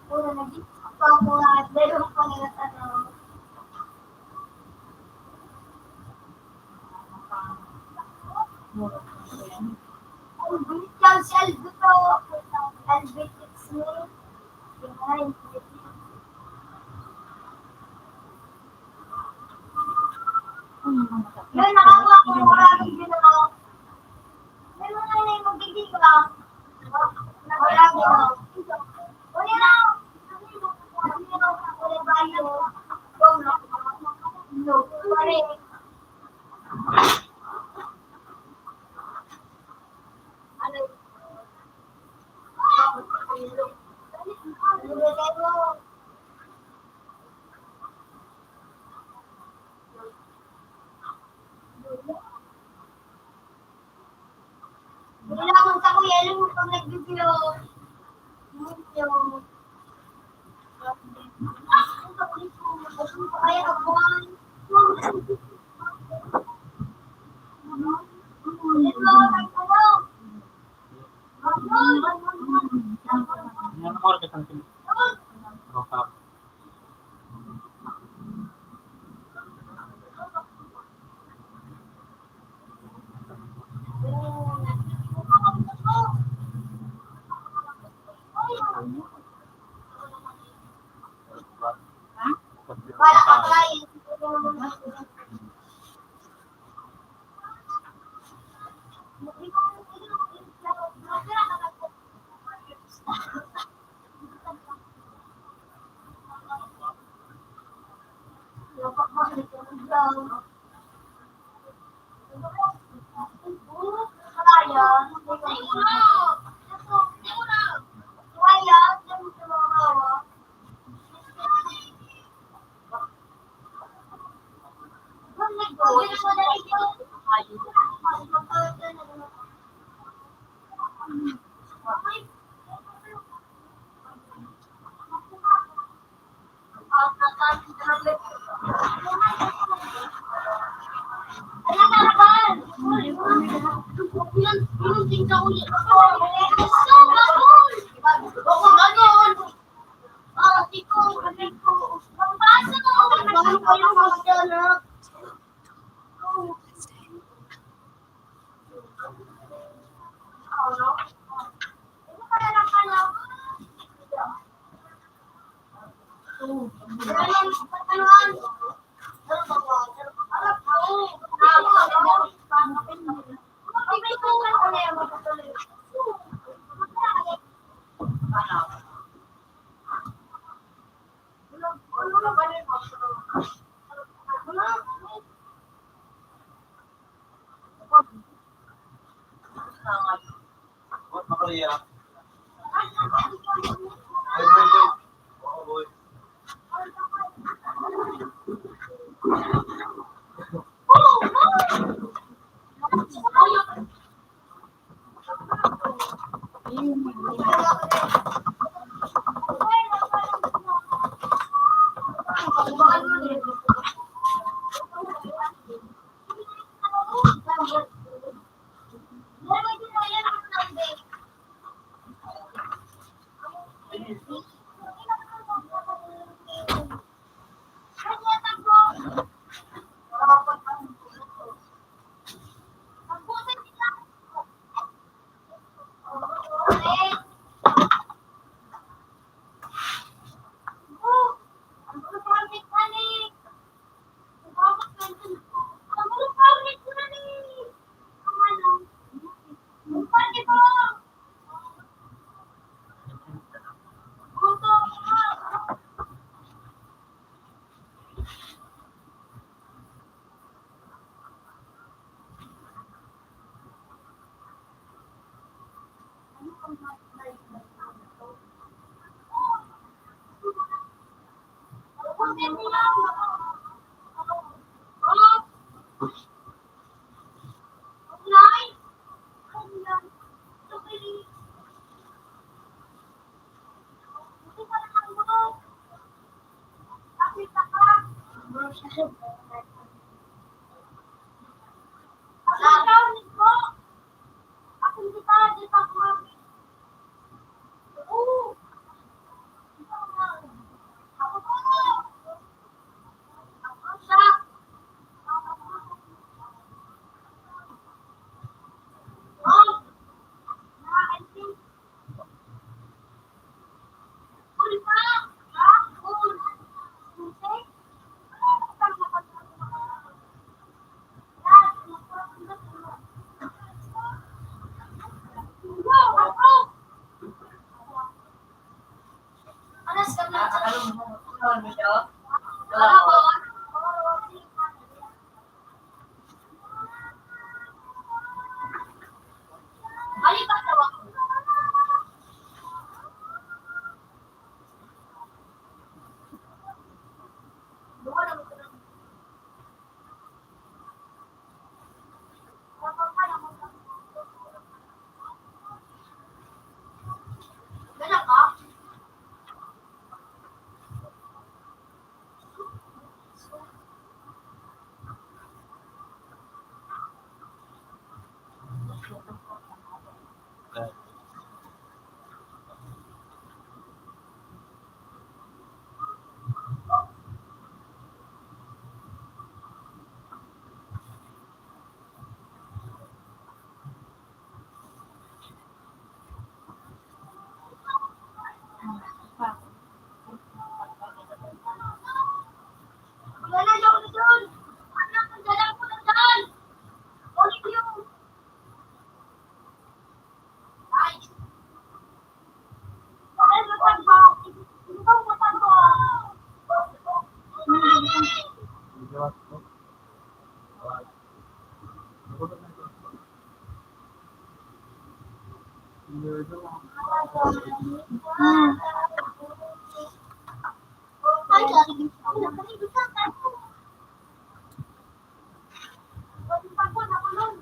B: Pura na dito. Pamuhat. Meron pa nila tanong. Ikaw si Aldo to. Albitix mo. May nakakuha ko maraming ginawa. May mga na yung magiging ka. Wala ko. Wala na. Wala bayo. No. Sorry. Ano? pag nag-video. Video. Ay, ako.
C: Yan ang oras kitang pinag-rokap.
B: Wala ka try.
C: What Maria?
B: Ay, sorry. Bisa kan? Pagod ako nun.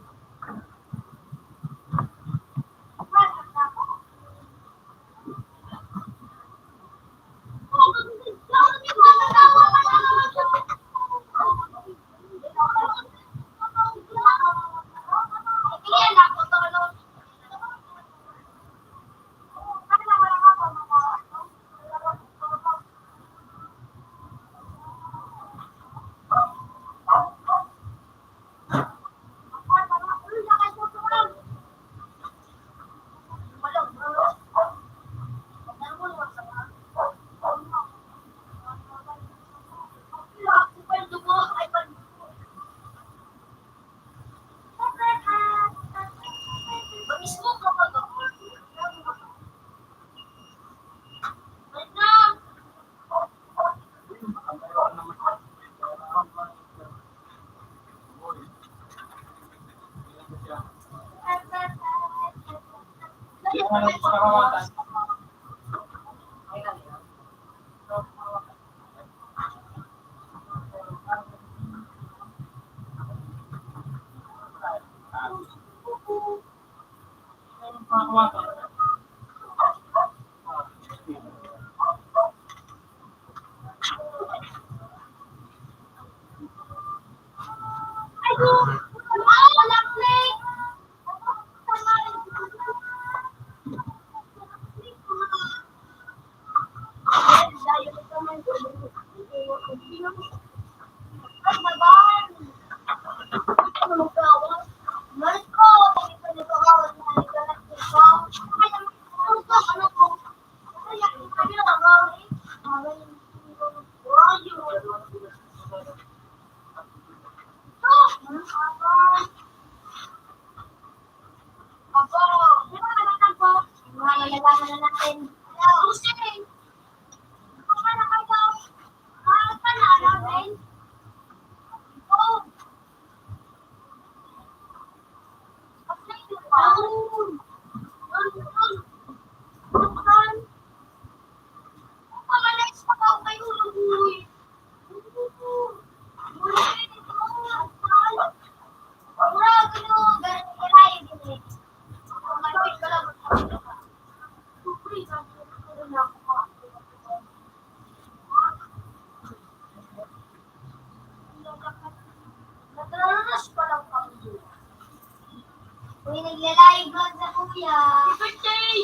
B: Uy, naglalayo vlog sa kuya. Birthday!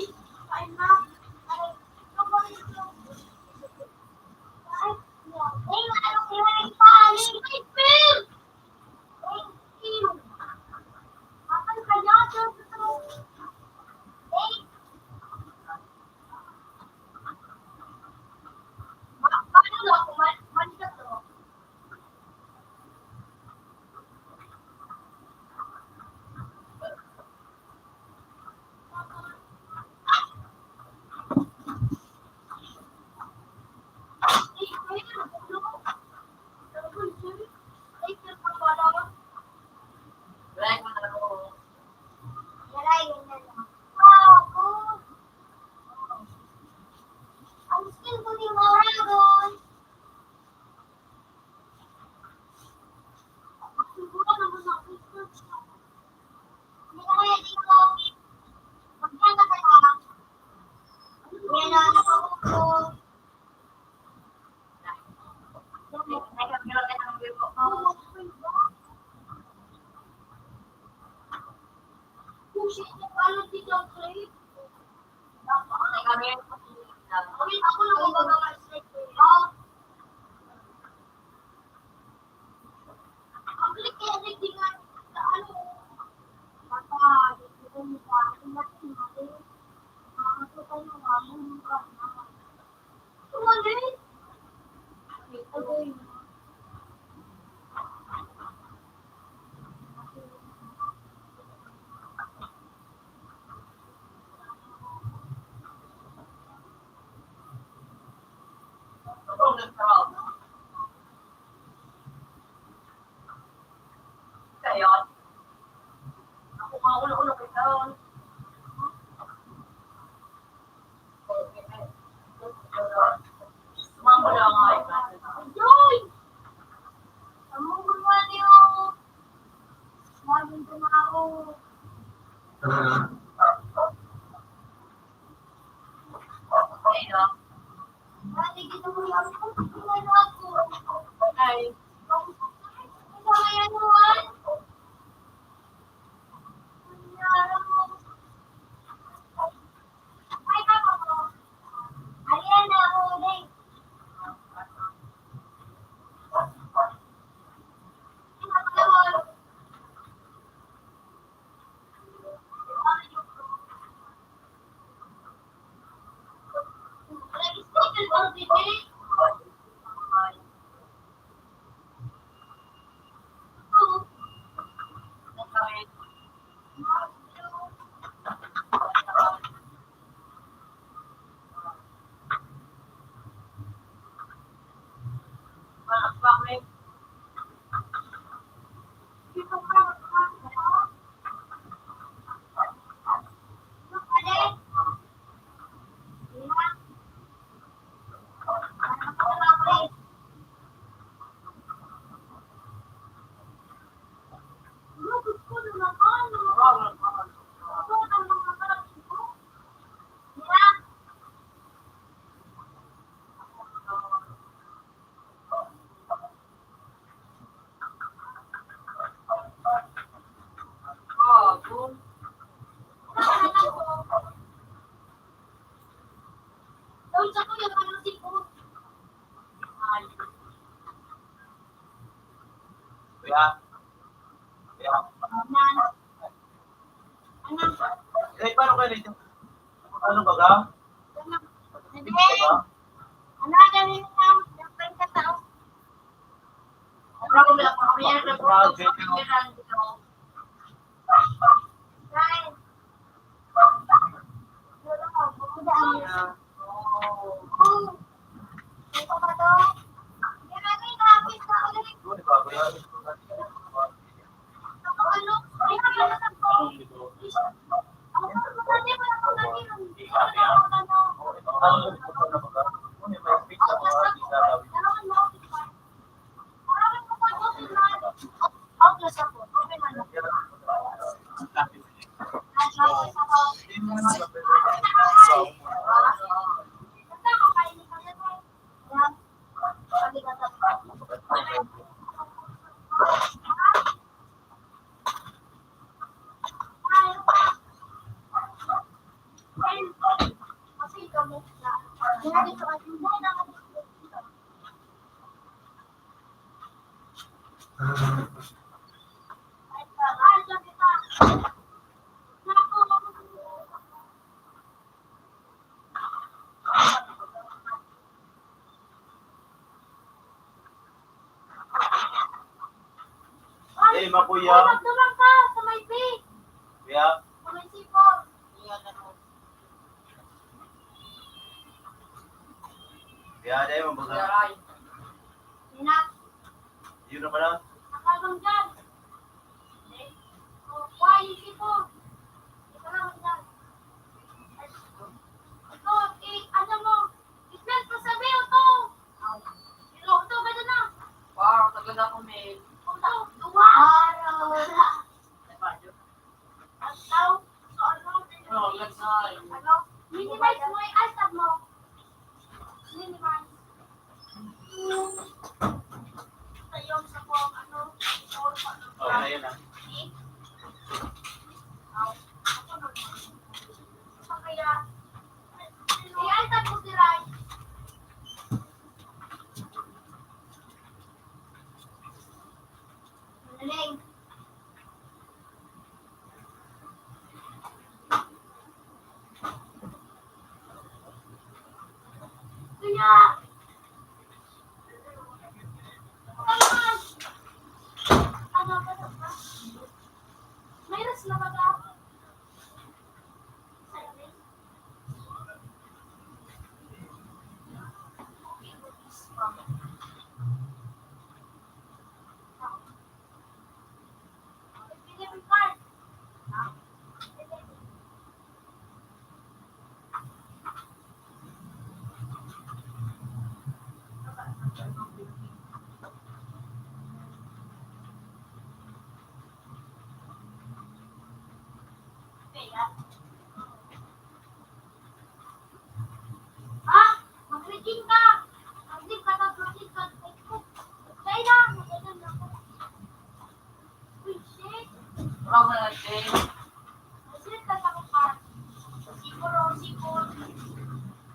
B: Ay, ma. Ay, ano kayo ng pali? Ay, Phil! Thank you. Akan kaya dito? Thank paano na ako? Manisa to.
D: Ayun.
B: Ay.
A: Kaya, kaya, eh, paano kayo nito? Ano ba ga? Ba? Ano ba ba yan? Eh, makuya.
B: Magdurang ka sa may big.
A: Kaya,
B: Sa may sipon.
A: kaya dahil mabaga.
B: Ina,
A: Yun na pala.
B: nakabang dyan. Why, yung sipon? Ito naman dyan. Ito, ano mo? Ismet ko sabi, ito. Ito, ba na?
D: Wow, tagal na kami.
B: Ito, duwa. Ito, so ano?
D: Let's say.
B: Ano? Minimize mo yung ice mo. Minimize. Tayo sa pong ano?
A: Oh, na yun ah.
B: Kaya, i-ice mo si Rai. Maling. Kaya, ano ba ito ba? Mayroon na ba ba? Ha? Mag-reaching ka! Mag-reaching ka, mag-reaching ka. Kaya na! Magandang na ako. Uy, shit!
D: Wala mo na natin.
B: Shit, tatakot ka. Siguro.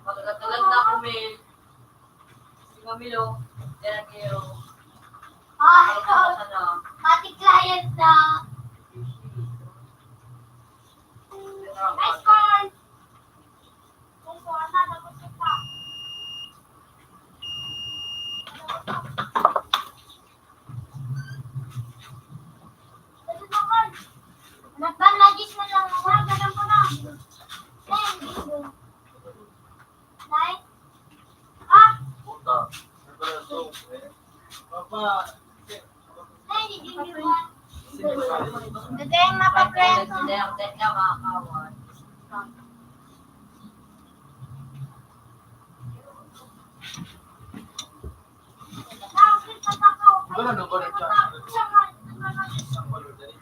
D: Pagkatagal na kami. Si Mamilo. Terangero.
B: Ah, ikaw.
D: Pagkatagal na.
B: Pati client na. Nice corn! Nice corn na, dapat kita. Nagbanagis mo lang. Ganun ko na. Nice. Ah!
C: Puta. Papa.
B: Hindi yung mapaprento.
D: Hindi ka makakawan.
C: Wala na ba na siya? Isang color na rin.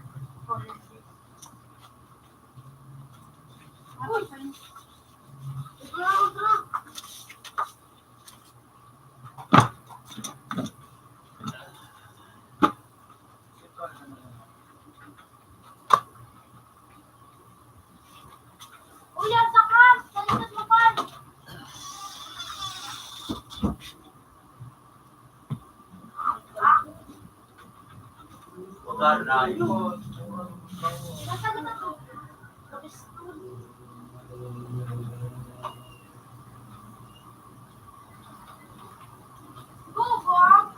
B: Uyan, sakas! Salitas mo pa!
C: Wala na yun.
B: Nasa na to? Go, Bob!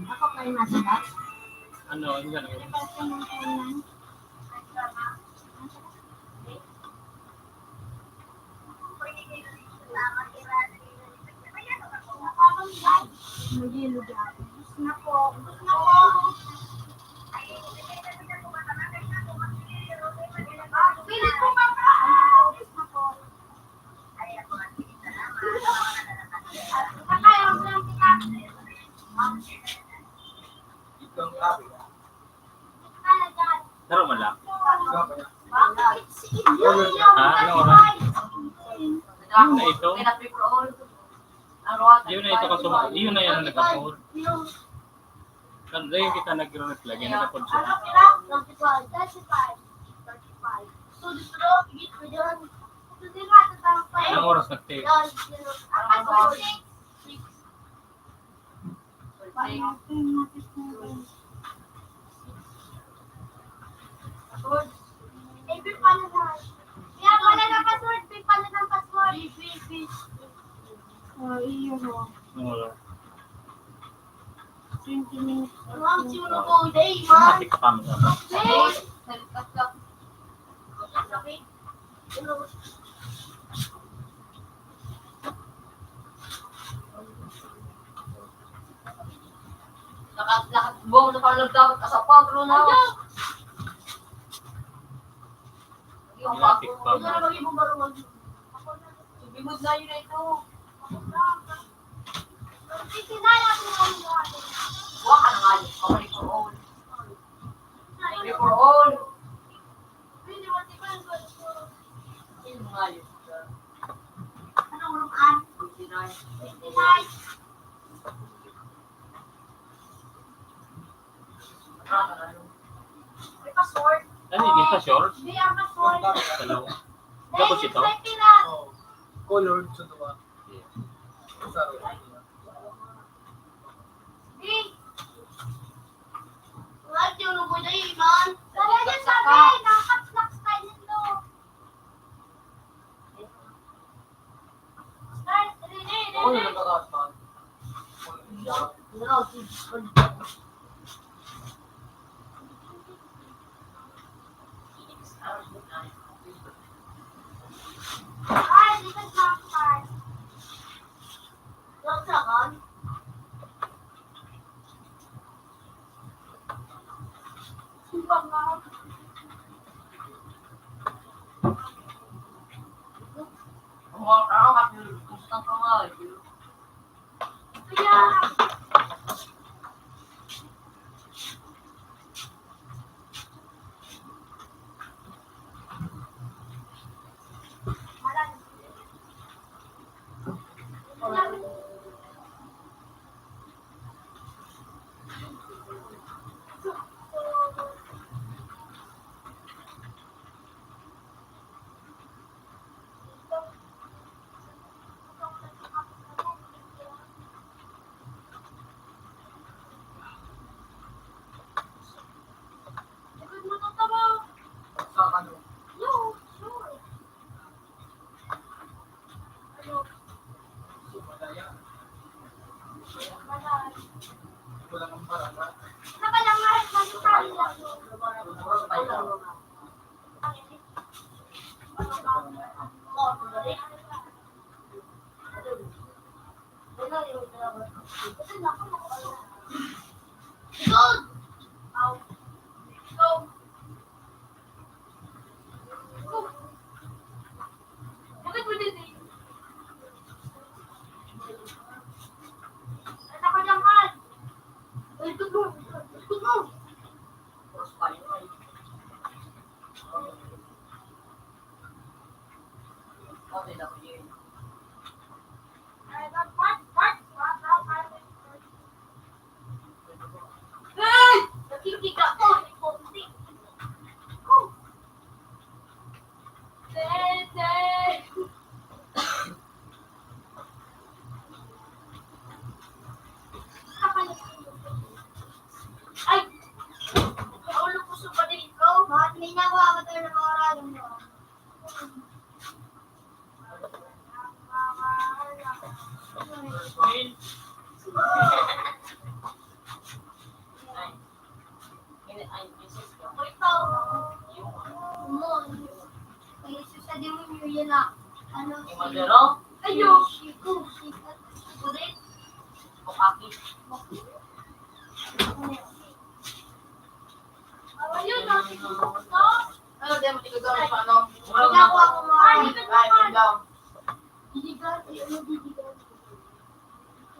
F: Ako pa yung nasa box.
C: Ano, yung gano'n.
F: Kasi nung kailan. Mag-yelo dyan. Nako.
B: Pilit ko pa pa! Kakayaw mo lang kita.
C: Itong kape.
B: Kalagan.
C: Laro mo lang.
B: Ano
C: oras? Yun na ito. Yun na ito kasi yun na yan ang nag-upload. Kan rin kita nag-reflect yan na pod siya. Anong oras nag-take?
F: Iyo ho.
C: Anong oras?
F: 20 minutes.
C: Matik ka kami na.
D: Nakatbong na parang dapat kasapag ro na. Yung
C: Matik
D: papo.
C: pa mo.
D: Bimod na yun na ito. Wala ka na nga yun. Kamali for all. Kamali for all. Yun nga yun. 29.
C: Ano yun sa short? Dalawa. Tapos ito?
A: Colored sa diba? Sa Ako yung nagkakataon.
B: Ay,
D: Basta ka nga, yun.
B: Kaya, likod mo to tama.
A: Sa ano?
B: Yo, sure. Ano?
A: Sumadaya.
B: Malay.
A: Wala kang barangay.
B: Nakalangar, masukali lang. Good! Go! Go! Bakit mo din eh? Ano ka dyan, man? Ay, tugo! Tugo!
D: Terus paling lain. Oh, tidak punya.
B: Hey! Nakikik ako, may konti. Go! Tete! Ay! Naulo ko sa padito. Bakit may nakuha ko tayo ng mga radong mo?
D: Ini ay Yesus ka.
B: Ito. Mo. Ay, sa demonyo yun na. Ano
D: Yung madero,
B: Ayo! Siku! Siku rin.
D: bukaki.
B: Ayun, natin ko.
G: Ano, di mo tigagawa sa ano?
B: Ginagawa ko mga
G: Right, down.
B: didigan. Ano didigan?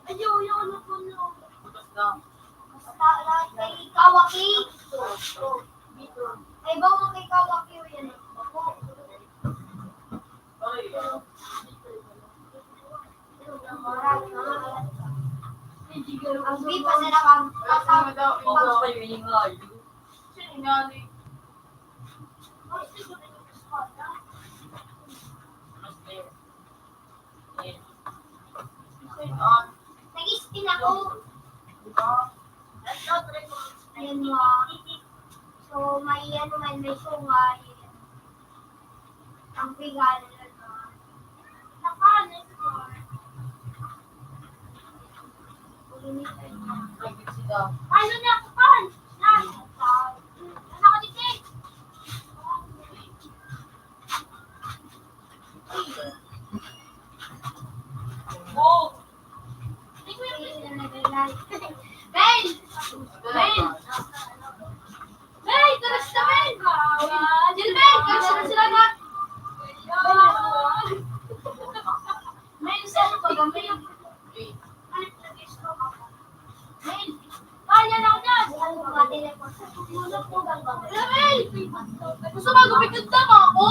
B: Ayo, yung ano ko no.
G: Butas na.
B: Basta lahat kay Kawaki. Ay, ba mo kay Kawaki yun? Ako.
G: Ay,
B: Ang bipa sila kang
G: kasama daw.
D: Focus pa yung ingay.
G: Sino nga ni?
D: Mas there. Ayan.
B: Nag-spin ako. Ayun mo. So, may ano man, may sungay. Ang bigal. Nakalit ko.
G: Nagit sila.
B: Ano na ako pan? Ano ka dito?
D: Oh!
B: Ben! Ben! Ben! Karas na Ben! Jill Ben! Karas na sila na! Ben, saan ko gamay? Ben! Kaya na ako dyan! Ben! Gusto ba gumikot na mo ako?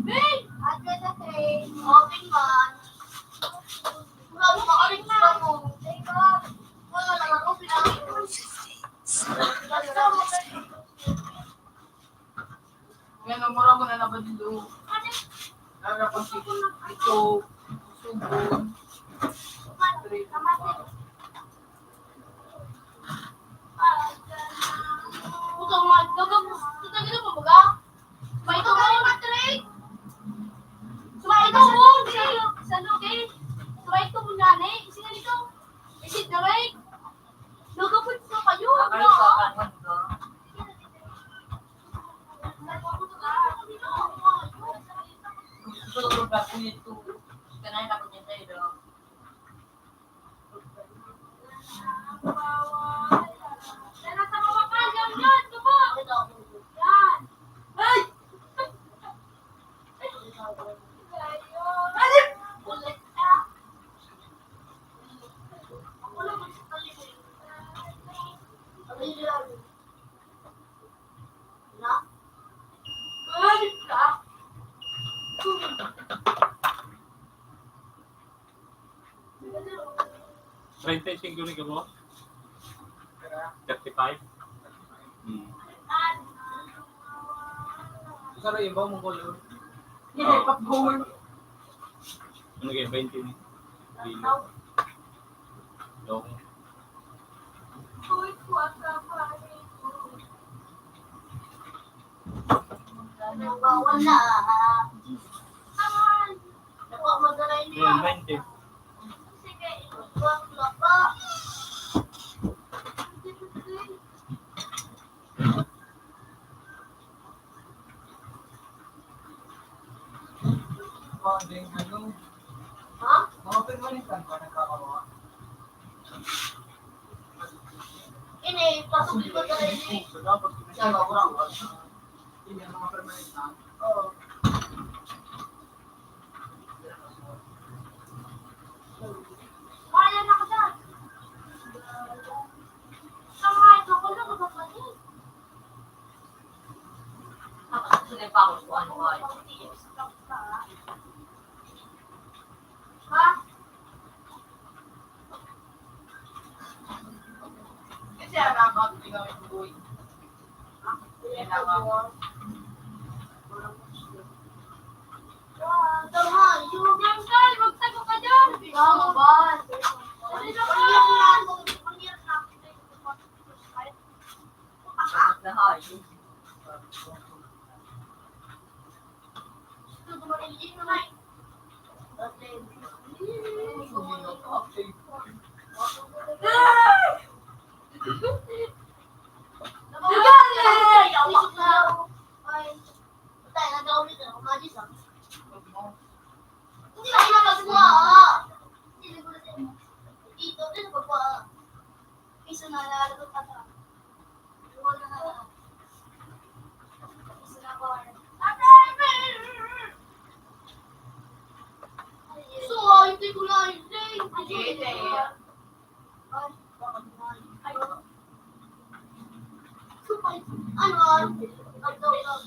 B: Ben! Open man. Wala mo makaring na mo. Wala naman open na.
E: 50.
G: Yan, namura mo na naman dito. Nagapang si ito. Subon.
D: Nakalo sa kanan ka. Gusto ko ba ko ito? Kanain ako niya tayo daw.
B: Ay!
C: 35 rin ka mo? 35?
A: Saro yung ba mong kulong?
G: Yeah, pag-goal.
C: Ano kaya, 20 ni? Kilo. Dong.
B: Wala. Nakuha mo na rin niya.
C: Yan, 20.
B: Sige, wala pa.
A: Mga din, ano?
B: Ha?
A: Mga permanentan pa nagkakawa.
B: Ini, pasok ko na rin niya.
A: So, dapat
B: Siya, makurang.
A: Yun yung mga permanentan.
B: Oo. Kaya na ka dyan. Samahan ko lang, magpapalid.
D: Sige pa ako kung ano ay.
B: Ha?
G: Kasi alam ko, tingnan yung buhay.
B: Tama, yung Biancal, magtago ka dyan. Tama ba? Ano na ba yan?
D: Lahat.
B: Hindi ako nakagawa. Dito din pagpa. Isa na lalaro pa ta. Wala na. Isa na ko. So, hindi ko na hindi.
G: Hindi.
B: Ay, bakit na? Ay, supay. Ano? Ang daw lang.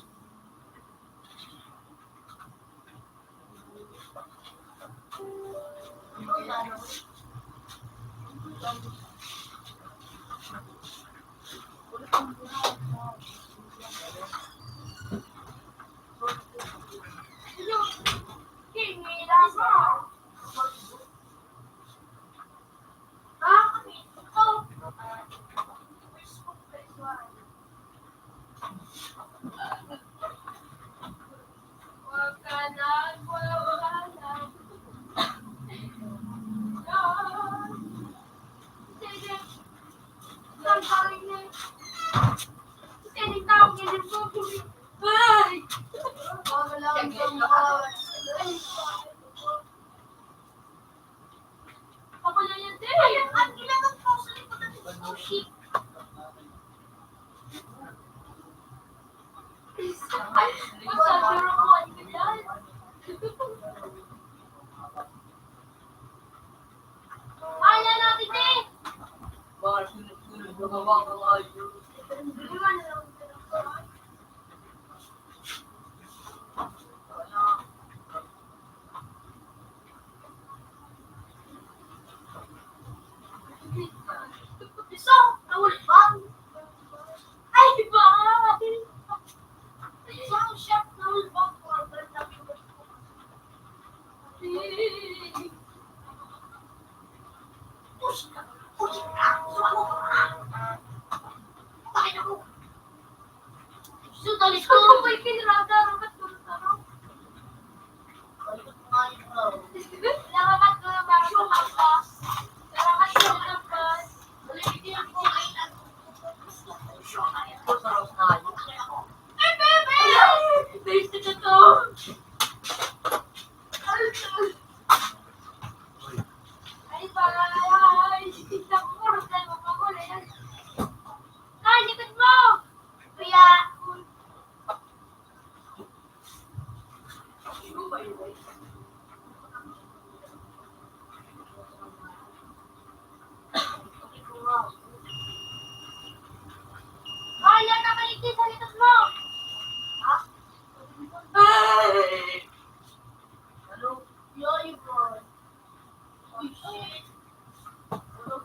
D: Bakal sunod-sunod na gawa ko kayo. Sarap na yun.
B: Kaya na kaligtis sa litas mo! Ano? Yoy boy. Uy, shit. Ano?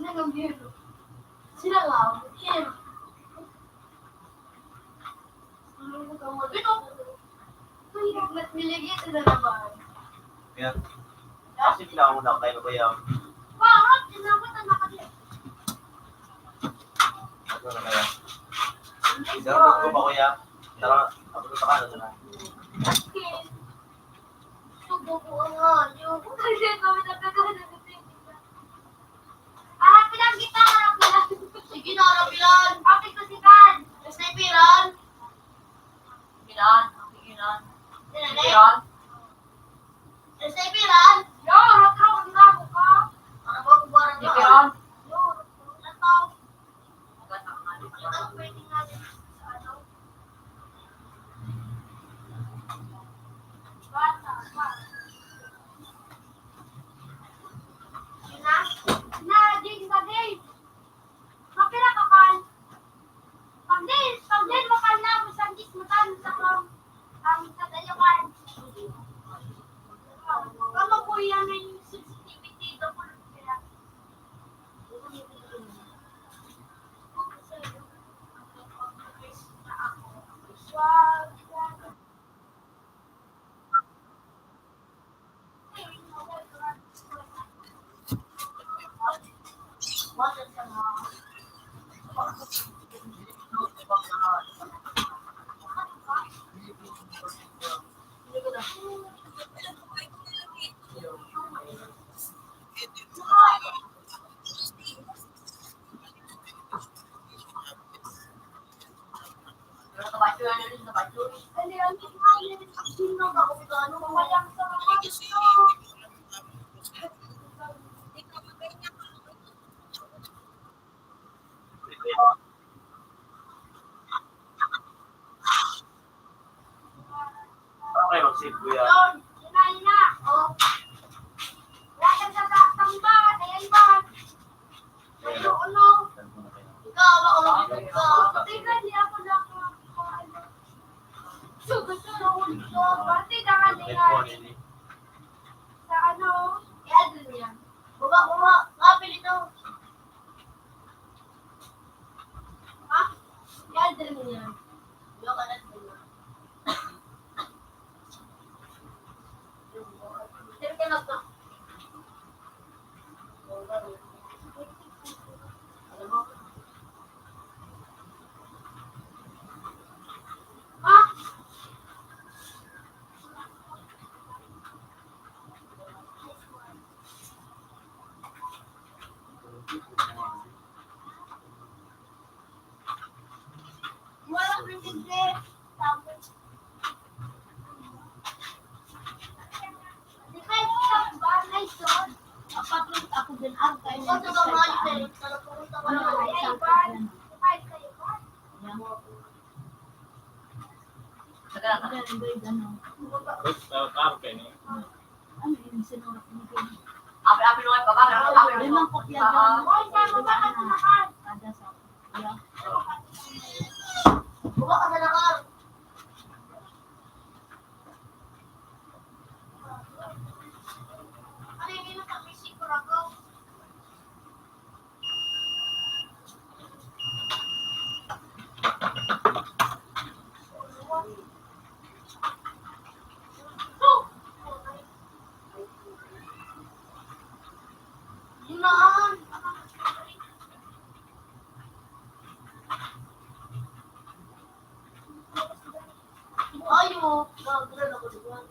B: Sila ng biro. Sila lang. Kim. Ito. Mas niligit sila naman.
A: Kaya, kasi kailangan mo na kayo ba yan?
B: Bakit? Sinabot ang nakadip.
A: Ano na kaya? Isarap ko ba kuya? Tara, ako sa kanan na.
B: Okay. Subo ko nga. Yung kasi kami nagkakaroon ng pizza. Harap lang kita, harap lang. Sige na, harap lang. Apit ko si Kan. Sniperan.
D: Pigilan, pigilan.
B: Sinali.
D: Pigilan.
B: Sniperan. Yo, harap lang. Ang gago ka. Ano ba kung parang
D: Pigilan.
B: Yo, ano tao?
D: Maganda ka nga.
B: Ano pwede natin sa ano? Bata, bata. Na, din sa din. Makira ka kan. Pag din makal na mo sa gis mo tan sa kam. Ang sa dayo kan. Kamo po yan yung sensitivity do po sila.
D: Nakabacho yan yun, nakabacho.
B: Ano yan? Sino ka kung gaano mamayang sa mga gusto?
A: Parang kayo mag-save kuya.
B: Yun, yun na. Oh. Wala kang sasaktan ba? Ayan ba? Ano? Ikaw ba? Ikaw. Tingnan niya ako lang. So, gusto na ulit ko. Pati na kanina. Sa ano? I-add niya. Baba. Kapil ito. Ha? I-add niya. Yung kanan niya. Sino ka na to? Ha? Wala kang hindi. Tapos. Di ba yung bagay doon?
F: Apat ako din ang kayo.
B: Ito ka mga ito. Talapunta ka na. Ay, ba? Ay, kayo ba?
D: Nagana ka.
F: Ano yung sinurat mo din?
D: Api-api nung ay baba. Api-api
F: Limang
D: nung
F: kopya dyan.
B: Hoy, saan mo ba ka tumakan?
F: Kada sa kuya.
B: Buka ka na nakar. Ano yung ino sa fisik ko ako? Yunaan! Ayo, gagawin ako diyan.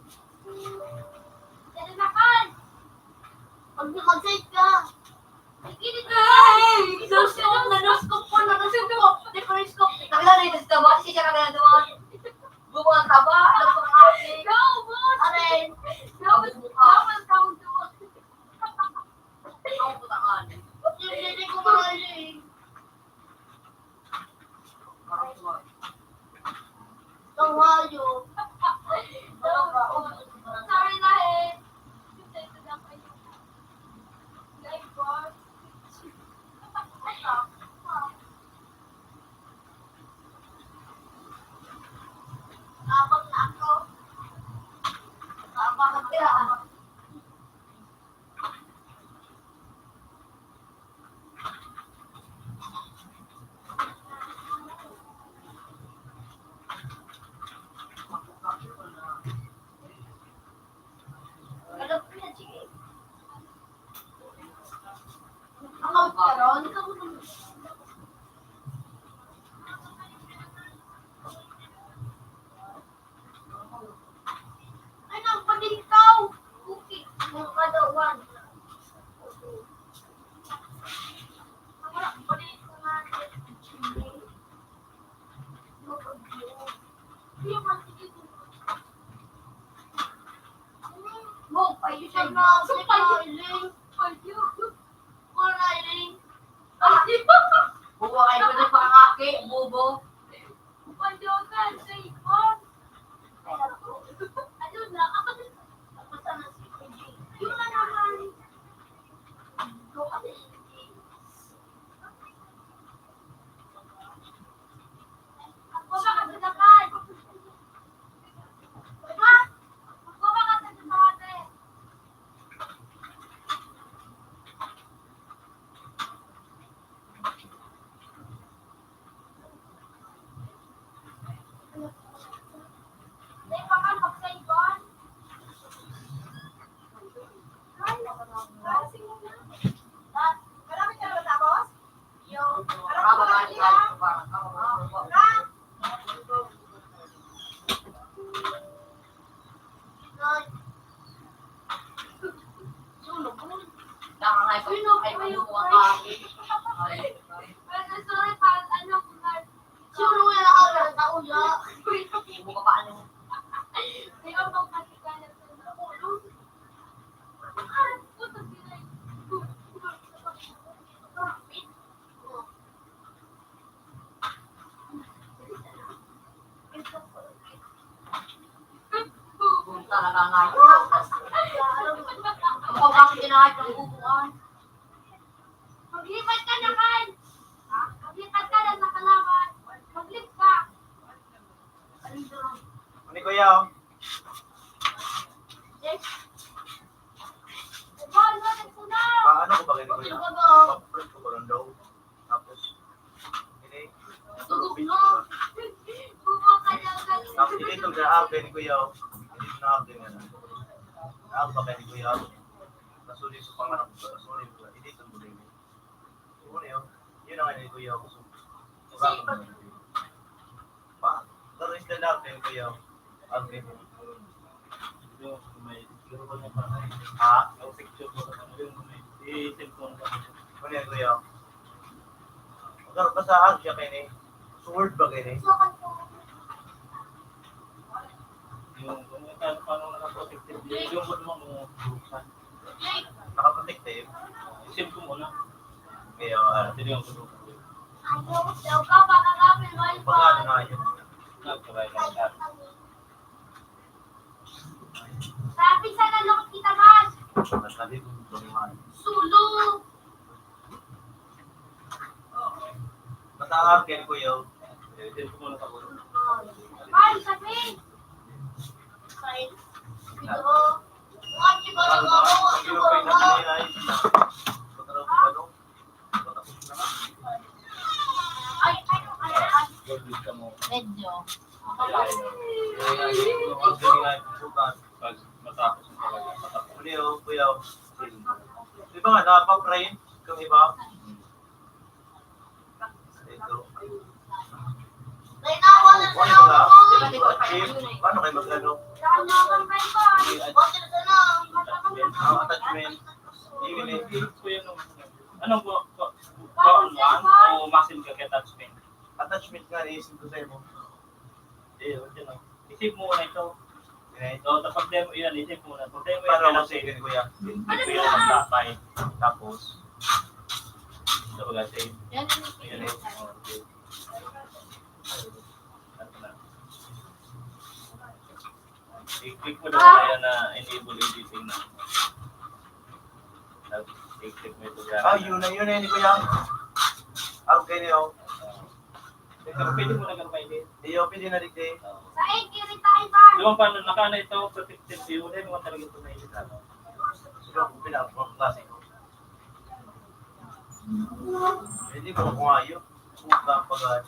B: Telenakan! Pag mag-save ka, ikinit ka!
D: Noskop na, noskop po na,
B: Scope! Different scope!
D: Nagala na yung taba, kasi siya kagala doon. Buko ang taba, alam ko nga.
B: Go, boss! Aray!
D: Dapat
B: Count doon!
D: Ang putangan.
B: Hindi ko mahali.
D: Parang tuwa.
B: Tawayo. Sorry na eh. Balik ako naman. Ay, nagpaling ikaw. Cookie. Yung kadawan. Balik ko nga. Mo, payo siya na. Payo. Payo.
D: Bubo kayo na pangaki, bubo.
B: Panjogan sa ikon. Ano na? Ako sana si PJ. Yun na naman. Go kami. Ako ba ka sa dakan? Ha? Ako ba ka sa dakan? May pangal magsaybon. Marami ka na tapos? Yung
D: Kababali kayo pa. Nakakay ko ay maluwa ka.
B: sorry, ano, sino nga na ako ng taulo?
D: Ibo ka pa ano.
B: May abang kasi ka na sa ulo. Puto pinay.
D: Kung talaga ngayon. Ikaw bakit kinahit ng bubuan?
B: Maglipat ka na, Kan. Maglipat ka na sa kalaban. Maglip ka.
A: Ano kuya? Oh?
B: Yes. Ball, bakit ko na?
A: Paano ko ba ganito kuya?
B: Bakit ko ba?
A: Paprint ko ba lang daw? Tapos, hindi.
B: Tugok mo. Bubo ka na galing.
A: Tapos, hindi ito na-up ni kuya. Oh. Hindi ito na-up din nga na. Na-up pa ni kuya. Nasulit sa pangarap ko. Nasulit ko. Hindi ito muli. Yun yun. Yun ang ni kuya. Sobrang ko naman. Pa, pero is the love din kuya. Agree mo. Ha?
C: Yung picture ko sa yung i-cellphone ko.
A: Ano yan kuya? Magkaroon pa sa siya kayo ni. Sword ba kayo ni?
C: Yung paano naka-protected. Yung mo naman mo buksan.
A: Nakaprotective.
C: Isim ko muna.
A: Kaya,
C: Hindi yung kulo.
B: Ayaw ka, baka gapin mo yung
A: pagkano na yun.
C: Nagkabay lang lahat.
B: Sabi sa lalong kita, Mas.
A: Nasabi ko tumihan.
B: Sulo.
A: Mataas kayo kuya.
C: Isim ko muna sa kulo.
B: Ay, sabi. Ay, ito. What you gonna go? What you gonna go? Ay.
C: Gold ka mo.
F: Medyo.
C: Pag matapos mo talaga. Matapos.
A: Kuya. Di ba nga, nakapag-print kung iba? Ito.
B: May nawa na sa
A: Ano ba?
B: ako.
A: Paano kayo mag-ano?
B: Saan na akong may pa? Bakit na sana?
A: Attachment. Even
C: So yun ang anong one o maximum ka attachment?
A: attachment nga naisip ko sa'yo mo.
C: Isip mo na ito.
A: Ganito.
C: So, tapos demo yan, isip mo na. Pag demo yan,
A: Paano
C: kailangan
A: ako sige kuya?
C: ito yung magtatay.
A: Tapos,
C: Ito ba kasi?
F: Yan
C: Yan eh. Okay. Ano na? I-click mo daw kaya na enable editing na. I-click mo ito dyan.
A: yun na yun kuya. Okay niyo.
C: Pwede mo na gagawin.
A: I-open din na rin kayo.
B: Sa ikiri tayo ba?
C: Diba paano naka na ito, protected view, hindi mo talaga ito na edit.
A: Siguro kung pinag-form klase ko. Hindi ko kung ayaw. Puta ang pag-aay.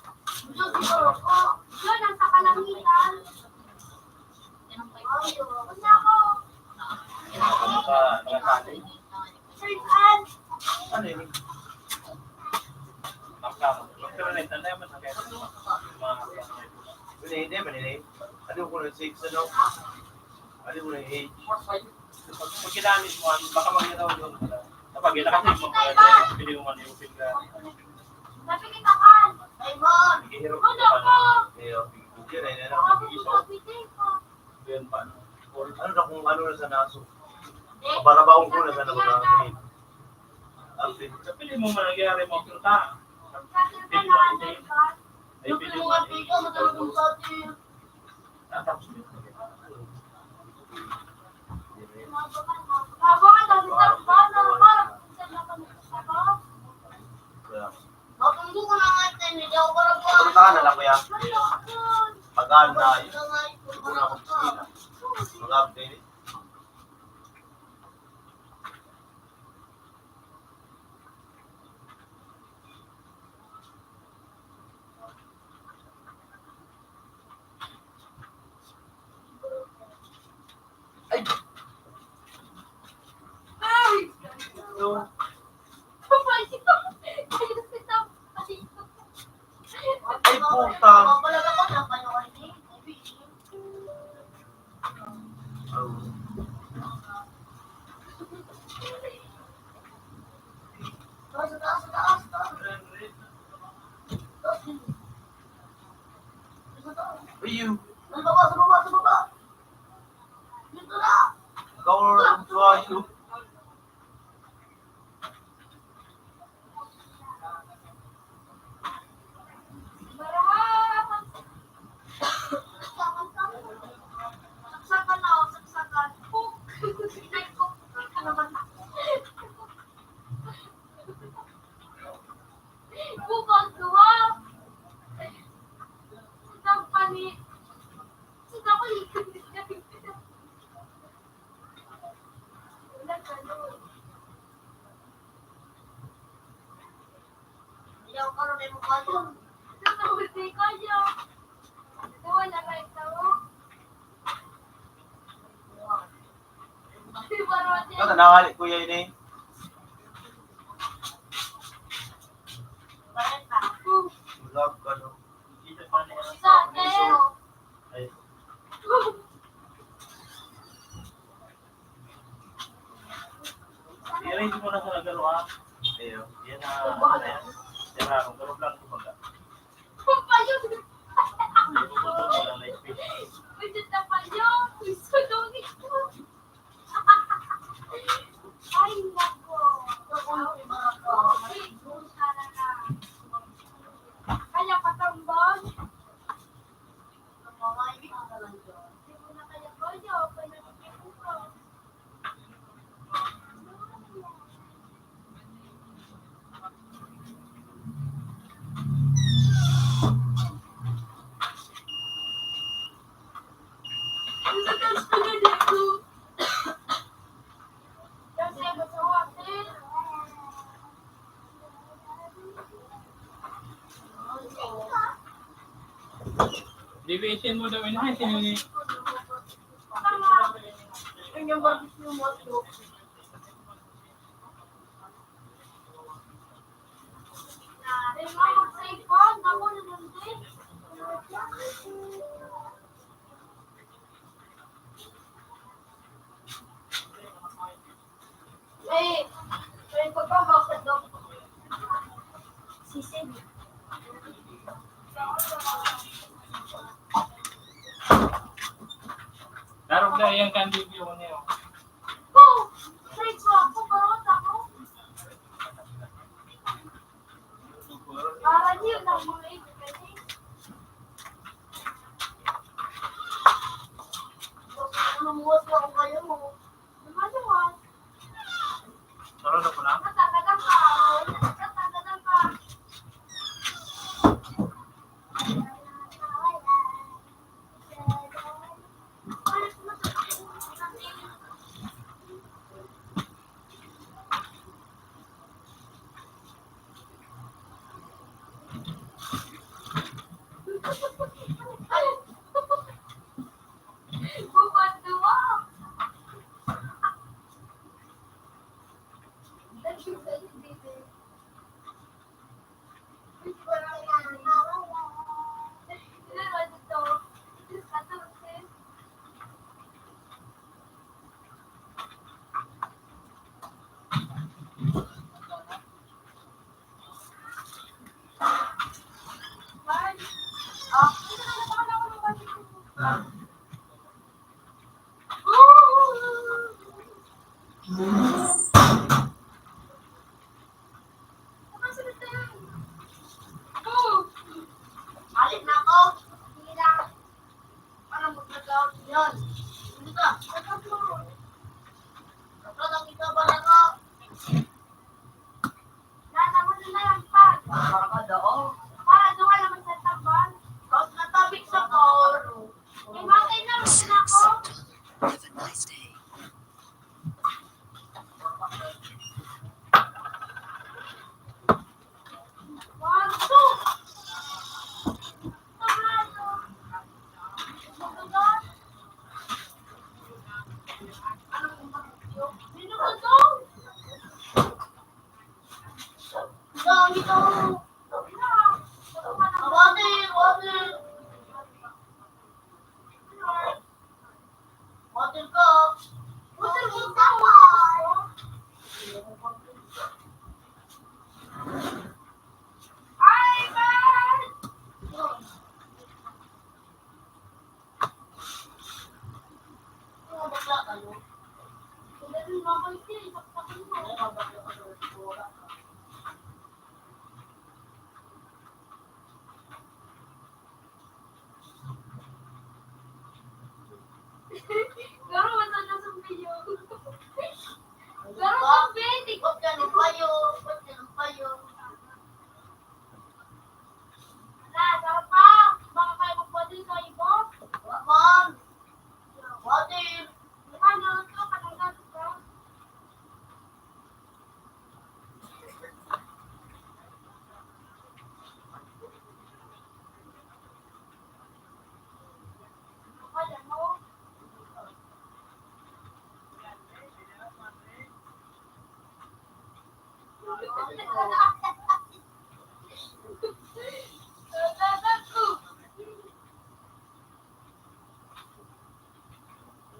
B: Diyos siguro ko. Yun, nasa kalangitan. Ayaw. Kasi ako.
C: Naka-sali.
B: Sir Ann.
A: Ano yun?
C: Tama. Pero na naman na kaya
H: Hindi, manili. Ano ko na 6, ano? Ano ko na 8.
C: pag ginamit mo, baka mag-iraw yun. Kapag ginamit mo, kaya pili mo man yung ka.
B: Sabi kita kan. Raymond.
C: Nag-ihirap
B: Ano
C: ka
B: ko?
H: Ayun, yun ay
B: Ako
H: nana.
B: po kapitin ko.
C: Yun pa.
H: Ano na kung ano na sa naso? Kabarabaong ko na sa nababahin.
C: Sa pili mo man, nag-ihari mo ka.
B: Sakit ka na ano ka?
C: Ay,
B: Yung
C: pili mo
B: kinuha
C: man.
B: piko, matulog sa atin.
C: Tapos yun.
B: Ako ka, sabi ka, bana ka. Saan na kami kasama? Bakit ko na nga ito, hindi ako parang po.
H: Punta na lang kuya.
B: Malakot.
H: Pagaan na yun.
B: Ito nga ito,
H: Hindi ko na ako kusina. Mag-update. Ay, puta. Ayun. Ikaw ang suwayo.
B: Bukan dua. Sedang panik. Sedang panik. Ayaw ka na may mukha niya. Natawid ka niya. Gawa na kayo tao.
H: Ikaw tanawali kuya yun eh. Love ka no. Ay.
C: I-arrange mo na sa nagaluhan.
H: Ayun.
C: Yan na, ano na yan. Yan na, kung gano'n lang ito baga. Ibubuto mo lang na space.
B: Ay, nako. Kaya patambag. Hindi mo na kaya kaya. Pinagiging ko. Kasi gusto ko atin.
C: Division mo daw inahin, sinili.
B: Tama. Yun yung bagis yung moto. Ay, mga mag-cellphone. Ako na nandun. May pagpapakot daw. Sisig.
C: Darog na yung candy view ko niyo.
B: Oh! Straight ko ako. Parot ako. Para niyo na mga kasi. Lumuwas na ako kayo mo. Lumaluwas.
C: Sarado ko lang.
B: Natatagal ka. Natatagal ka. Bukan dua.
D: Barkada, oh.
B: Para doon naman sa taban. Tapos natabik sa car. Yung matay na rin
E: Six
B: ako.
E: $1. Have a nice day.
B: One, two. Sarado. Sumunod. Sino ba to? Dami to. Water, water. Water ko. Water mo tawa. Ay, man! Bakla kayo. Hindi rin naman siya. Saksakin mo. Pero wala na sa video. Pero sabi, tikot ka ng payo. Tikot ka ng payo. Sarap pa. Baka kayo magpwadil sa ibo. Ma'am. Water. Ano ito? Kanang ka. Kaya mo.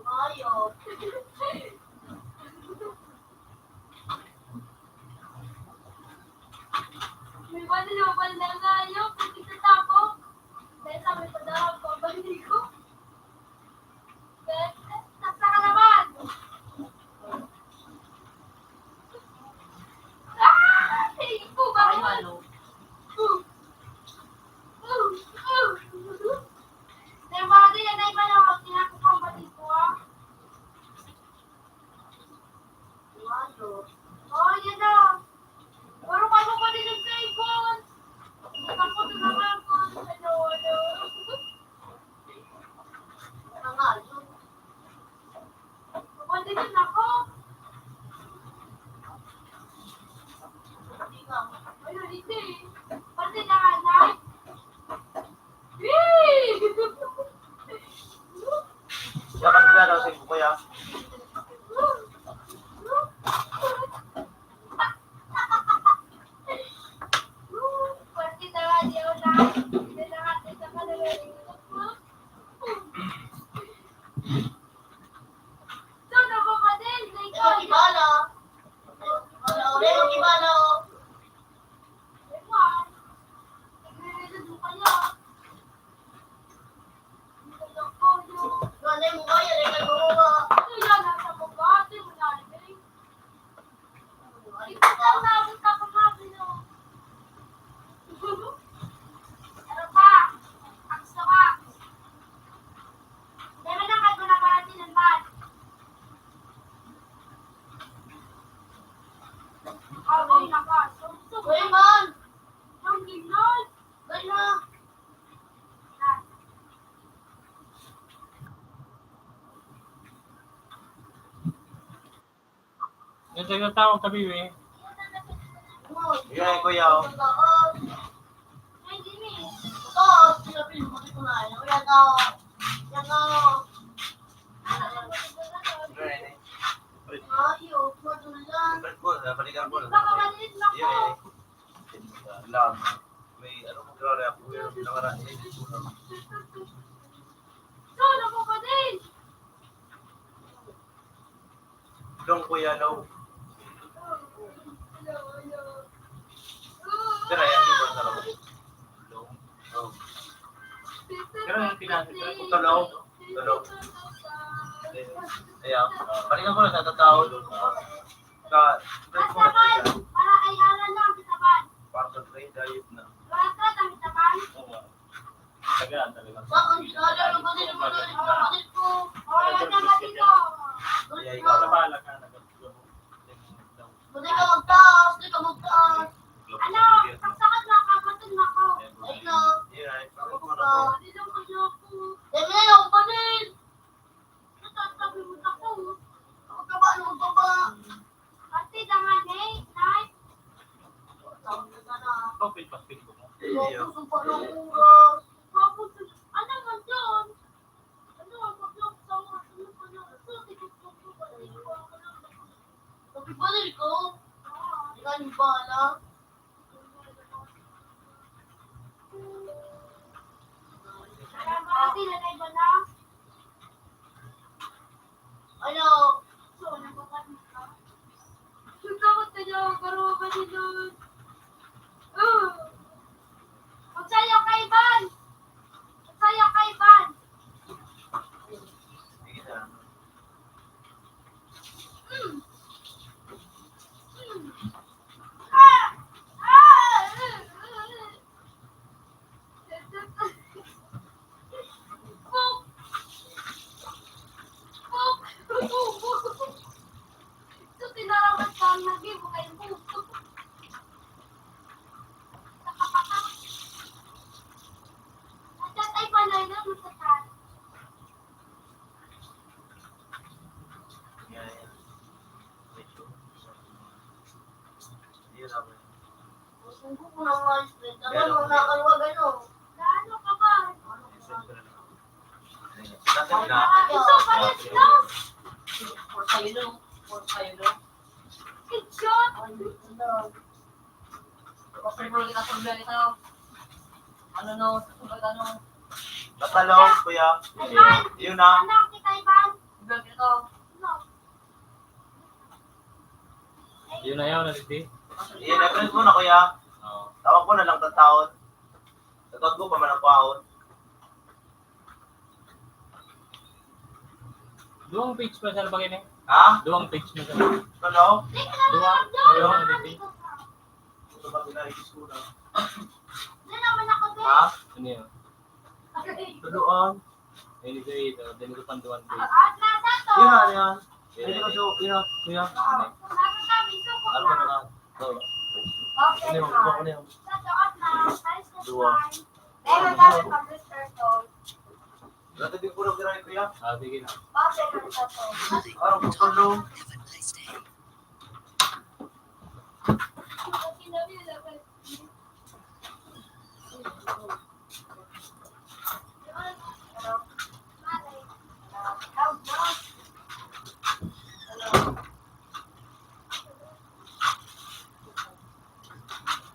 B: Mayo. May wala na wala nga yun. Kasi sa tapo. Dahil sabi pa daw ang pabalik ko. Nasa ka naman. Iko ba?
D: Ay, ano?
B: Pero bago yan ay malawag, tinakupang batid ko ah. Oh, yan na. Pero paano pa din ang cellphone? Nakapot na naman ko. Ano. Nangalo. Kapatid din ako. Ayun, hindi. Pati na anak.
H: Dapat na daw sa kuya.
B: Pati na radio na. Hindi na natin sa kanila. So, napapadin. Ikaw, ibala. Ibala, ibala. Ewan. Nagre-reload mo kaya. Ganay mo kaya, regal mo nga. Kaya nasa mukha, ate mo nalibig. Ito ka, nabot ka pa mabilo. Ano pa? Aksa ka. Deme na kato na parating ng bad. Abang na ka. Uy, man! Ang ginod! Uy, na!
C: Yung tinatawag kami eh.
H: Yan kuya. Oh.
B: Ay, Jimmy. Ito, sinapin mo ko na. Yan ka. Yan ka. Ayos, madulan.
H: Balikan ko.
B: Baka maliit na ko.
H: Yan. Lang. May ano mo grabe ako. Nakaraan.
B: So, napo pa din.
H: Dong kuya daw. Pero yan di ba sa loob? Dong. Oh.
C: Pero yung pinasa,
H: Tulaw. Tulaw. Ayan. Balikan ko na sa tatao doon. Break mo na
B: Taban.
H: siya.
B: Para ay aral lang sa taban.
H: Para sa trade diet na.
B: Bakit ang taban?
C: Tagaan talaga.
B: Bakit sana ang batid mo doon? Ang batid ko. Ay, ang batid ko.
H: Kaya ikaw na
C: Bahala ka na.
B: Hindi ka magtaas. Hindi ka magtaas. Ano? Saksakan
C: Profile pa Facebook mo.
H: Iyo.
B: Gusto pa ng oras. Tapos, ano man dyan? Ano, mag-lock sa mga ito, tikot-tikot ko pa. Pag-ibalik ko. Ikaw yung bala. Ate, nanay ba na? Ano? So, nagpapalit ka? Takot ka niya, pero ba din doon? Magsayaw kay Van! Magsayaw kay Van!
H: Sige na.
B: So, tinaramat ka lagi mo kayo po. At ay panay na masakal.
H: Yan, yan. Medyo. Iyo na ba?
B: Sungguh ko ng mga stress. Ano mo nakaliwag ano? Gaano ka ba?
H: Send ko na lang. Nasaan na?
B: Ito, palit na!
D: For sa'yo no. For sa'yo no.
B: Good shot!
D: Kasi bro, kita survey kita. Ano no, survey ano.
H: Natalong, kuya.
B: Ivan!
H: Iyo na.
B: Anak kita, Ivan!
D: Survey kita.
C: Yun na yun, Naliti.
H: Iyo, na-friend mo na, kuya.
C: Oo.
H: Tawag ko na lang ng taon. Tatawag ko pa man ang kuhaon.
C: Duwang page pa sa bagay na.
H: Ha?
C: Duwang page mo sa.
H: Ano?
C: Duwa. Duwa, Naliti.
H: Ito ba pinahigis ko na?
B: Diyan naman ako din.
H: Ha?
C: Ano yun?
H: Tuloan.
C: Ayun ito ito. Dito ko pang duwang page.
B: At nasa to.
H: Yun na, yan.
C: Yun
H: Hindi
C: na.
H: ko siya, yun, kuya.
B: Nasa kami, suko
H: Ano ba
B: na.
H: na? Ito.
B: Okay,
H: Ano yung,
B: ha.
H: ano yung?
B: Sa doon na. Ayos na
H: Dua.
B: siya. Pero dami pag Mr. Tom.
H: Dati din ko lang tirahin, kuya.
C: Ah, sige na.
B: Okay, nasa to.
H: Araw ko tulo.
E: Have a nice day.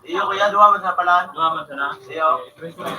H: Iyo, kuya, duwa man sa palan.
C: Duwa man sana.
H: Iyo.
C: Try ko na.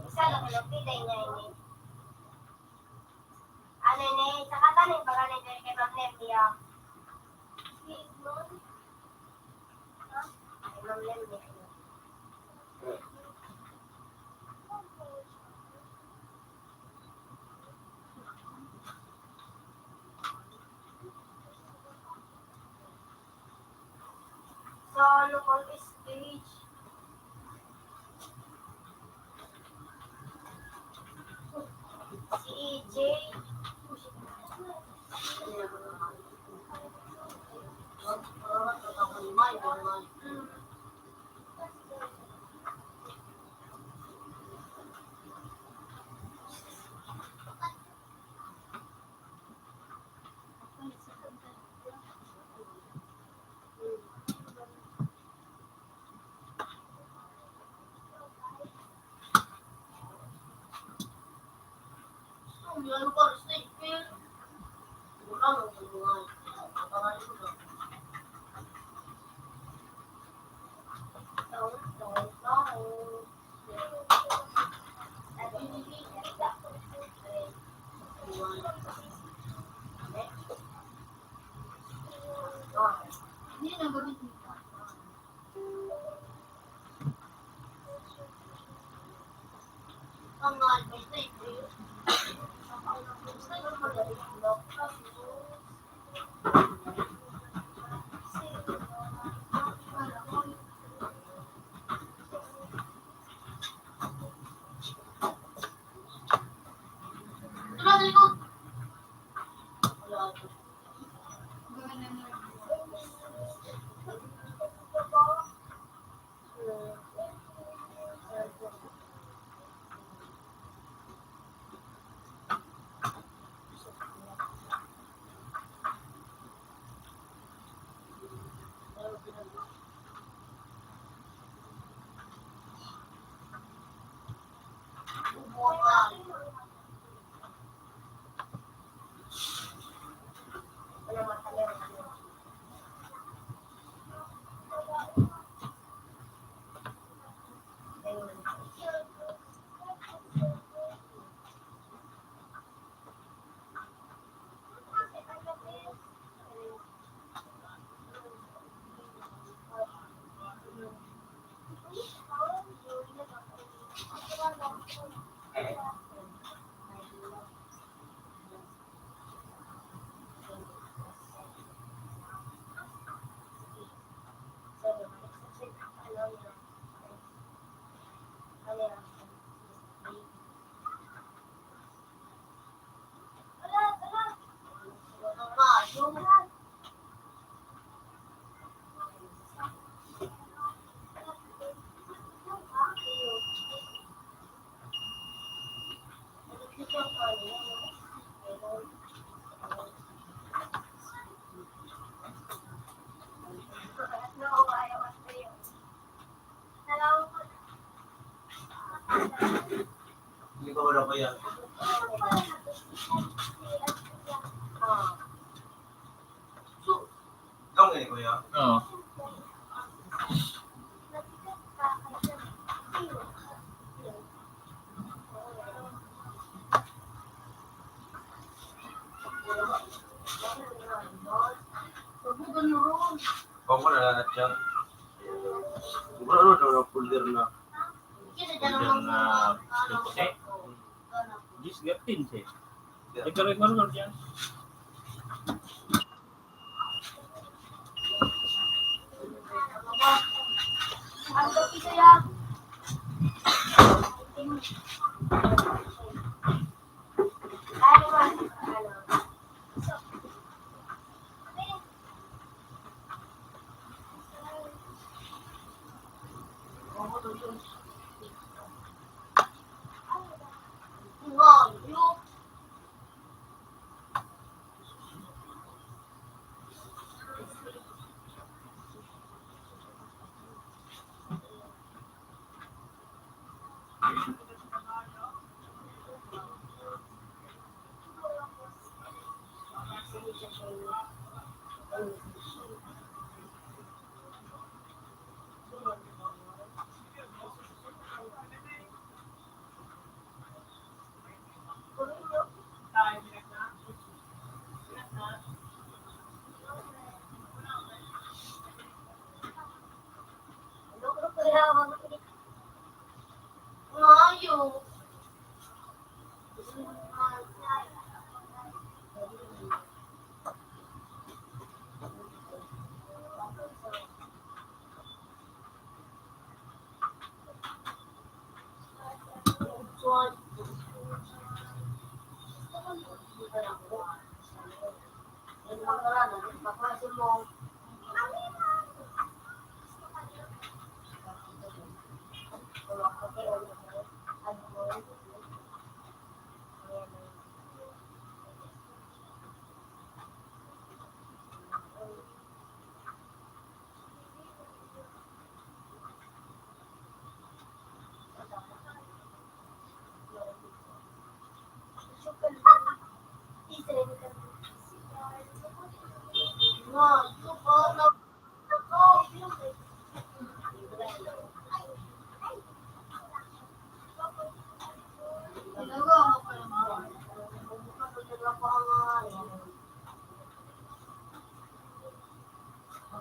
B: Isa lang pinagpilay niya ini. Ano ini? Sa katanin ba ganun din kay Ma'am Lemia? Ha? Kay Ma'am Lemia. Sa local stage. Si EJ. Ano ba? Snake pill? Wala mo. Wala mo. ng gabi dito. Ang advice na ito.
H: Hindi ko wala kaya. Ikaw nga ni kuya.
C: Oo.
H: Kung ko na siya. Ano daw na folder na.
C: Yan na yung puti. Gis gatin siya. Ikaw dyan.
B: Wow,
C: Ay,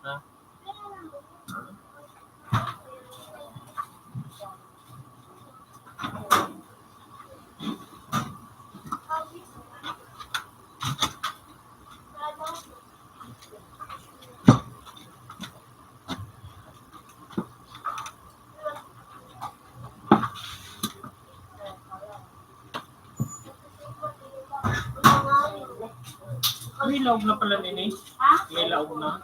C: ha? May laog na pala nini. May laog na.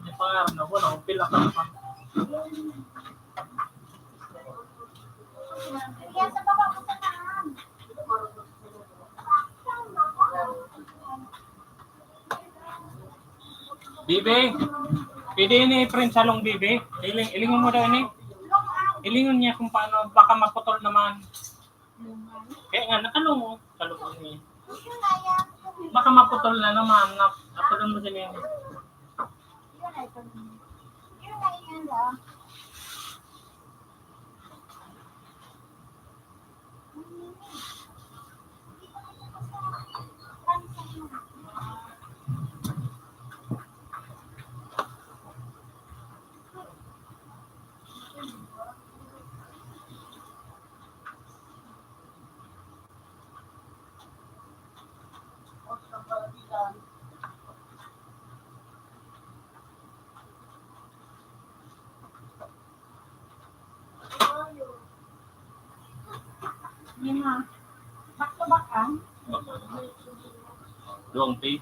C: May pangarap na ko, pila ka pa.
B: Kaya sa baba ko sa taan.
C: Bibi, pwede ini friend salong bibi. Ilingon mo daw ini. Ilingon niya kung paano, baka maputol naman. Kaya nga, nakalungo. Kalungo niya. Baka maputol na naman. Naputol mo din yun.
B: Lima. Back to back ah.
C: Doang pay.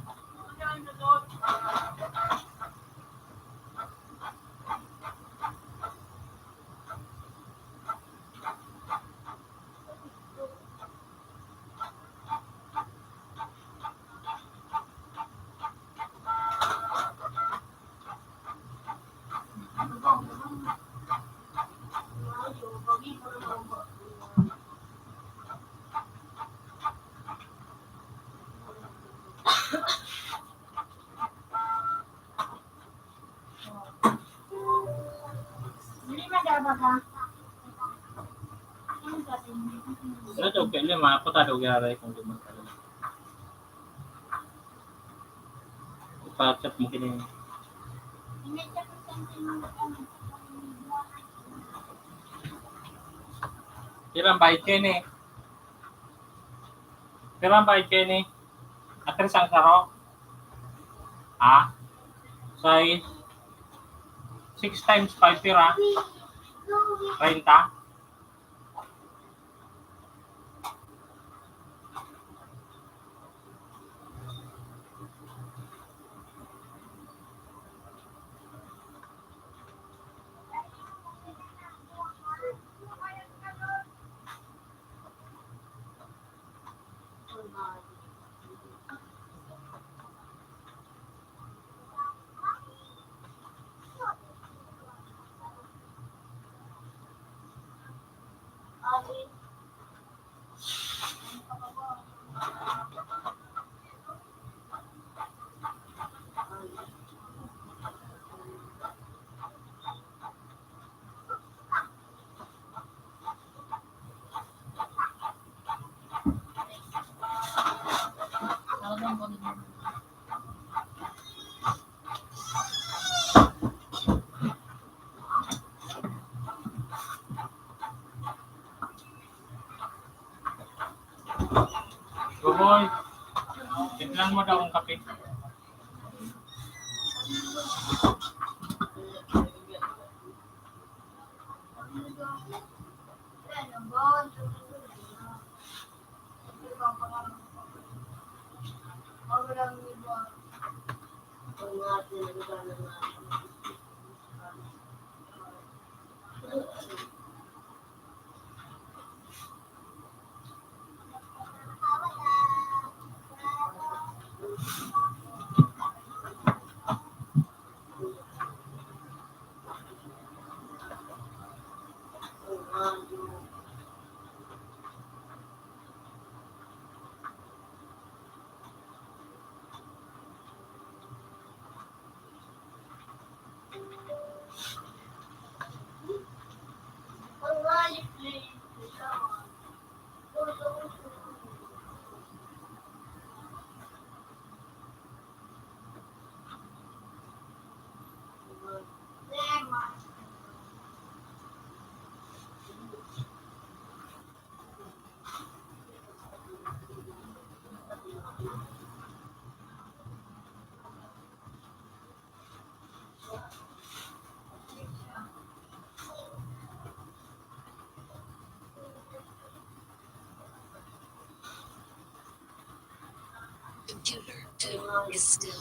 B: Lima daw ba ka?
C: Ano to, kaya mapunta daw garay kung di magkaroon. Ipachat mo kini. Tirang bayad kayo ni. Tirang bayad kayo ni. Atris ang saro. Ha? Size 6 times 5 tira. 30. Boy, tignan mo daw ang kape.
E: Computer 2 is still.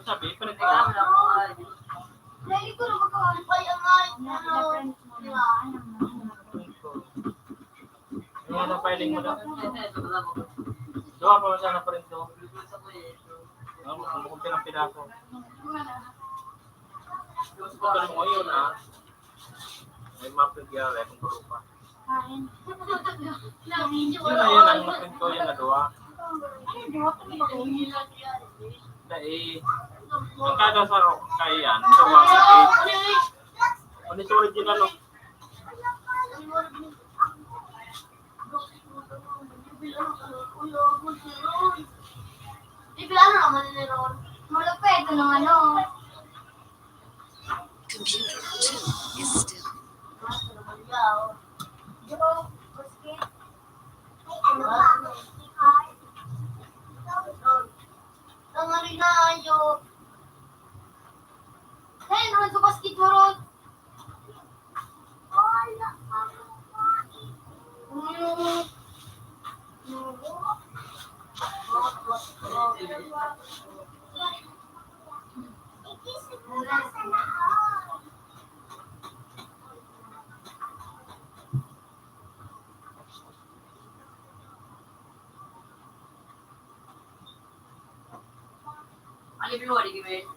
C: Sabi, palit ka. Yung ano filing mo daw? Doon pa sana pa rin doon. Kung pinang-pinaso. Tutuloy mo yun ha. May ma-print yara kung puro pa. Yun na yun ang ma-print ko yun na doon. Dahil, ang kada sa kayan, doon ano ito original o?
E: Computer 2 is still.
D: Alipin mo, di gawin.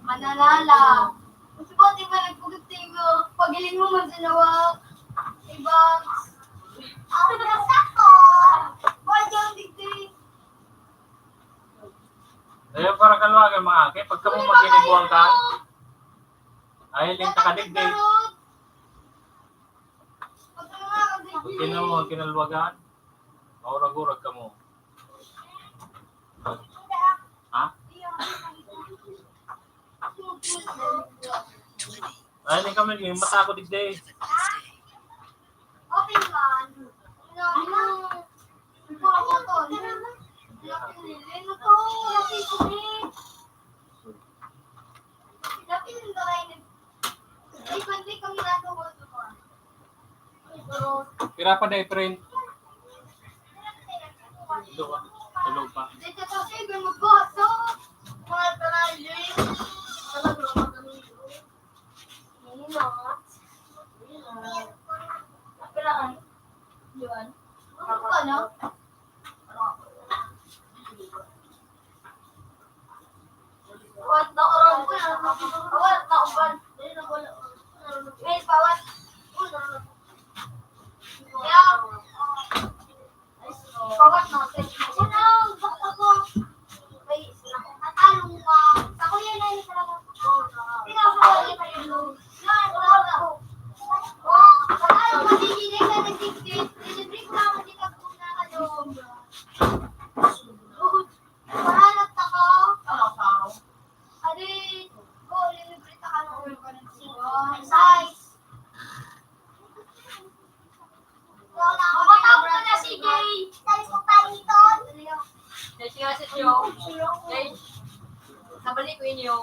B: Manalala. Masipot, iba nagpuguting mo. Pagiling mo, masinawa. Ibang. Ang nasa ko. Wala yung digdig.
C: Ayaw para kalwagan mga ake, pagka mo maginibuang ka, ayaw din kakadigdig. Pag kinalwagan, Maurag-urag ka mo. Ha? Ay, hindi kami, yung mata ko digday.
B: Okay man.
C: Pira pa na i-print. Tulog pa.
D: Nasigasit nyo. Nabalik ko inyo.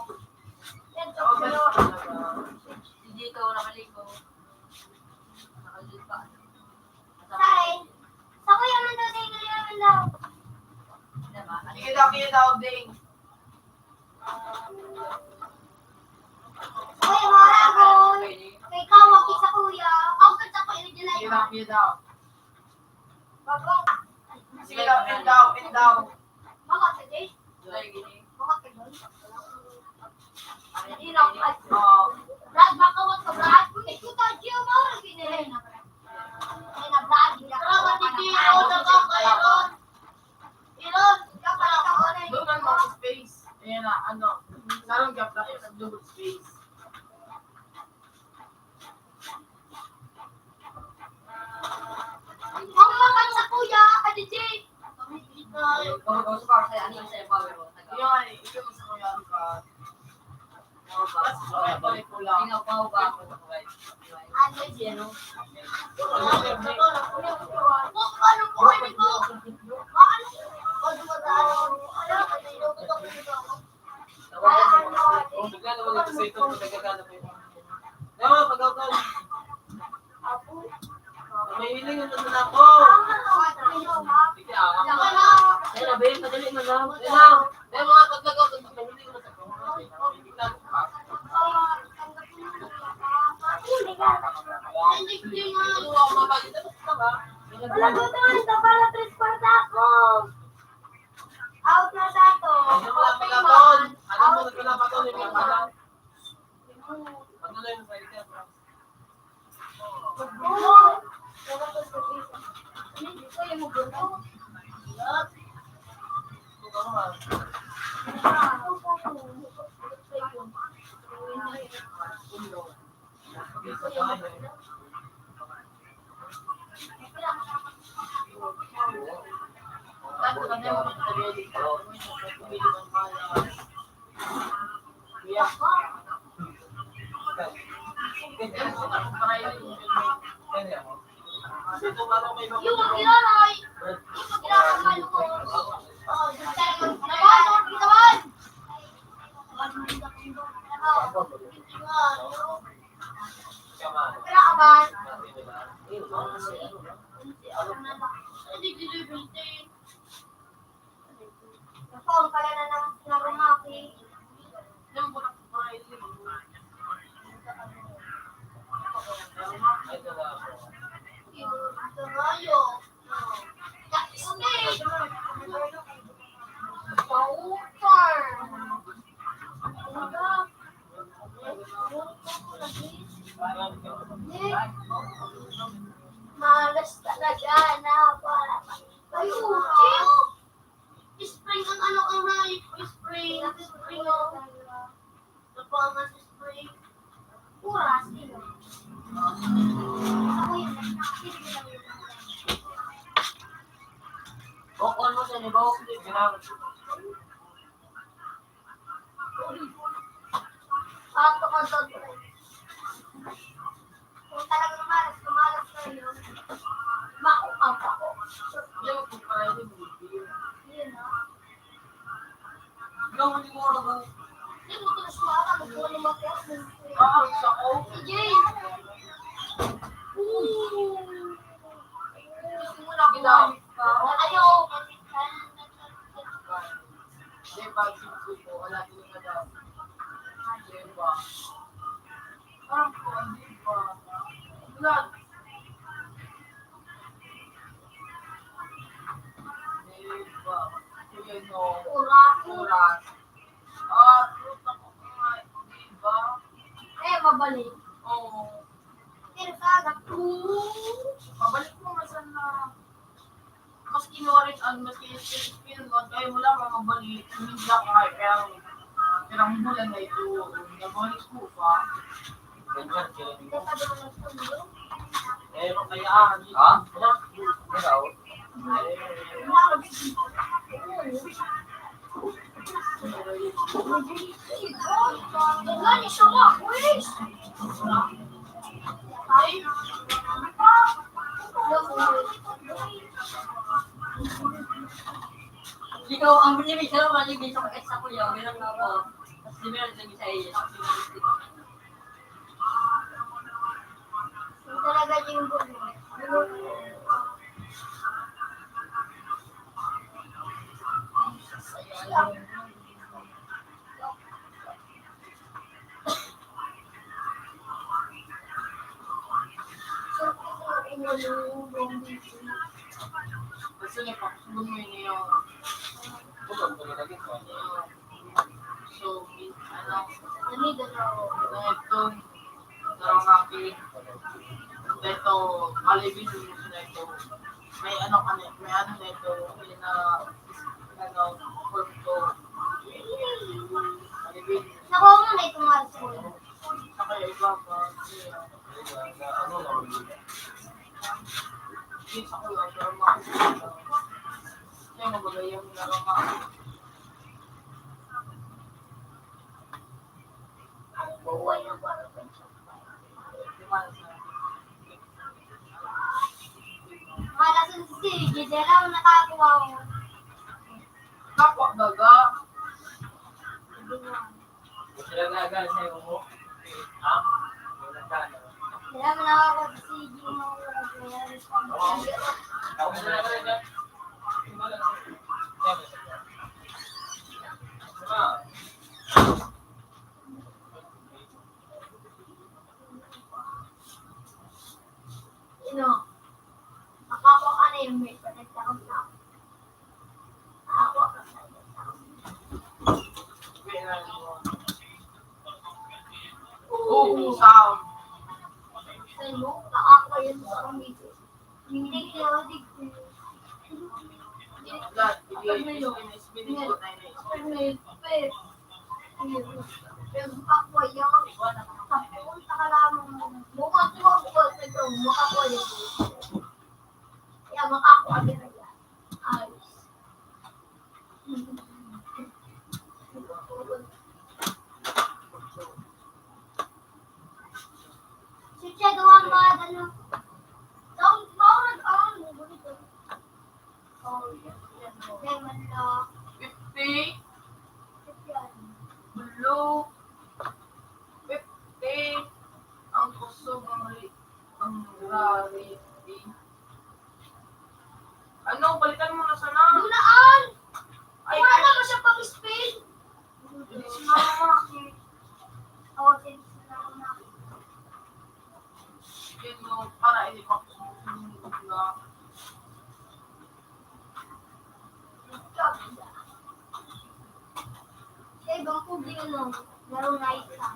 D: Dito, nabalik ko. Nakalit pa. Diba?
G: Sige daw, ding. Sige daw. Sige daw, in daw.
D: Lagi gini.
G: Doon ang mga space. Ayan na, ano. Sarang gap na sa double space.
D: Kau suka saya ani saya power.
G: Yan, ikaw sa kuya ka. Balik ko lang.
D: Tinggal bau ba ako.
G: May hiling ang naman ako. May mga paglagaw doon. May hiling ang naman ako.
B: Out na dato.
G: Ano mo lang pagkakon? Ano mo nagpalapakon yung pagkakon? Ano na yung salita?
B: Yung ilalay. Yung ilalay mo. Malas talaga na para ayun. Spring ang ano ang right. Spring. Spring o. Napangan sa spring. Pura sila. Ako yun.
D: On mo sa nibaw.
B: Pato ka doon. Kung talagang kumalas na yun, makukamp ako.
G: Yung kung kaya ni Bubi.
B: Yun na.
G: Ikaw hindi mo ako.
B: Hindi mo tulos maka, magkuha ng mga piyas.
G: Sa ko.
B: Si Jay!
G: Gusto mo na ginamit ka.
B: Ayaw!
G: Diba, sinusuko. Wala din nga daw. Diba. Parang ko, diba. Wala. Diba. Kuya no. Urat. Fruit ako nga. Diba.
B: Mabalik.
G: Oo.
B: Pero kagad.
G: Mabalik mo nga sana. Mas kinuwarit ang mas kinuwarit kayo mo lang mga balik. Hindi lang kaya pirang bulan na ito. Nabalik ko pa.
A: Ganyan, kaya
B: Hindi ka doon ng sundo.
A: kaya, ha? Ikaw?
B: Gani siya nga, wais! Ay!
D: Ikaw, ang binibig sa'yo, maligay sa ex ako yun. Ganun nga ako. Tapos di meron lagi sa iyo.
B: Talaga yung bulo.
G: Kasi napakasunog mo yun yung
A: Bukod ko lagi ko.
G: so, ano,
B: Nanido na ako.
G: ito, darang aking, ito, alibin mo na ito. May ano ka na, may ano na ito, may na, ano, kurto. Alibin,
B: Nakuha mo na itong mga school.
G: saka yung iba pa,
A: Ano naman yun?
G: hindi sa kuya, darang aking, kaya nga bagay yung darang aking.
B: Buhay na para sa Malasan si Sige, dala mo nakakuha ko.
G: Kapwa daga,
A: Sila gagal sa iyo mo? Ha? Wala ka.
B: Dala mo nakakuha si Sige mo.
A: Ako na lang.
B: Nakakuha ka na yung may panagtakot na ako. Nakakuha ka na
G: oo, sound.
B: Sa'yo mo, nakakuha yun sa kamito. Hindi kaya digti.
G: Lahat, binigay ko tayo na isa.
B: Pero nakakuha yun. Tapos ka lamang. Bukod ko ito, makakuha yun. Kaya makakuha din na yan. Ayos. Siya gawa mga dalo. Daw, bawal ang mo dito. Oh, yan. Lemon lock.
G: 50,
B: Yan.
G: blue, 50, ang kusog, ang rarity. Ano, balikan mo na sana.
B: Lunaan!
G: Ay,
B: Wala mo siya pang-spin.
G: hindi sinama.
B: Oh, sige.
G: Yun no, para hindi pa sumunod na.
B: Sa ibang publiko no, laro na isa.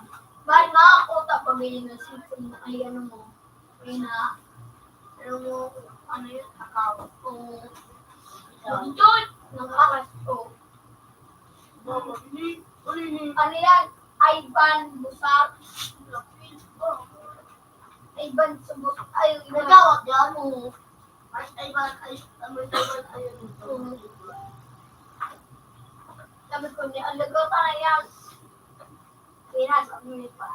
B: Bahal makakota pamili ng cellphone na ay ano mo. Ay na, ano mo, ano yun, account. Kung, doon, ng akas ko. Ano yan? Ivan Busak. Ivan sa Busak. Ay, nagawat yan mo. Sabi ko niya, alaga tayo. Pinasok niya pa.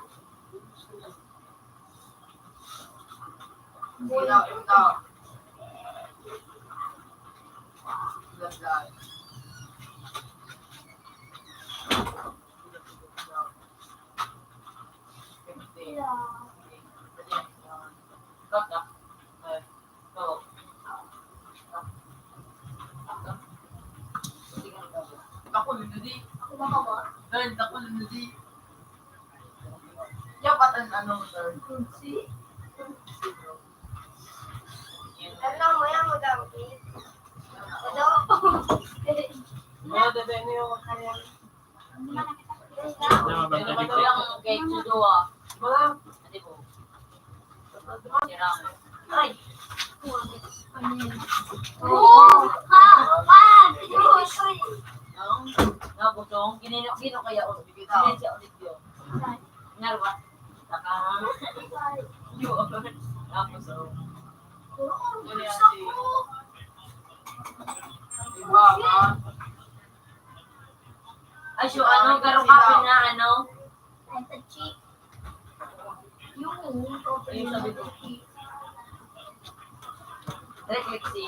G: Ilaw, ilaw. Ganda. Ako lunodi.
B: Ako ba ka ba?
G: Dahil ako lunodi. Yapatan ano, sir?
B: Si? Ano mo yan mo daw? Ano?
A: Ano, dede, ano yung kanya?
C: Hindi mo ba
D: Ito
C: pwede?
D: yung cake to do ah.
A: Wala.
D: Hindi po. Sirang. Ay!
B: Oo! Ha! Pan! Uy!
D: Nabutong. Gino kaya ulit. Gino siya ulit yun. Ngarwa. Saka. Yun. Tapos oh.
G: Diba, ma?
D: Ay, so ano, garo ka na ano?
B: Ito, chick. Yung
D: Ayun sabi ko. Reflexi.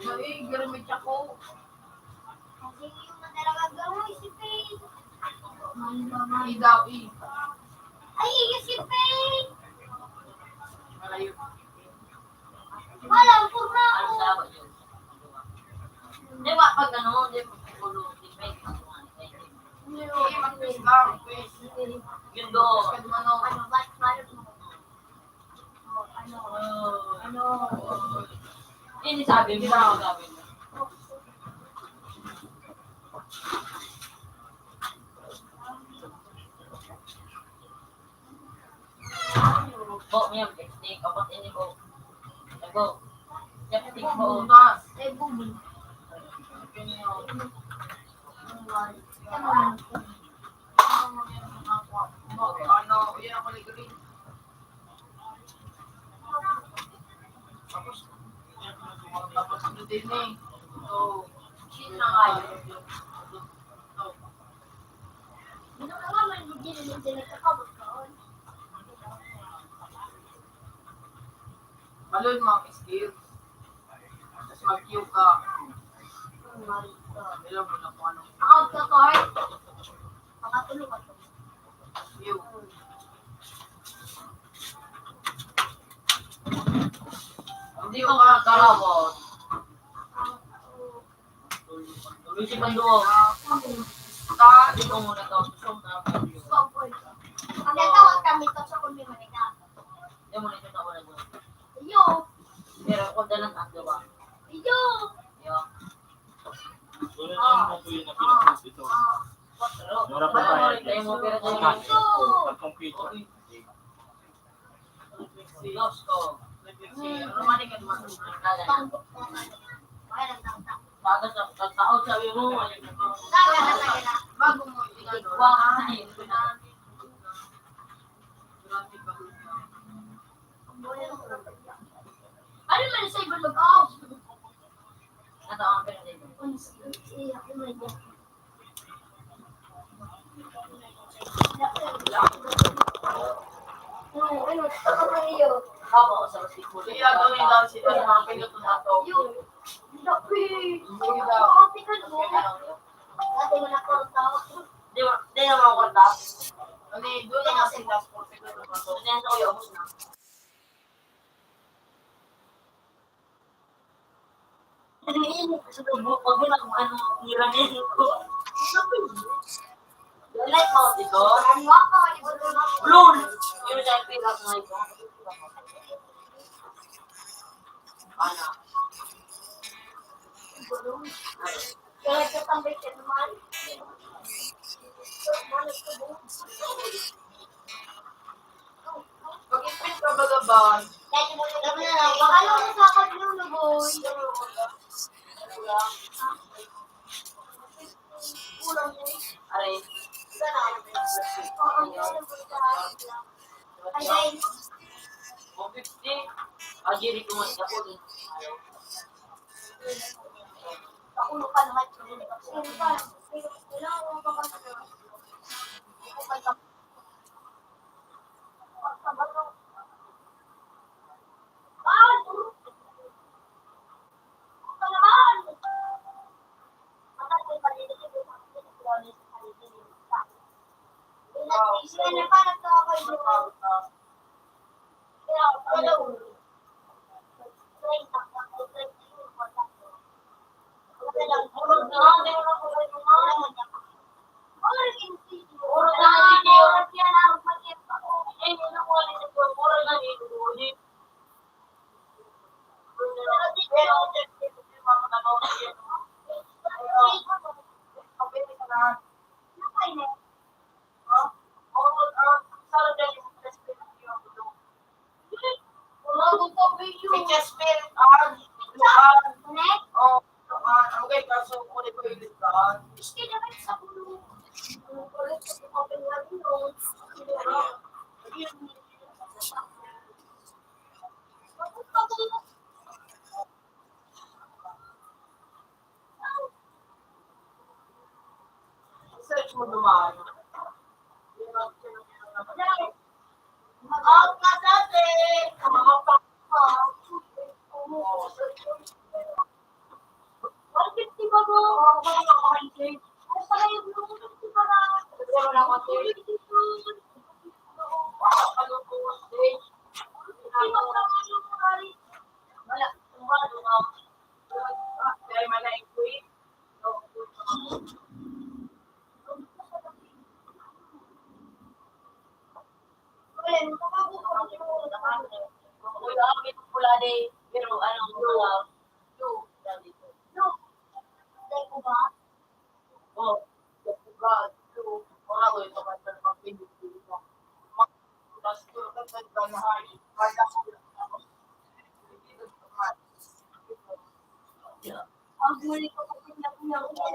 G: Ay, garamit ako.
B: Kasi yung madalaga gawin si Faye.
G: I daw, i.
B: Ay, yung si Faye!
G: Malayo.
B: Wala, pura
D: Ano
B: ako.
D: sa ako yun? Di ba, pag ano, di ba, pulo, di ba,
G: Ay, mag-quiz lang, quiz.
D: yun doon.
G: Pwede mo, ano.
B: Ano, ba't malot mo? Ano?
D: Hindi sabi mo, sabi mo. Bo, may texting. Kapag ini ko. Ego. Texting ko.
G: Butas.
B: Ay, bubi.
G: Ano, yun ako liguri. Tapos ano din eh. So, shit na nga yun.
B: Ano ka nga, may hindi na sila kakabot ka.
G: Balon mga skills. Tapos mag-queue ka. Alam mo na kung ano.
B: Out ka, Card. Pakatulong ka to.
G: Queue.
D: Hindi ko makakalabot. Tuloy si Panduo. Hindi ko muna to. Gusto mo na.
B: Ang natawag kami to sa kumimani ka.
D: Hindi mo na ito ako na doon.
B: Iyo!
D: Pero kung dalang tatlo ba?
B: Iyo!
D: Yo.
C: Wala naman mo po yung napinupost ito. Mura pa tayo.
D: Tayo mo pero tayo.
B: Iyo!
C: Pag-computer.
D: Los ko.
G: Rumanikan mo.
B: Tanggok ko. Kaya lang tangtak.
D: Bago sa pagkaot sabi mo.
B: Taga na taga na.
G: Bago mo itigano.
D: Wah, ay.
B: Ano man sa ibang mag-off?
D: Nataon ka na dito.
B: Iya, kumay niya. Ano, taka pa niyo.
D: Ako sa basketball.
G: Kaya gawin lang sila ng mga piloto na to.
B: Yung, lapi.
G: Sige daw.
B: Kapi ka mo. Dati mo na korta.
D: Di na mga konta.
G: Ano eh, doon naman sila sa piloto na to.
D: Kasi ko yung ubos na. Ano yun? Sa tubo, pag mo lang ano, niranin ko. Like mo dito?
B: Ano ako, ibon mo na.
D: Blue! Yung sa pilas na ito. Ano?
B: Kaya katambay ka naman.
G: Pag-ipin ka ba gaban,
B: Ano mo sa kanulo, boy?
D: Aray.
B: Ay, guys.
D: 150. Ajiri ko man ako din.
B: Pakulo ka naman. Sino ka? Wala akong baka.
G: Search mo naman.
D: Pero anong mga
G: Oh, God, to mga ko ito ka sa pagpindot ko. Mas ko ka sa tanhay. Kaya ko
B: Ang huli ko kasi nakuha ko na.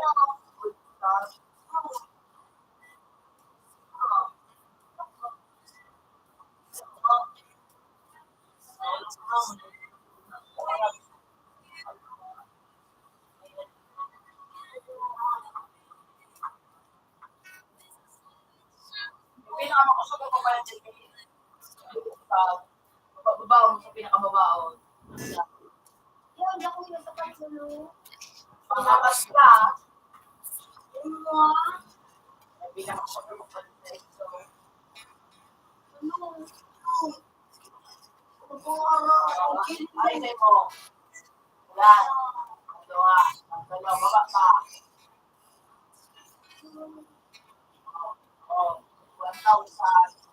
G: Pinakamakusog ko pa rin sa babaw mo sa pinakababaw.
B: Yun, ako yung sa pagsulo.
G: Pangakas ka,
B: Yung mga,
G: pinakakusog ko pa rin sa ay, hindi mo. Wala. Ang dalawa. Ang dalawa. Baba pa. Oh, 1,000.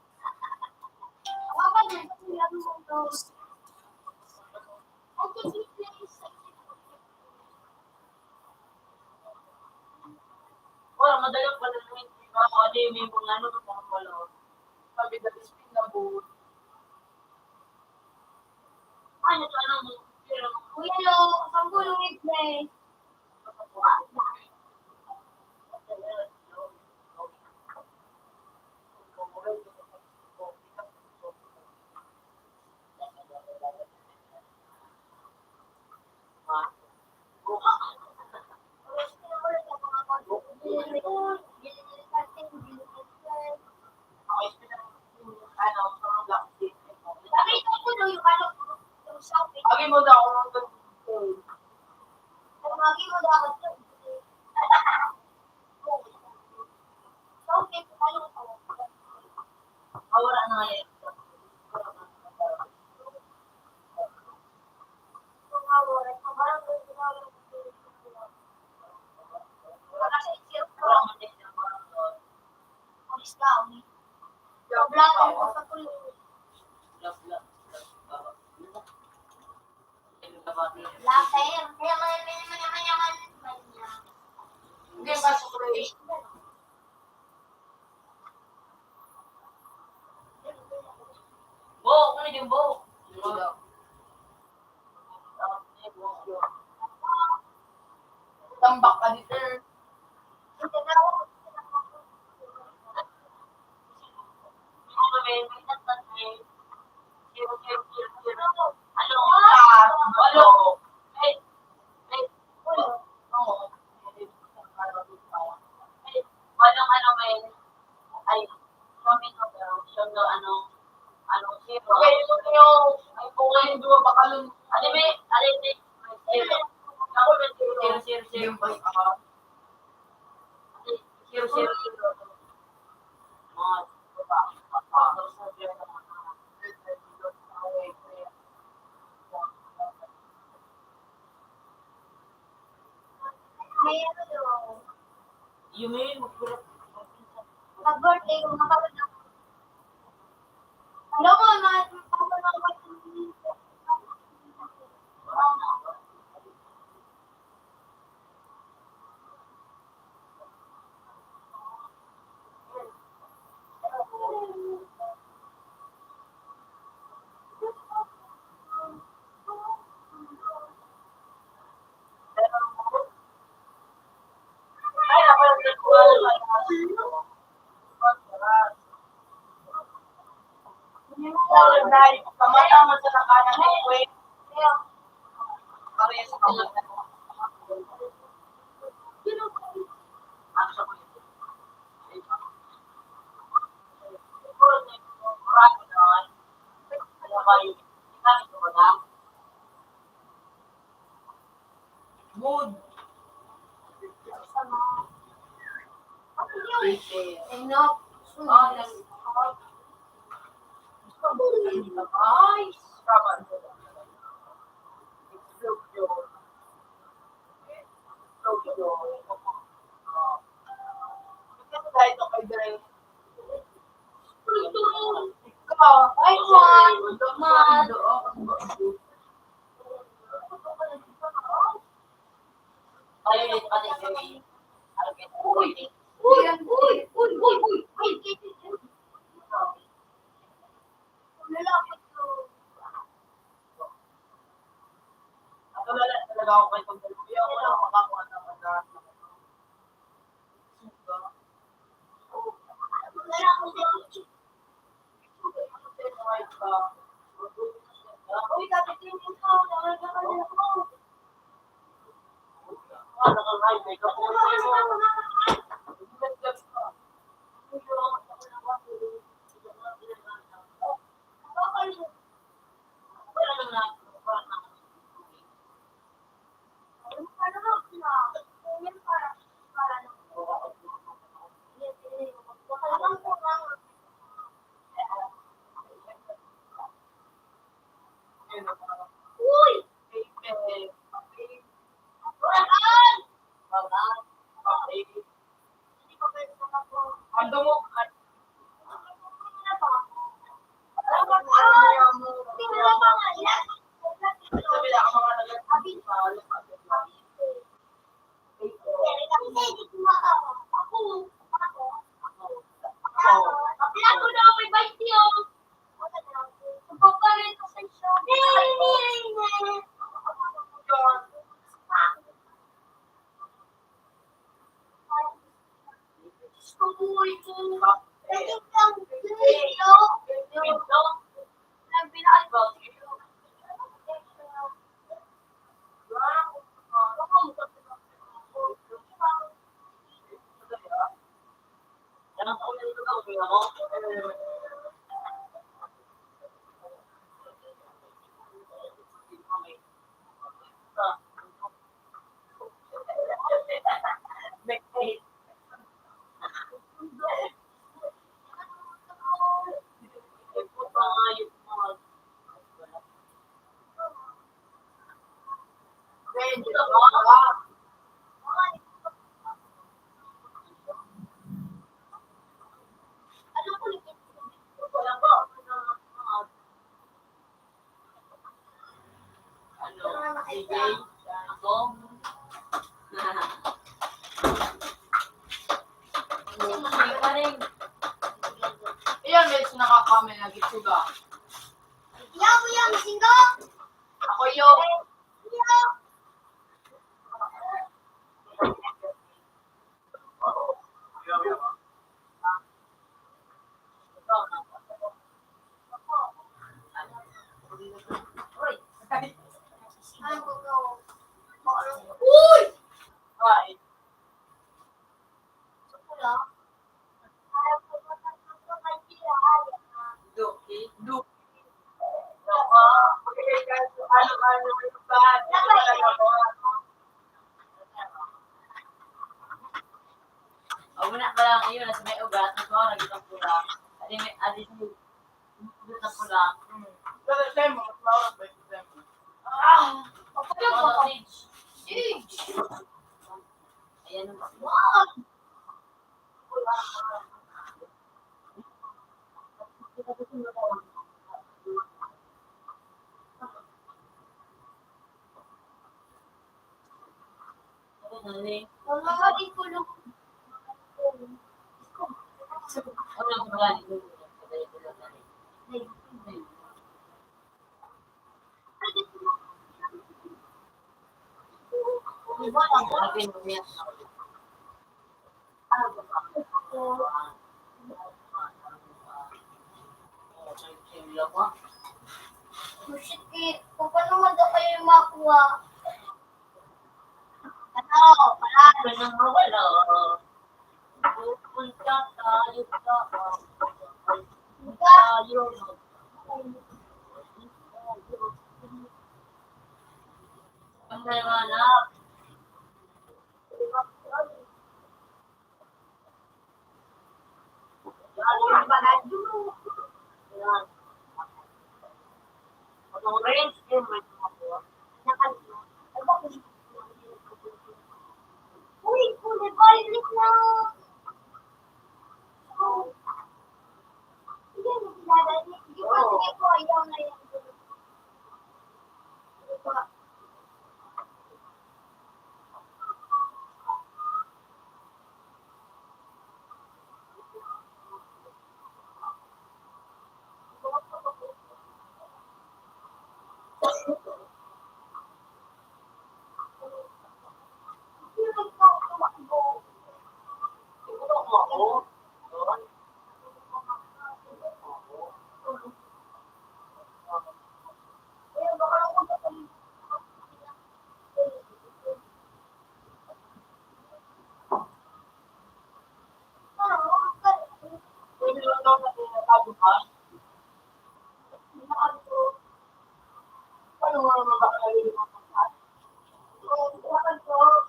B: kapag yung mo to. Okay, please.
D: wala madalang pala naman. Ano yung may mga ano mga wala.
G: Sabi na spin na boot.
D: Ano to ano mo? Pero
B: Kuya Lo, pangulong i-play.
G: Okay, spin na ano, mga black stick.
B: Nakita ko na yung ano, yung shopping.
G: Lagi mo daw ako ng
B: Kung lagi mo dapat yun. Shopping, ano ko?
D: wala na nga yan.
B: Kung awal, kung parang gusto ko lang. Wala sa isip ko.
D: Wala man din yung mga
B: Alis ka, umi. Blatter ko sa tuloy.
D: Blatter.
B: Blatter. Kaya mayaman.
G: Hindi ba sa kulay?
D: Bo, ano yung bo?
G: Wala.
D: kami siya daw ano zero.
G: Okay, yung ay bunga yung dua bakalun.
D: Anime, zero. Ako na zero.
G: Yung pas
D: Zero. Mga
B: May ano daw.
D: you may magpulot.
B: Pag-birthday ko, makawin ako. Alam mo, makawin ako.
D: Ay, ako yung
G: tama-tama sa nakanan ng kwet. Parehas sa kamutan. Mood.
B: Enough.
G: Ay, tama. Kahit ako ay direct.
B: Ay, man. Man. Lalapit ko.
G: Ako wala talaga ako kay pagdalawin. Ako wala makakuha ng madaras na suga.
B: Wala ako sa kitchen. Uy, dapat din yung tao. Dawal ka kanila ko. Uy!
G: Ando mo, iyan guys, nakakami na gitsuga. Ako yung ay,
D: Adi siya. Dito po lang.
A: Pero December, flowers by December.
D: Sausage. Ayan naman. Ako na rin.
B: Wala din ko lang.
D: Ako lang kung gani ko. Pagkaya ko lang gani.
B: Diba lang?
D: Sabi mo niya. Ano ba ba?
B: Shit, kung paano mo daw kayo makuha? Ano? Wala.
D: Ganang mawala. Pupunta tayo sa tayo. Ang nanganap. Yan. Ang range din may tumakuha.
B: Uy, kulay violet na. Sige, nakilala. Sige po, ayaw na yan.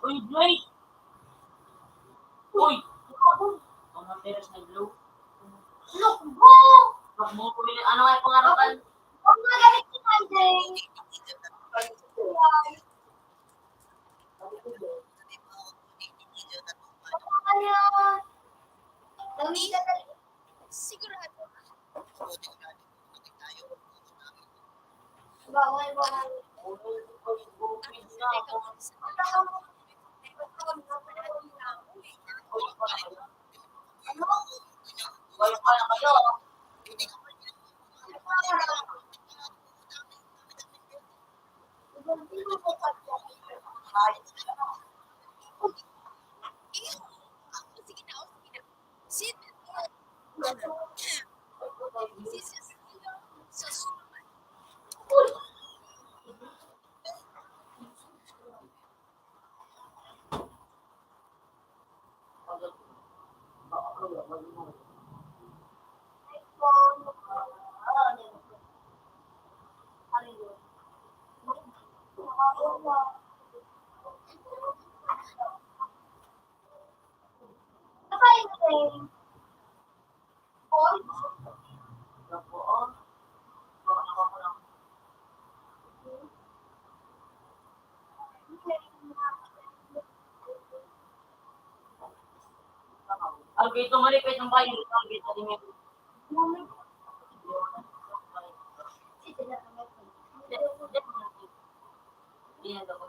D: Uy, Blake! Uy! Ang materas na blue.
B: Look, go!
D: Pag mo pumili, ano nga yung pangarapan?
B: Huwag mo gamit si Monday. Kaya, gamitan na
E: Sigurado.
B: bawal, bawal.
D: Wala ka na kayo.
E: Sige na. Sit. Sa suman.
D: Ang gito malipit ng bayo. Ang gito din yung... Yan daw.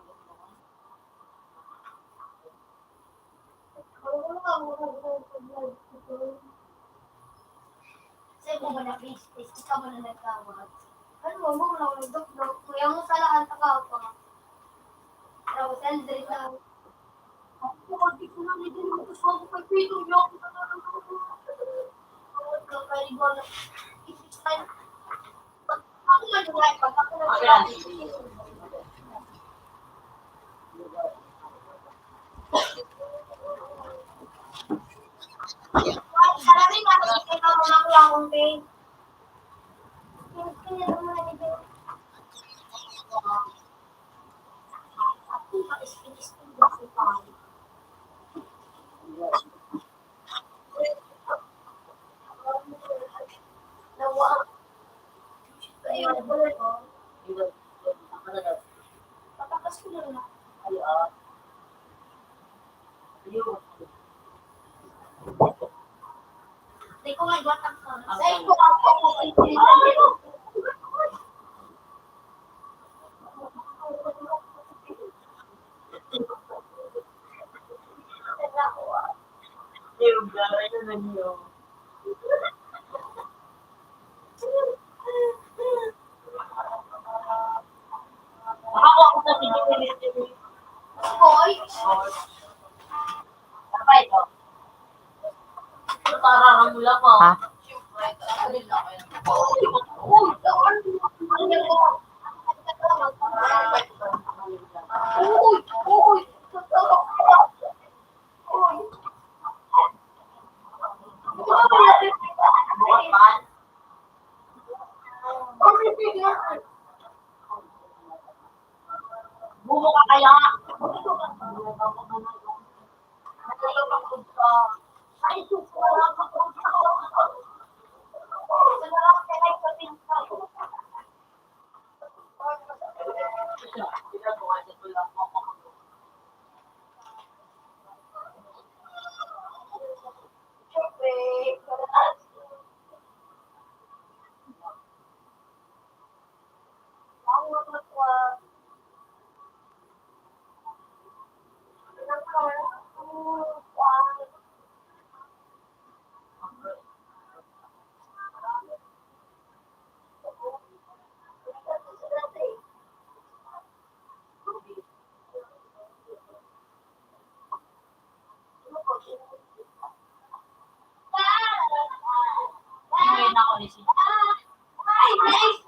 B: Say mo na please, ikaw mo na nagkawag. Ano mo lang nagdok-dok, kuya mo sa lahat ka pa. Pero send lang. Ako di ko na din mo sa ako kay Pito yo. Kaya ba na ako man wala pa ako na. Sarami na kita mo na ko akong pay. Kaya mo na dito. Ako pa is ba sa pay. Patakas ko lang na. Hindi ko nga iwatang ka. Say ko ako Boy. Apa ito?
D: Tararang mula pa.
F: Ha?
B: Bumo ka kaya? Ay, susulang ka po.
D: Hindi na ako lisip.
B: Ay, nice!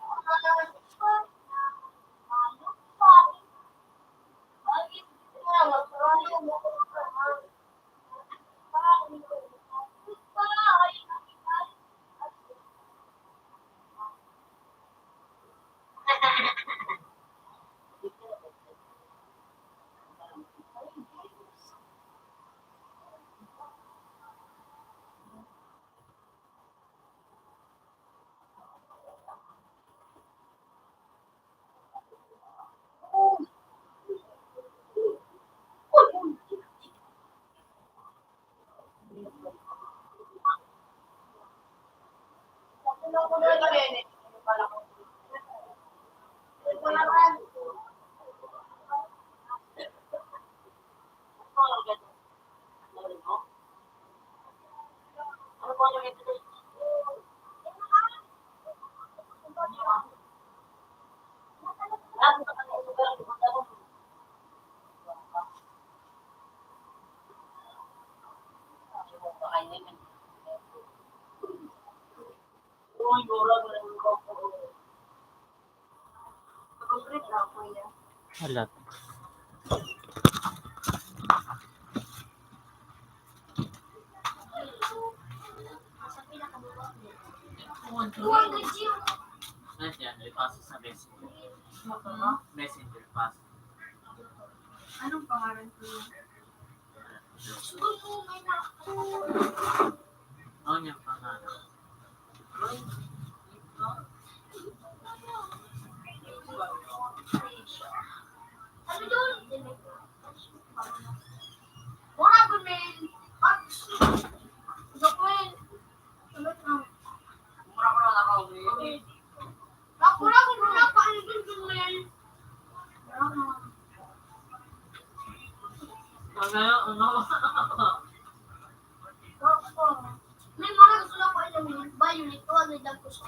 C: Halat. Nandiyan, ipasa sa messenger. Messenger, pasa.
G: Anong pangalan ko?
C: Ano niyang pangalan?
B: May mga gusto lang ko ilamin. Violet ko, ano lang ko sa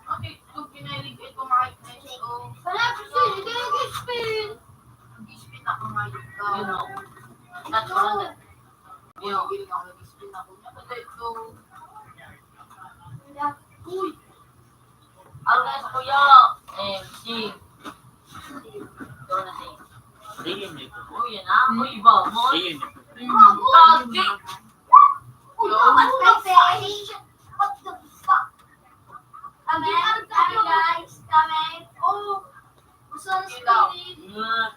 G: Okay, kung pinalig ito makikita ko,
B: Wala, kasi hindi ko nag-spin.
G: nag-spin ako ngayon ka. Giling ako nag-spin ako. Kasi ito,
B: Uy,
D: Ano na sa kuya? Si. Ito na si.
C: Ayun ito.
D: Uy, yan ah. Uy, iba mo.
C: Ayun ito.
D: Kagi.
B: uy, what the fish? What the fuck? Kami guys, kami. Oh, gusto ng spirit.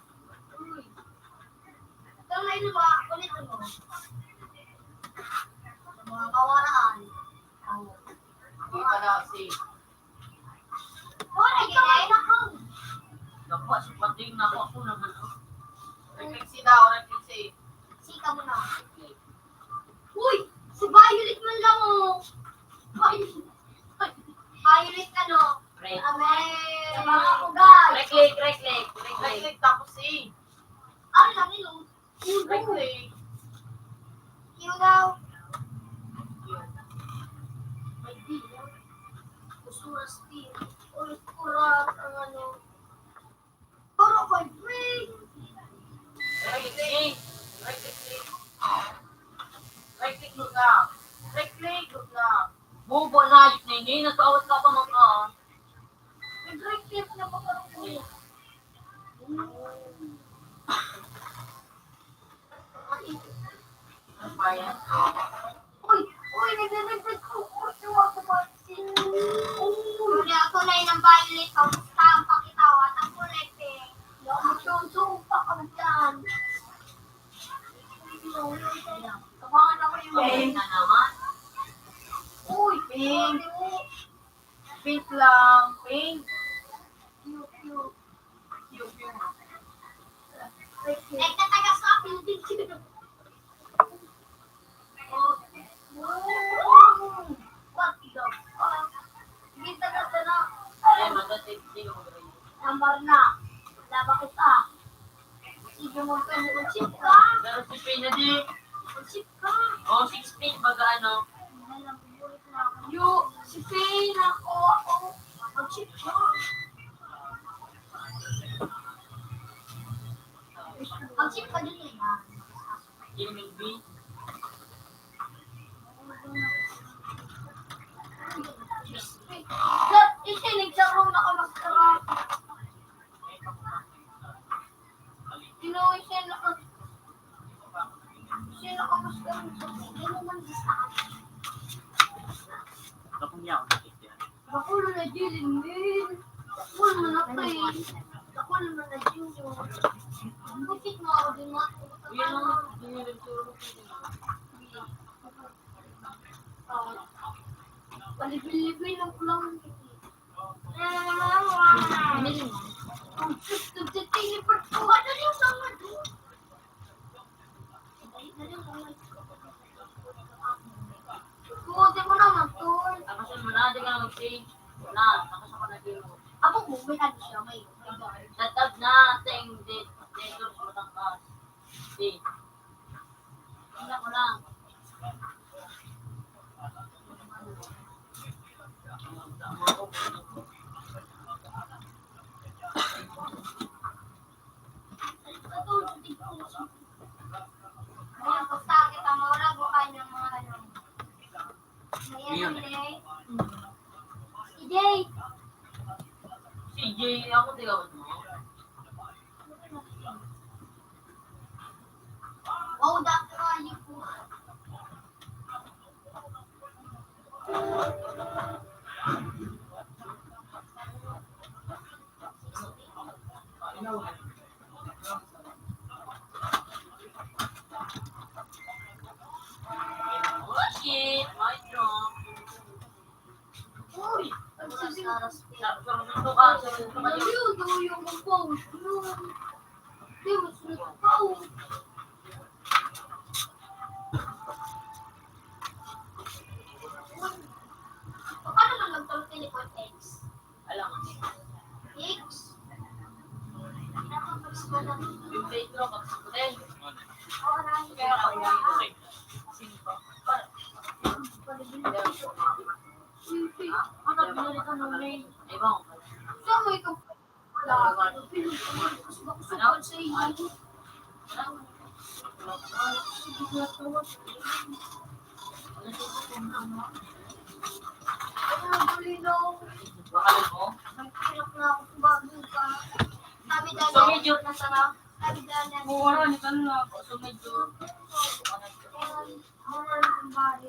D: Dapat, supating na ako naman.
G: Reflexi daw, reflexi.
B: Sika mo na. Uy! Si Violet man lang oh. Violet ano?
D: Right.
B: Amen. Sa mga ko guys.
D: Right-click.
G: Reflexi tapos si.
B: Ano lang yun?
G: Reflexi.
B: Yun daw. May di. Usura speed. Urat ang ano. Para kay Brain.
G: Right-click. Right-click. Right-click look na. Right-click look na.
D: Bobo na, hindi nag-awat ka pa mga.
B: Nag-right-click na ba parang kuya?
G: Ano pa yan?
B: Uy, nagre-reflect ko. Tuwa ko ba? Kaya ako na yun ang Violet. Kamusta ang pakitawa? Ang kulit eh. Magsusong pa ka dyan. Kabangan ako yung
D: Pink na naman.
G: Uy, pink. Pink lang. Pink.
B: Cute.
G: Cute.
B: Nagtatagas sa akin din sila. What the fuck? Hindi tagas na.
D: Eh, magasit, hindi ko magaling.
B: Nambar na. Laba kita. Sige mo pa mo chip ka.
D: Pero si Pin na di.
B: Chip ka.
D: O, 6 feet, baga ano.
B: Yo, si Faye na ako. Chip ka. Chip ka din eh.
D: Gaming B.
B: Isinig sa room na ako maskara. Tinuwi siya na ako. Siya na ako maskara. Hindi naman sa akin.
C: Bakong niya ako nakikita.
B: Bakulo na Jiling. Bakulo na Faye. Bakulo na Junior. Bukit mo ako din mo.
D: Yan ang dinirinturo ko.
B: Palibili lang ko lang. Pinili mo. Ang teleport ko. Ano yung sama doon? Kumote mo naman, tol.
D: Nakasan mo na, di ka na mag-change. Wala, nakasan ko na din mo.
B: Ako mo, may ano siya, may.
D: Tatag na, ting, dito, matangkas. Di. Tingnan ko lang.
B: Ayan, basta kita mo, wala bukan yung mga ano. Ayan, Jay. Si Jay.
D: Si Jay, ako tigawad mo.
B: Oh, that you po.
D: Oh shit, my drop.
B: Uy, ang sising.
D: Sarap nito ka, sarap nito ka.
B: Ayun, daw yung compose. Di, masunod pa. Paano man mag-teleport X?
D: Alam mo.
B: X? Nakapagpas mo lang.
D: Yung plate ko, pagsakutin.
B: Oo, na.
D: Kaya ako yan. Simpa.
B: Ano, binulit ka ng rain.
D: Ay, bang.
B: Saan mo ikaw? Wala. Pinulit ka ng kusukan sa iyo. Sige, natawag. Ano, bulinaw.
D: Bakalan mo?
B: Nagkilap na ako kung bago ka. Sabi dahil.
D: So, medyo na sana.
B: Sabi dahil na.
D: Wala, ni kanila. So, medyo.
B: Anong bari?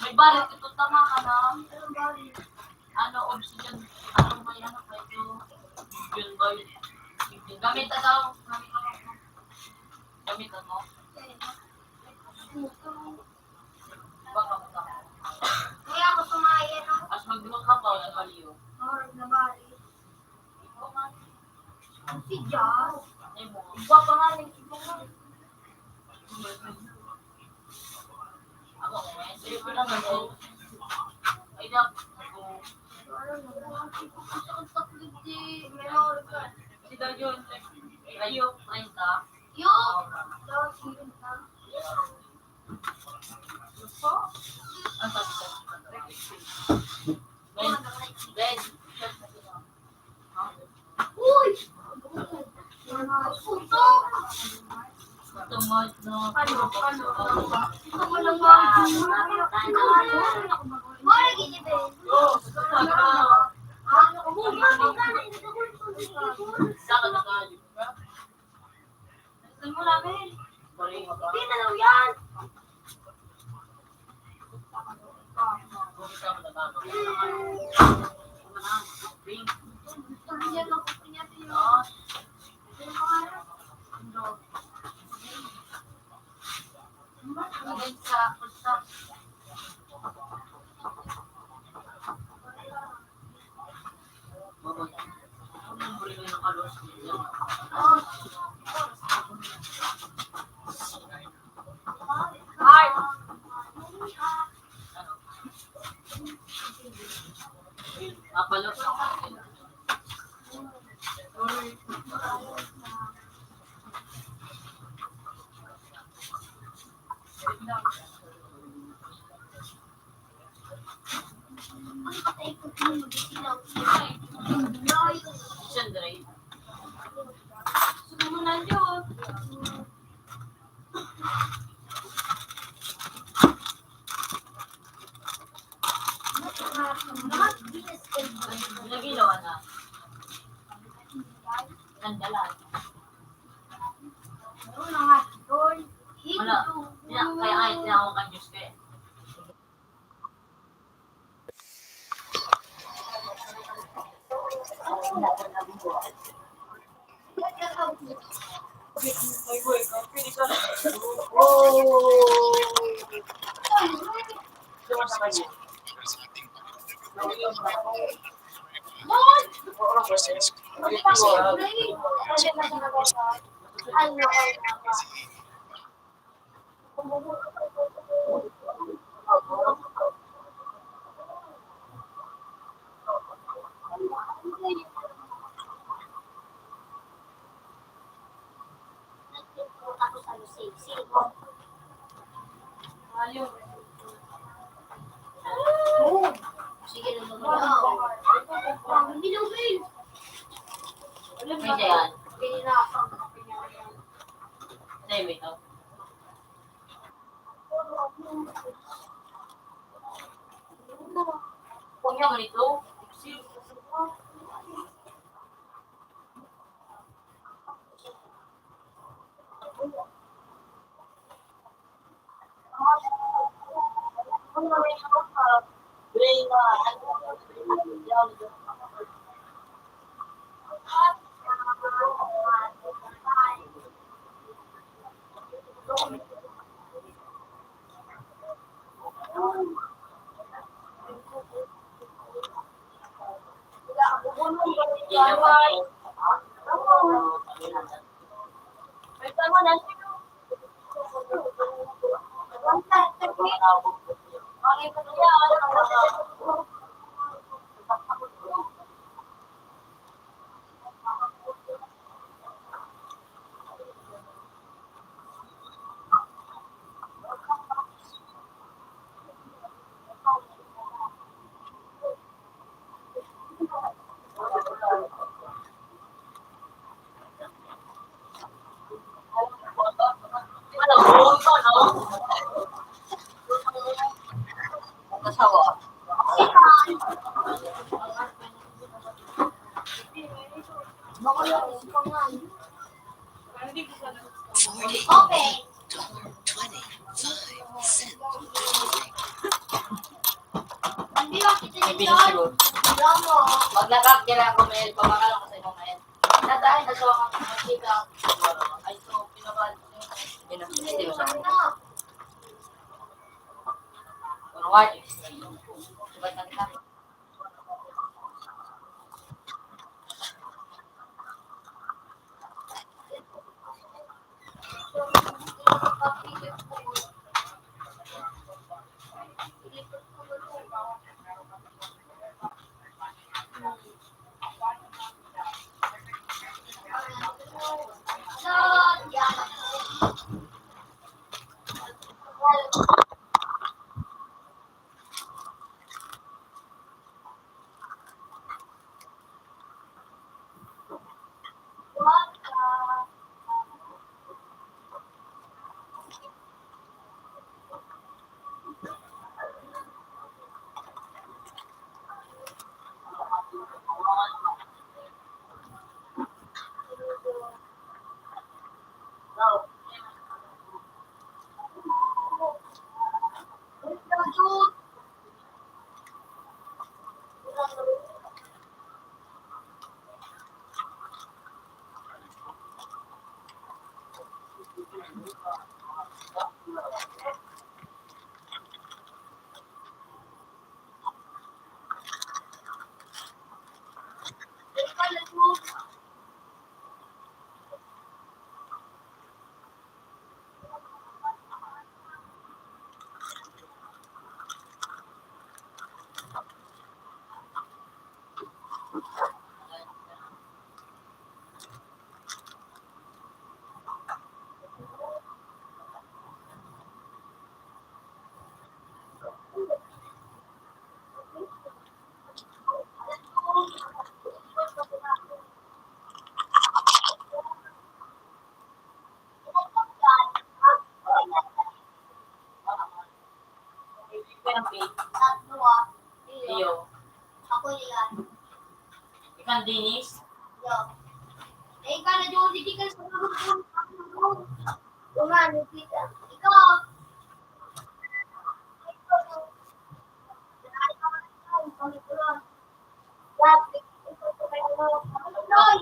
D: May balit ito, tama ka na.
B: Anong bari?
D: Ano, obsidian. Ano ba yan? Medyo. Yun ba yun? Gamitan daw. Gamitan mo. Baka mo na.
B: Kaya ako sumaya no?
D: As mag-look ka pa, wala baliw.
B: Horror na bari. Si Jan.
D: Ay mo.
B: Iba pa nga rin.
D: Ako, hindi ko lang ako. Ay, na.
B: Ang sakit si Meron.
D: Si Dajon. Ayo, 30.
B: Yo! Daw, sino ka?
D: Ang tapos. Ben, Ben.
B: Uy! Puto!
D: Tumod no.
B: Ito mo lang ba? Boy, gini ba?
D: Saka na tayo. Gusto mo namin. Sorry,
B: Hindi na daw yan. Sabihan lang ko niya sa'yo. Sino pa nga rin?
D: Again sa kursa. Mabot. Ang buli ko yung kalos.
B: Ay!
D: Apalos.
B: Ang patay ko kung mag-isilaw.
D: Siyempre. Sumunan yun. Nagilawan na. Nandalan. Wala. Kaya kahit na ako kan-Diyos ko eh.
B: Sige na naman. Binubil.
D: Hindi yan.
B: Pinakasang
D: Hindi, wait up. Kung yung ganito, hindi naman. Ano, buong to, no? Kasawa.
B: baka lang isi pa nga.
E: 40,
B: Okay.
E: $25.
B: Hindi ba kita
D: May
B: dyan?
D: binigay
B: Wala mo.
D: Maglagak nila ako mail, pamakalang ko sa inyo mail. Dahil nagawa kang magkita. Ay, so, pinabal. Hindi mo sa akin. Kung what? Subad na kita.
B: Tatlo ah.
D: Iyo.
B: Ako yan.
D: Ikan dinis.
B: Yo. Eh, ikaw na Josie, di ka sa loob. Tuman, kita. Ikaw.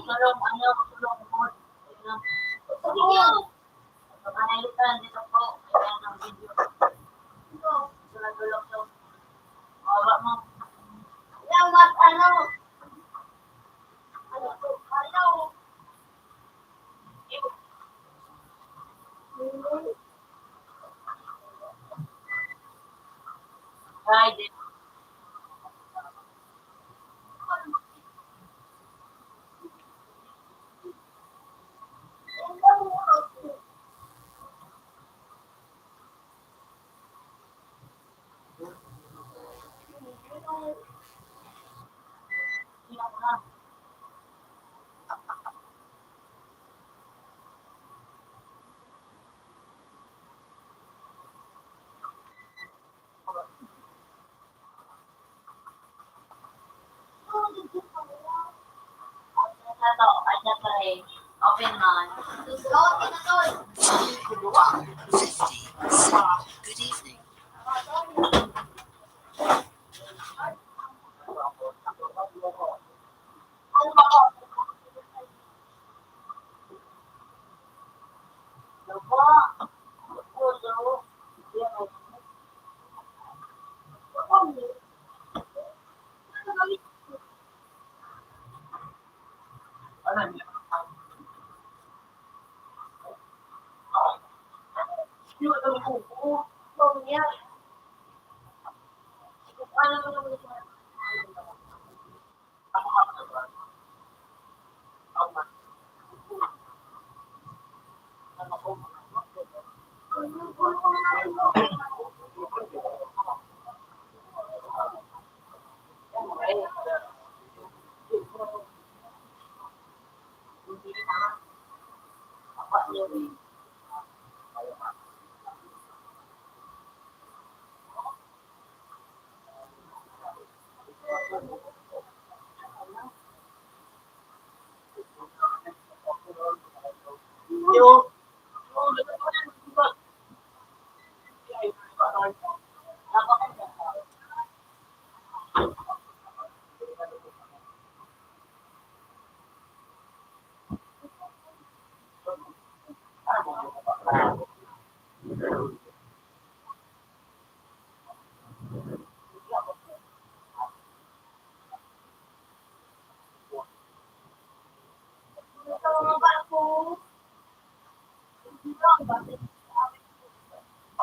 D: Tulong ano, tulong mo. Panalitan dito po. Ayan ang video. Tulong to. Awa mo. Ay, di. Sino ko na? Ito, kanya pa rin. Open man.
E: 50. Good evening.
D: Lupa. Puso. Ano niya? Yung ito yung kuko. Ano mo naman ito?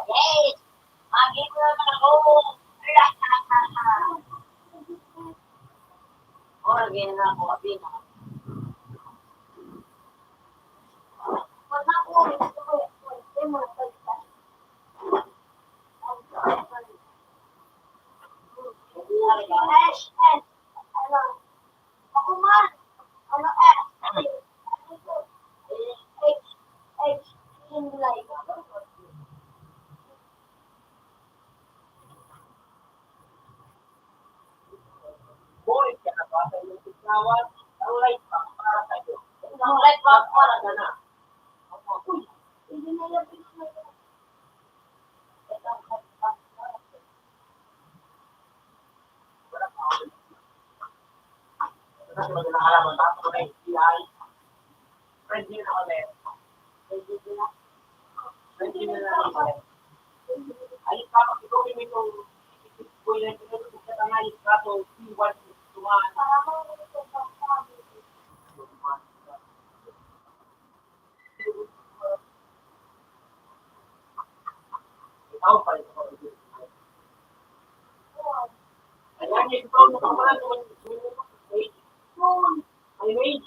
D: Yes! Magi ko naman ako! Or, ganyan na ako, abin ako. Boy, kaya ba sa yung tignawan? Ang light pa para sa'yo. Ang light pa para gana. Kasi magandang halaman, tapos ko na yung CI. Friend nyo na kami.
A: Alis ka pa ito kami itong kuya na ito sa tanay kaso iwan tumaan. Ikaw pa ito. Ayan, ito ang nakapala naman. Ay, wait.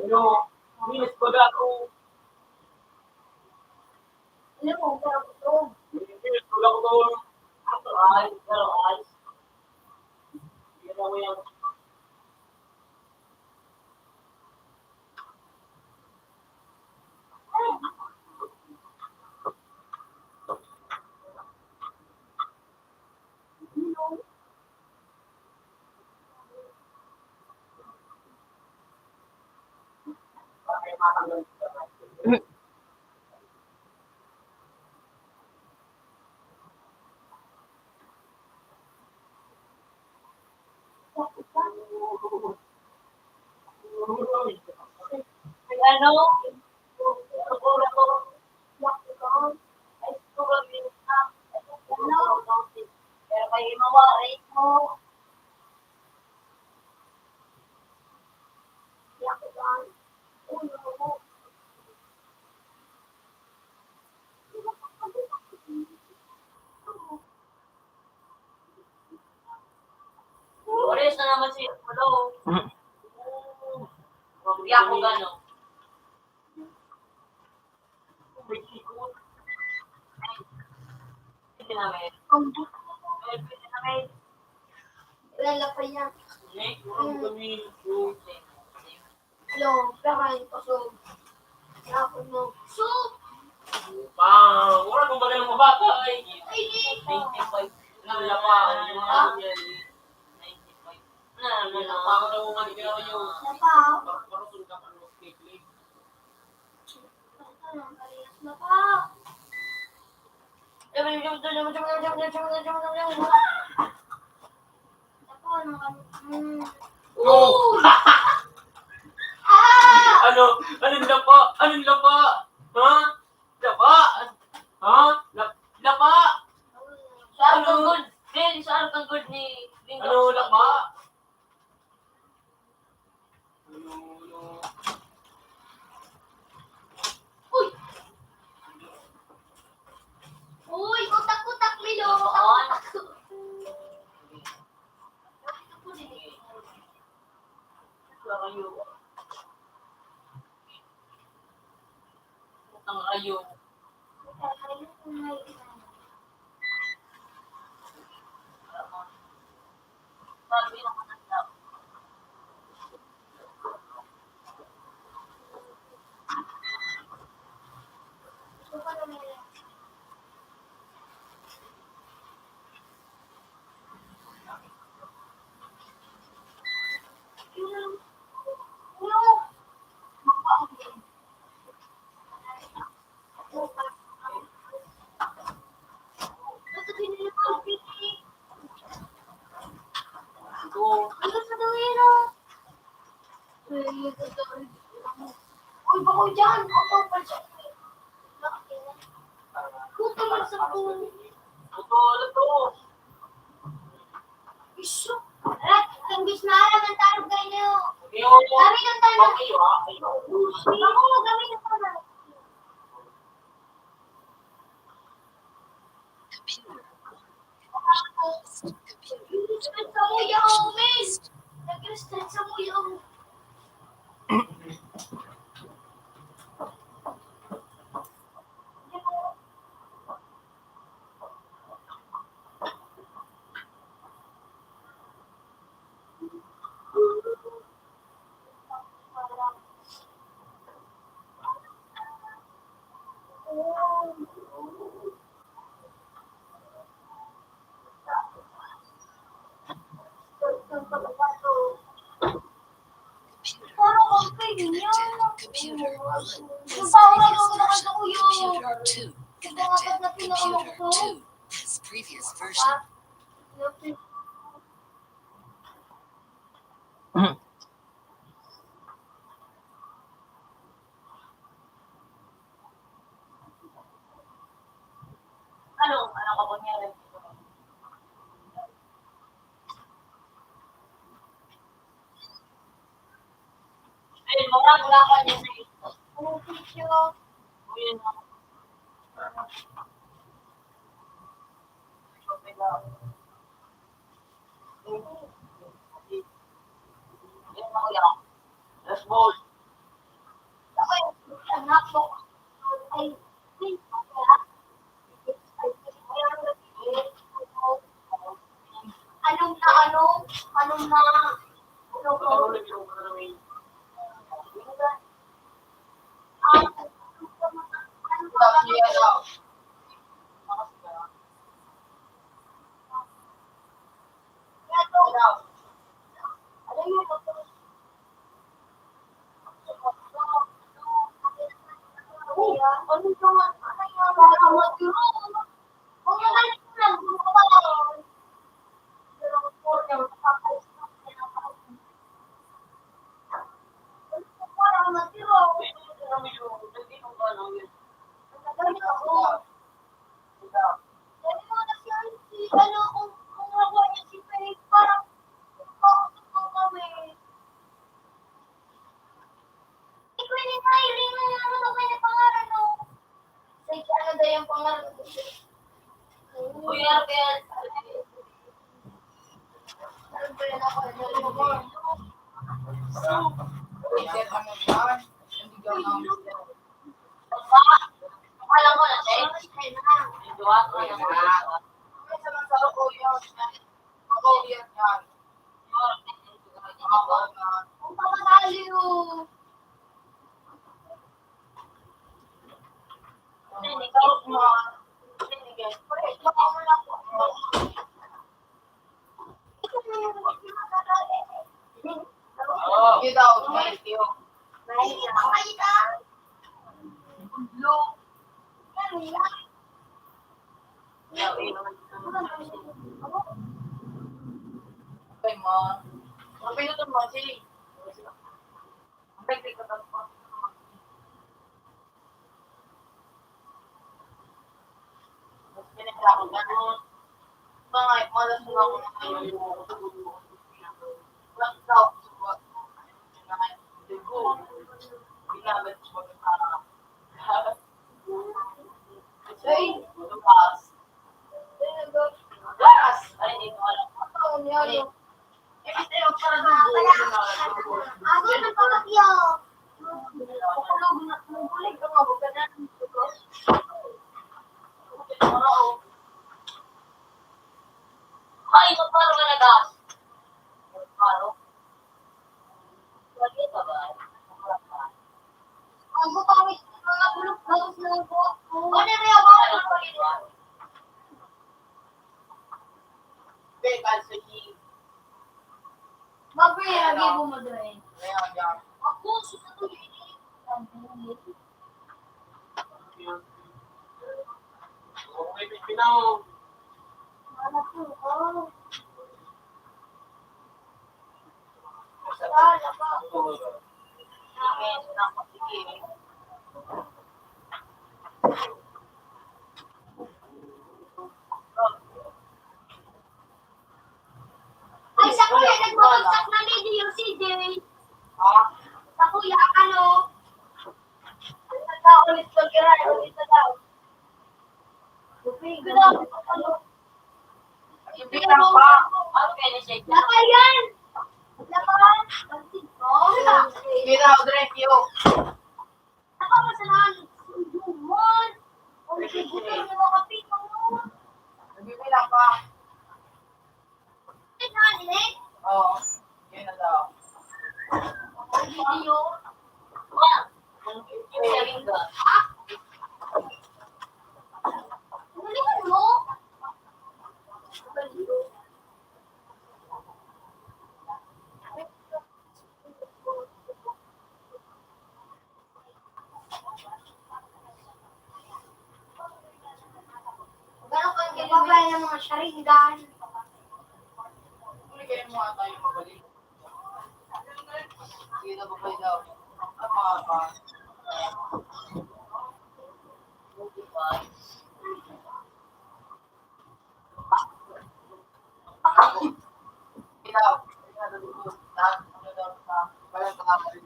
A: Ano, minus ko na ako.
B: Alam mo, pero ito.
A: Minus ko lang ito. Ay, pero ay. Yan ako yan.
D: Ano? Siguro ko. Ay, siguro din na. Pero kayo mawari mo. Oras na naman si Hello. Hindi ako gano'n. Pwede namin. Pwede namin.
B: Wala pa yan.
C: Kami.
B: Hello, kakain ko so. Ako mo. Soup!
C: Wala kong bagay ng mga bata.
B: Ay, di.
D: 95.
C: Wala pa.
B: Ah?
C: 95.
D: Wala
C: Ako na umali ka naman yung
B: Napa.
C: parusun ka pa ng cake league.
B: Napa. Napa,
C: Oh!
B: Ah!
C: Ano? Anong lapa? Anong lapa? Ha? Lapa? Ha? Lapa?
D: Saan kang good? Ben, saan kang good ni
C: Ano lapa? Ano?
B: Uy! Uy, kutak-kutak, Milo.
D: Saan? Wala kayo. Utang kayo. Sabi ng anak.
B: Uy, bako dyan. Ako pa siya. Puto man sa pool. Iso. Rat, kambis na alam ang tarog kayo. Kami ng tanong. Ako, kami ng tanong.
E: Computer.
B: Nag-restart sa muyaw, men. Nag-restart sa muyaw.
E: Computer 1
B: Yung
E: has
B: power
E: previous
B: ako
E: version.
B: nakakita ko yun.
E: Computer 2 connected. Computer 2 has previous version.
D: Ano ka po niya rin? Ayun, wala ka niya sa ito.
B: Anong picture?
D: Ayun na. Yan mo yan.
A: Let's ball.
B: ano na, ano ko,
G: Sabi ano.
B: alam mo, ano ka man, ano nga, para mag-grow. Kung yung galit mo lang, gusto ko pala. Pero po, yung nakakalis na, para mag-grow. Nagalit ako. Sabi mo na siya, ano, kung nagawa niya si Faith, parang, kausap mo kami. Ikaw yung hiring na ano daw kayo pangalan, no? Say, ano daw yung pangalan?
D: Kuya, kaya,
B: Ano ba yun ako? Ano ba yun?
G: Mister, ano yan? Hindi ka na.
D: alam ko na, Shay.
B: Ay, na.
D: Dua ko na.
G: May salang sa ako yun. Ako yan yan. Ako na.
B: Kung pakasaliw.
D: Ikaw,
B: Baka mo lang po. Ikaw na yung makasali.
G: You daw, thank you.
B: Ay, ka.
G: Look.
B: Ano yan?
G: Okay, ma. Ang pinuto mo, si. Ang teknik ko tapos. Mas pinagla ko ganun. Mga, malas mo ako na kayo. Walang daw. Dugo. Ginamit mo sa Say, lupas. Lupas. Ay, hindi ko alam.
B: Ano yan?
G: Kasi yung parang dugo.
B: Ako na pakakyo. Kukulog na. Kukulig ka nga. Huwag ka na.
D: ay, magparo ka na gas. Magparo? Lagi ka ba?
B: Ang butawis. Mga bulok-bulok na po. Ano na yung mga bulok-bulok?
G: Bekal sa hing.
B: Babe, lagi mo madre.
G: Ayan, yan.
B: Ako, susatuloy.
H: Okay, pinaw.
B: Ano po? Oh.
G: Wala pa. Amen. Nakapigil.
B: Ay, sa kuya, nagmamagsak na lady yung CJ.
G: Ah,
B: Sa kuya, ano? Ulit ko kira, ulit na daw. Grabe pa ano.
G: ibilang pa.
D: Ano kaya ni Shay?
B: Lapa yan! Lapa! Oh,
G: Ibiraw, Drekyo.
B: Ako masalahan. Sumon! Ulit ko kira ng mga pito mo.
G: Ibilang pa.
B: Ay, nanilig.
G: Oo. Yun na daw.
B: Video.
D: Ma, yung sabihin ka.
B: Galingan mo. Gano'n kang gilabay ng mga sharingan.
G: Uli kayo mga tayo mabalik. Sige na ba kayo daw? Ang mga pa. Ilaw. Lahat ano daw sa walang kamay.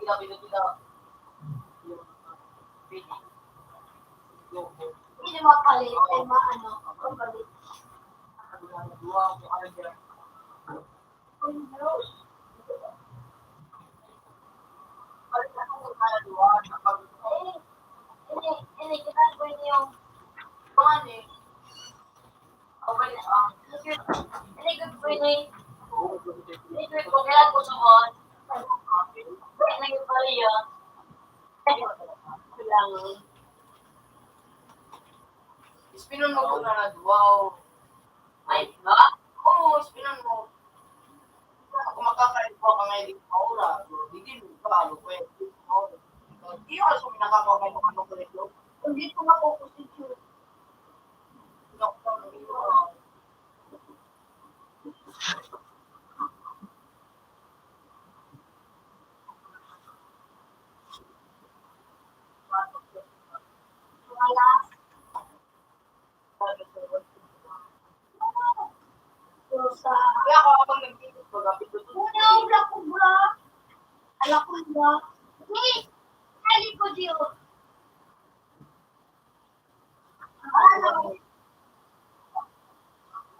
G: Ilaw, ilaw.
B: Hindi mo palit. Ay, maano. Palit. Hindi, kailan ko yun yung pangan eh. Okay na. Hindi ko yun eh. Hindi ko kailan ko sumon. Kaya naging pala yun. Kailangan.
G: Ispinon mo ko na wow.
D: Ay, ba?
G: Oo, ispinon mo. Kung makakain ko ka ngayon dito maura, hindi mo pa ano pwede. Hindi ako sa nakakain ng ano ko nito.
B: Hindi ko makukusin yun. Wala. Sa
G: Kaya ako habang nagtitis ko, lapit ko
B: una, wala ko ba? Ala ko ba? Ni, ali ko diyo. Ano?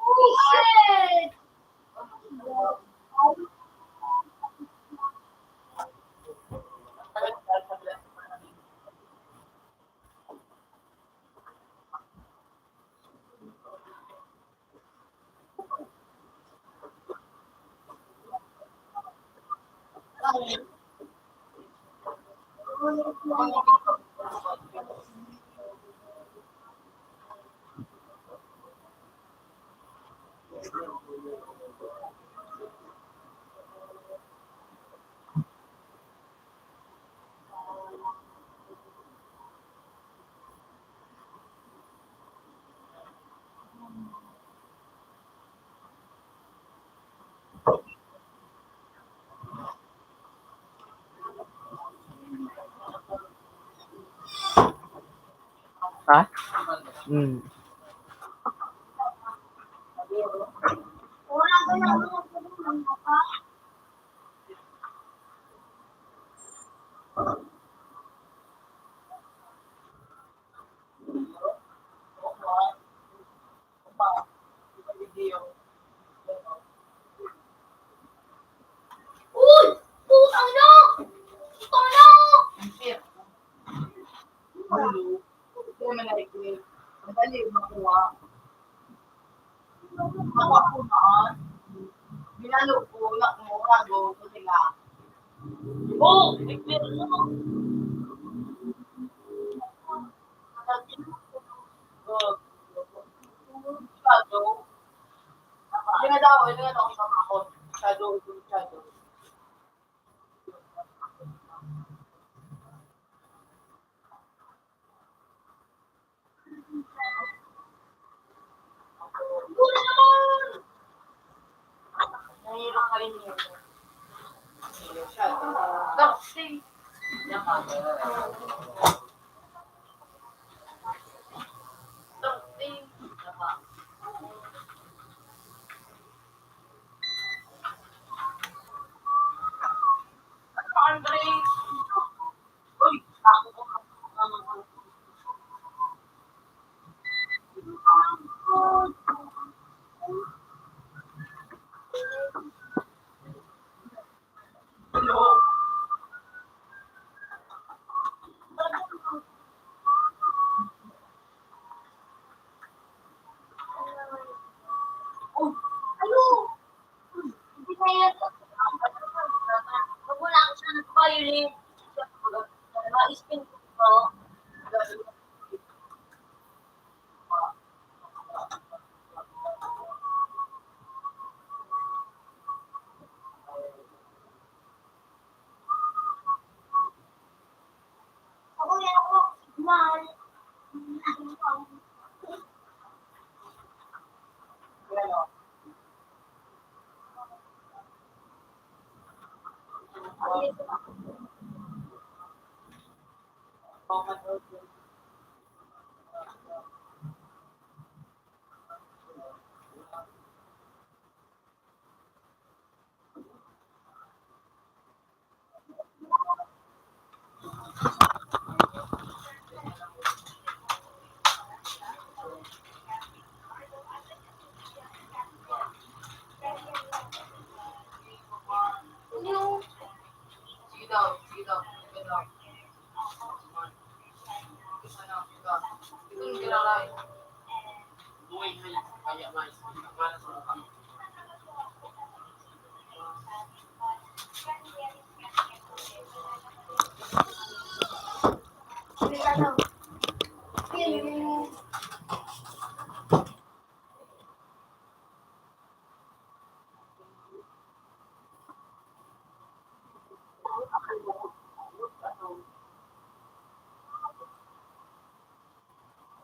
B: Oh, shit!
A: Ha? Hmm.
B: Wala ko na ako. Uy! Putang na! Putang na!
G: Hindi naman nakikinig. Madali makuha. Makuha ko na. Binalo ko, nakumura ko, kasi nga.
D: Oh, nagpiro na mo.
G: Shadow. Hindi na daw, hindi na daw ako makakot. Shadow.
B: Uy naman!
D: Nahirap ka rin yun.
G: Shadow.
D: Taxi. Yan ka. Taxi. Yan ka.
G: Andre! Uy, ako ko. Hello.
B: Ano? Hindi kaya pag wala ako sa nag-violate, ma-spin ko ito. Ako yan ako, mahal.
G: Hello. Sige daw. Sige daw. yung kilala. Buhay na yan. Kaya mais. Malas mo ka.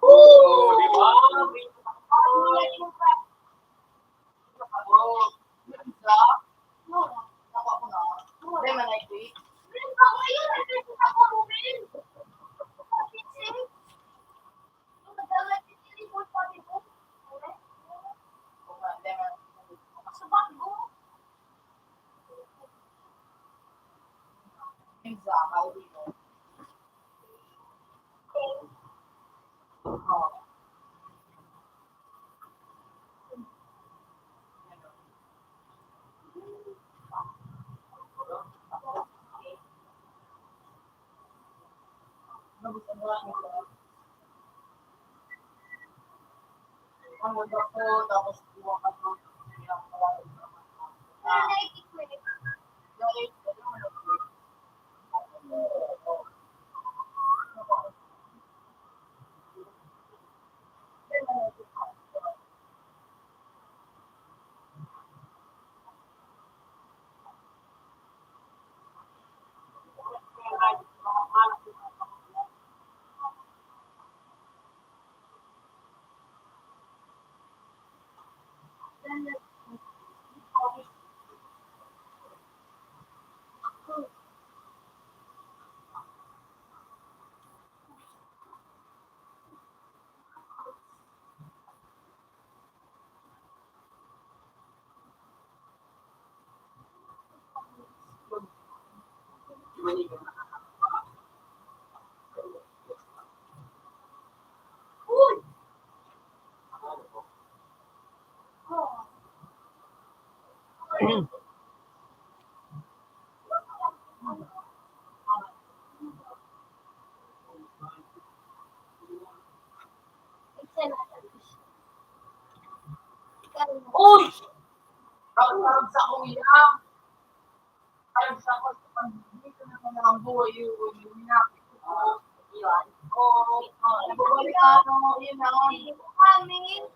A: Oh, di ba?
G: Uy! Tawag sa kuya. Tawag sa ako sa pandito na mga ang buhay yung hinapit ko. Yun. Oo. Nababalik ako. Yun na. Kami.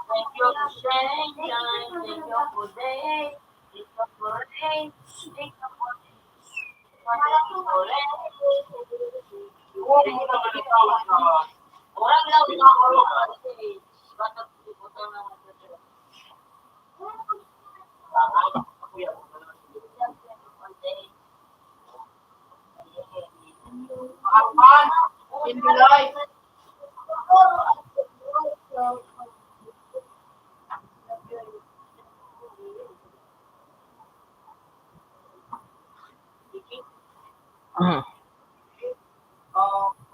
D: Thank you for sharing time. Thank you for day. Thank you for rain. Thank you for Orang daw nakakalo kasi bata pupunta na
G: In July.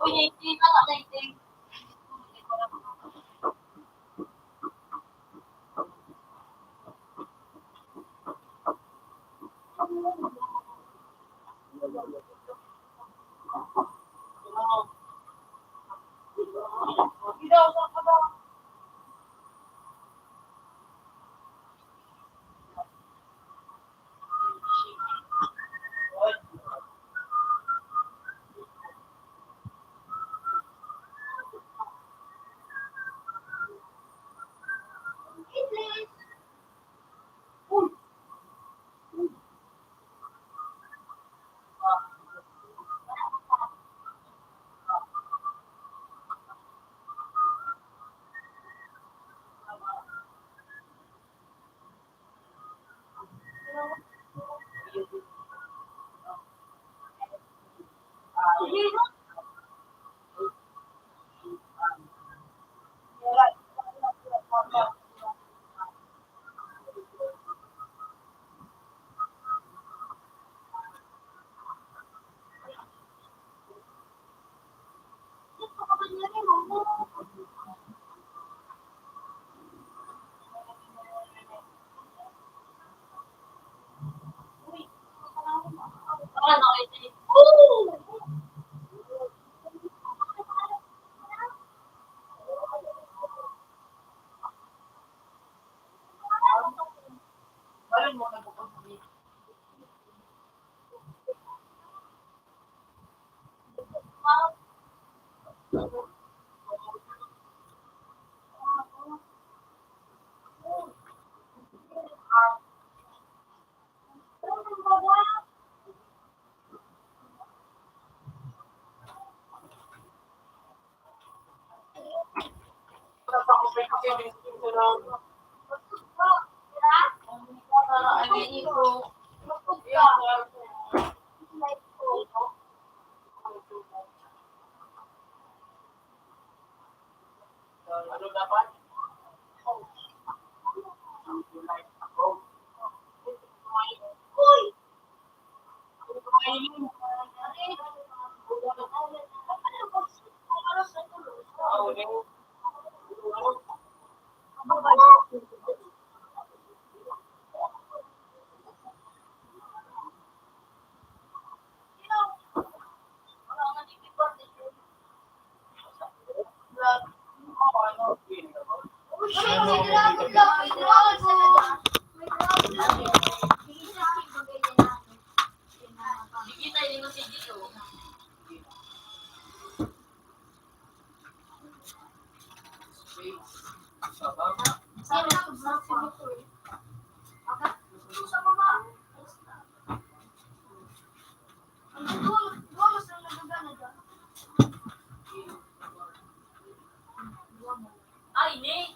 D: Uy, 18 na 19. Para na 18.
G: Ayun mo nagpupunta. Ano dapat?
D: Kita ini masih gitu. Ah, ini.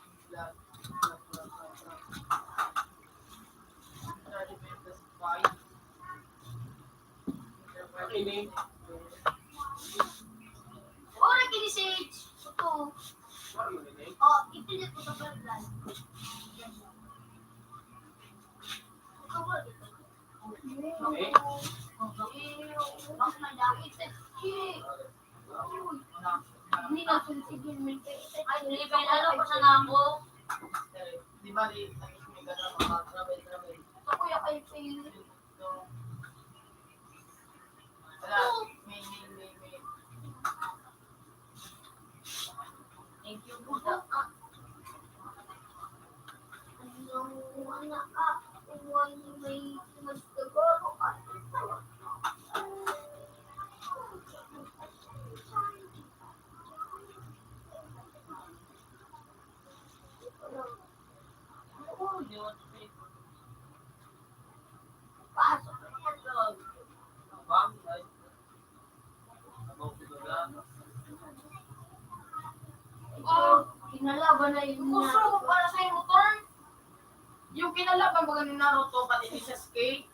C: Ini.
B: Ora kini Sage. Ito. Oh, ipilit ko sa paglan. Ito ba dito?
C: Okay.
B: Mas madami sa hindi na sige
D: Ay, libre lalo pa sa nako.
G: Di ba di may ganun mga travel.
B: Ito kuya kay Phil.
G: Wala, may.
D: Thank you, Buddha.
B: Wala ka. Wala may mas siguro ka. na yun
G: Gusto
B: na.
G: ko para sa motor. Yung kinalaban ba ni Naruto pati ni Sasuke?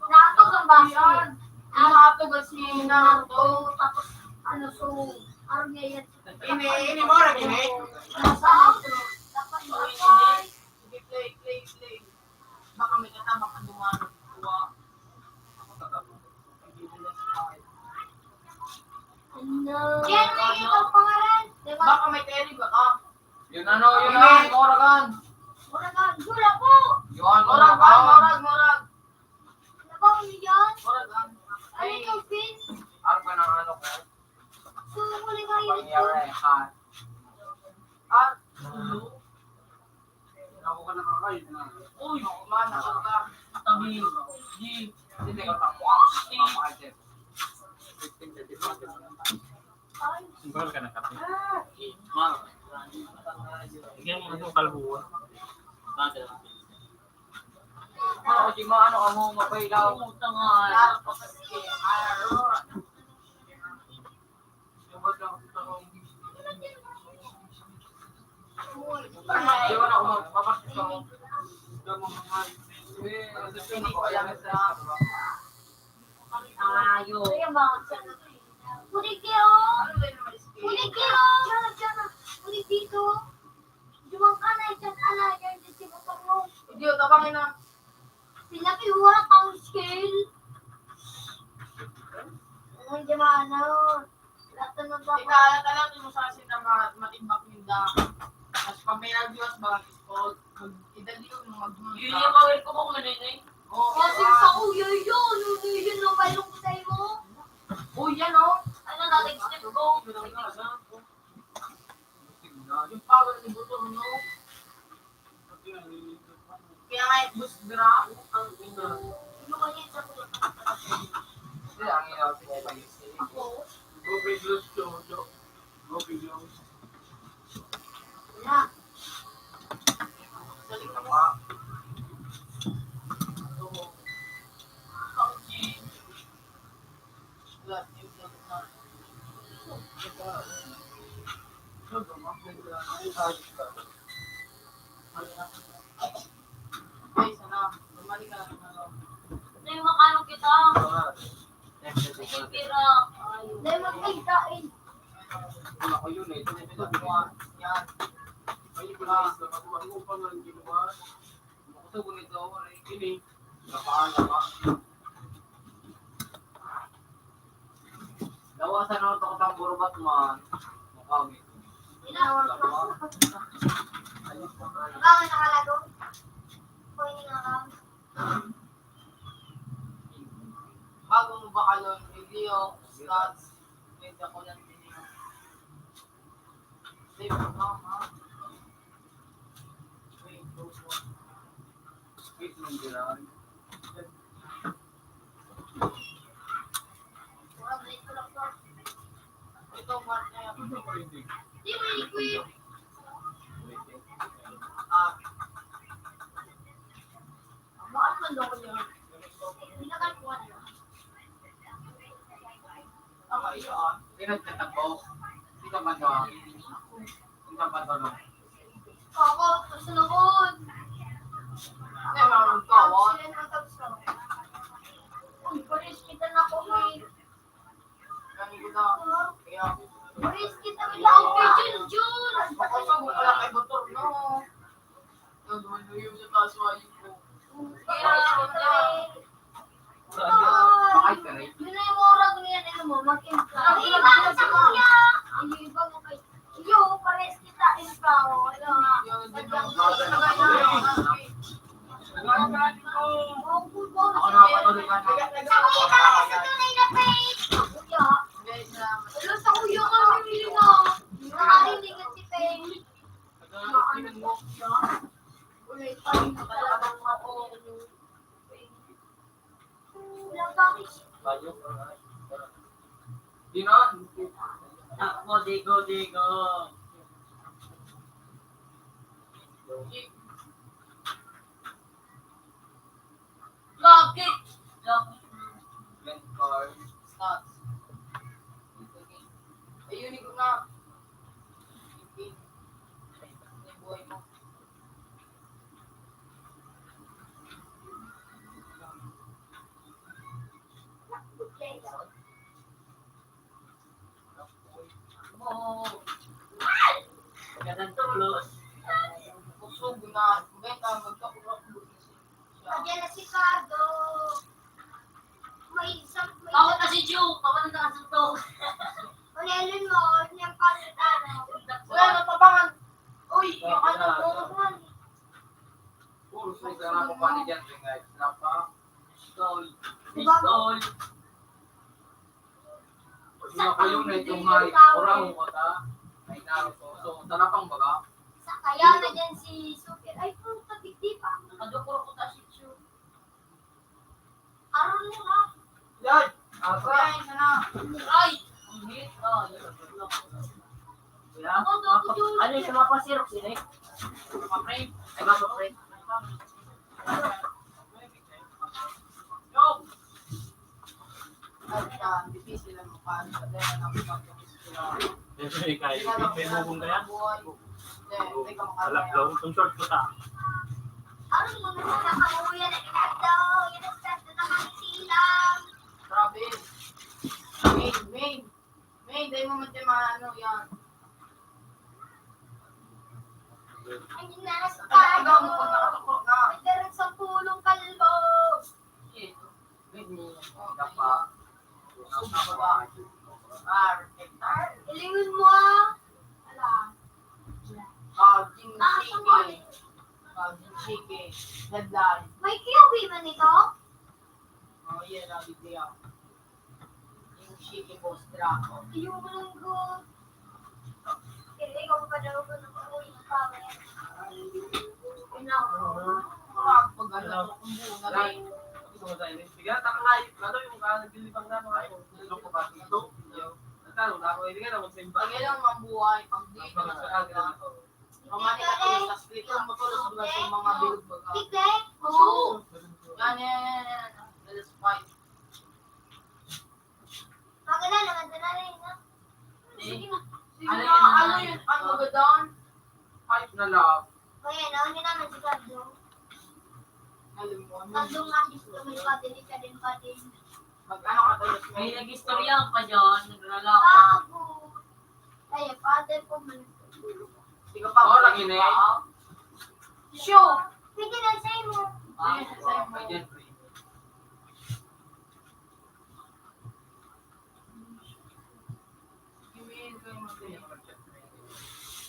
B: Nakatog ang baso.
G: Yan. Nakatog si Naruto.
B: Tapos, ano, so, ano niya yan?
A: Ini mo rin, ini.
B: Dapat bakay.
G: Sige, play. Baka may kasama ka dumano. Tuwa.
B: Ano? Yan, may ikaw pangalan. Diba?
G: Baka may Terry ba ka?
A: Yun ang Oragan.
B: Oragan. Gula po.
A: Yun,
G: Morag.
B: Ano ba yun yan?
G: Oragan.
B: Ano ikaw, Pin?
A: Ano ka ng ano ko?
B: So, huli ka yun ito.
A: Pangyari, ha?
G: At,
A: Ako ka nakakain na.
G: uy, mana ka.
C: Tabi.
A: Hindi ka pa.
C: Simbol ka na kape.
A: Mal.
C: Bigyan mo ng kalbuan.
A: Ano ko si ano ka mo mapailaw?
G: Lalo pa kasi.
A: Subot lang ako sa kong.
G: Ay,
A: Di ba na ako magpapakit sa kong. Ito mo mga.
G: hindi ko alam sa
D: Ayo.
B: Ayan ba? Huli kayo. Huli kayo. Hanap ka na. Huli dito. Juwang ka na. Diyan ka na. Diyan si butang mo.
G: Hindi, tabangin na.
B: Pinakiwara kang scale. Ang jamano. Lahat na ba?
G: Ikala talaga mo sa asin na matimbak ninda. Mas pag may nag-viewers ba, idali yun mag-viewers
D: Yun yung mawin ko kung maninay.
B: Kasi sa kuya yun. Yun lang kayo kung tayo mo.
G: Uy, yan o.
D: Ano natin step ko?
G: Yung power ni Butong, no? Kaya nga yung boost drop.
B: Ano kaya sa kuya?
A: Hindi, ang inaw si Eva Yussi.
B: Ako.
A: Go Biglos, Jojo. Go Biglos.
B: Wala.
G: Salik
A: Ano
G: na
A: pa?
G: Guys, ano? Bumalik ka na.
D: Ano yung makano kita? May pira.
B: Dahil magkaitain.
A: Ako yun eh.
G: Ito, buwan. Yan.
A: Ay, kulas na ako. Ano pa nga yung ginawa? Ako sa gunit ako. Ini. Napaan pa. Dawasan ako ito katang burubat man. Makawit.
B: Inawal ko. Bakit nakalago? Pwede nga lang.
G: Bago mo ba kalon, video, stats, medyo ko lang video. Save mo ba, ha? Wait, close mo.
A: Wait, nanggilan.
B: Walang late ko lang to.
G: Ito, Mark, na yan.
B: Di mo liquid.
G: Ah,
B: Bakit man daw ko yun? Hindi na kayo kuha nila.
G: tama yun.
A: Pinagtatakbo. Hindi ka ba ito? Hindi ka ba ito?
B: Ako, kasunod.
G: Hindi, meron ka, what?
B: Sila ng tapso. Uy, paris kita na ko, may.
G: Yan yung na. Kaya,
B: Paris kita may laog kay Jun.
G: baka sa mo pala kay Bator, no? Yung dumaluyo sa kaswayo ko.
A: Bakit ka rin?
B: Yun na yung murag niya na mo, mag-impla. Ang iba sa kuya! Ang iba mo kay... Yo, pares kita impla. Ano nga?
G: Yung
B: Sadyang
A: Ako na patuloy ka na.
B: Sa kuya ka lang sa tunay na page! Kuya,
G: guys, na
B: ano sa kuya ka namili na? Nakarinig at si Peng. Ulit pa rin na talagang ako. Ilang bakit?
A: Dinon.
D: Takbo, digo. Bakit?
A: Glenn Carr.
G: stats. Ayun, ko na.
B: si Cardo. May isang...
D: Tawag na si Ju. Tawag na sa to.
B: Ulelin mo, niyang palitano.
G: Wala na tabangan. Uy, yung ano mo.
A: Puro sa na ko pa ni dyan, guys. Napa. Pistol.
B: Diba?
A: Pistol. Sino ko yung net yung may orang mo ta. May Naruto. So, tanapang baga.
B: Sa kaya na dyan si Sukir. Ay, kung tatigdi pa.
D: Nadukuro ko ta si Ju.
B: Aron mo ha.
A: Yan! Asa?
G: Kaya isa na.
D: Ay! Ang hit. Ah, yun.
A: Yan.
D: Ano yung sama pa si Roxy?
A: Mapray.
D: Ay, ba, pre?
A: Yo!
G: At difícil ang mukha. Dahil na
C: Siyempre, kahit may bubong kaya.
G: Hindi ka
C: Alak
G: makakaya.
C: daw, itong short ko ta.
B: Aron mo na sa nakamuya na kinagdo. Yan ang start na naman silang.
G: Grabe. Main, dahil mo man ano yan.
B: Hindi na sa
G: Ano,
B: Cardo.
G: pag nakakapok na.
B: May rin sa pulong kalbo.
A: Kapa.
B: Ilingon mo ah. Ala.
G: Jing Shiki. Deadline.
B: May QB man ito?
G: Oh, yeah, Rabi Dia. Jing Shiki Boss Draco.
B: Yung malunggo. Kaya ikaw pa daw ko ng uwi ng pamay.
G: Pag ano, kung buo na rin.
A: Gusto mo tayo. Sige, takay. Ano yung nagbibang na mga ito? Ito ko ba ito? Natalo na ako. Hindi ka naman sa
G: Pag ilang mambuhay, pag di ka na sa Pamani ka tuloy sa split. Kung matulog sa mga bilog baga.
B: Tigre? Oo.
G: Yan. Let's fight.
B: Maganda naman na rin ha.
G: Sige na. Ano yun? Ano ba doon?
A: Fight na lang.
B: Kaya naman yun naman si Cardo.
G: Alam mo,
B: Cardo nga gusto mo pa din, ka din pa din.
G: mag-ano ka tuloy sa
D: May
G: mga
D: nag-istorya pa dyan. Naglalaka.
B: Bago. Kaya father ko man.
G: Hindi ka pa.
A: Oo, lagi na eh.
G: Show!
B: Pwede na sa'yo mo.
A: May Jeffrey.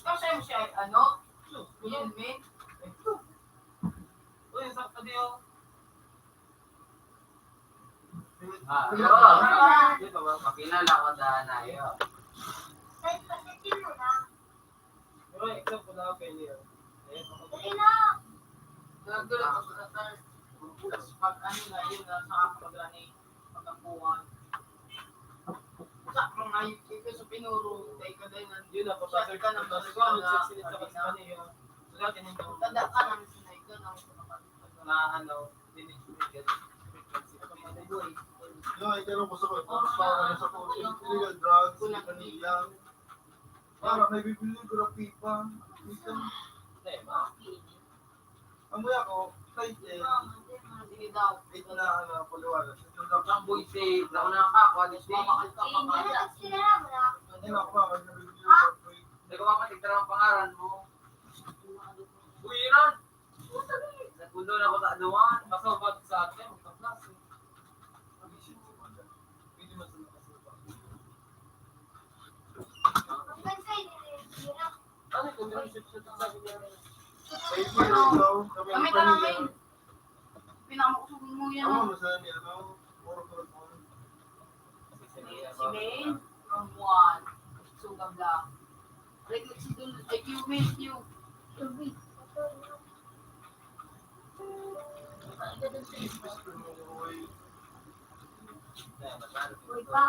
G: Ikaw sa'yo mo siya, ano? Yan, men.
A: Uy, sakto diyo. Dito ba? Makilala ko daan na yun.
B: Kahit pasitin mo na.
A: Pero ikaw po na kayo niyo.
B: Dali na.
G: Gagawin ko sa tatar. Pag ano na yun, sa kapag-ani, pagkakuhan. Sa mga ito sa pinuro, tayo ka din ng
A: Yun ako
G: Sa ka ng
A: Tapos
G: basko
A: ko,
G: na
A: nagsisilip sa kasama niyo. So, dati nito.
G: tanda ka ng sinay ka ng
A: Na ano, dinig-dinig. Frequency ko mga boy.
I: Yung itanong ko sa ko, tapos ano sa ko, illegal drugs, kanila. Para may bibili ko ng pipa. Minsan, ang maya ko, kahit
G: Sige daw.
I: ito na ano, paliwanag.
A: Ang boy say, nauna ka, quality.
B: Sinara mo na.
I: Hindi ako ba, kasi nabibili ko ng free.
A: Hindi ko mapatigtara ang pangalan mo. Uy, yun! Nagpundo na ko sa anuan. Kasobat sa atin. Magka-plus.
I: Pwede man sila kasuba.
B: Ang bansa yun.
A: Ano kung meron siya sa sabi niya?
I: May pwede daw, kami ang
G: Kami ka namin.
I: panila.
G: Pinakakusog mo yan.
I: Ano mo sa niya, ano? Puro ko lang.
G: Si Maine, from 1. Sugam lang. Like, si Dul, ay, Q.
B: Tubig. Uy pa.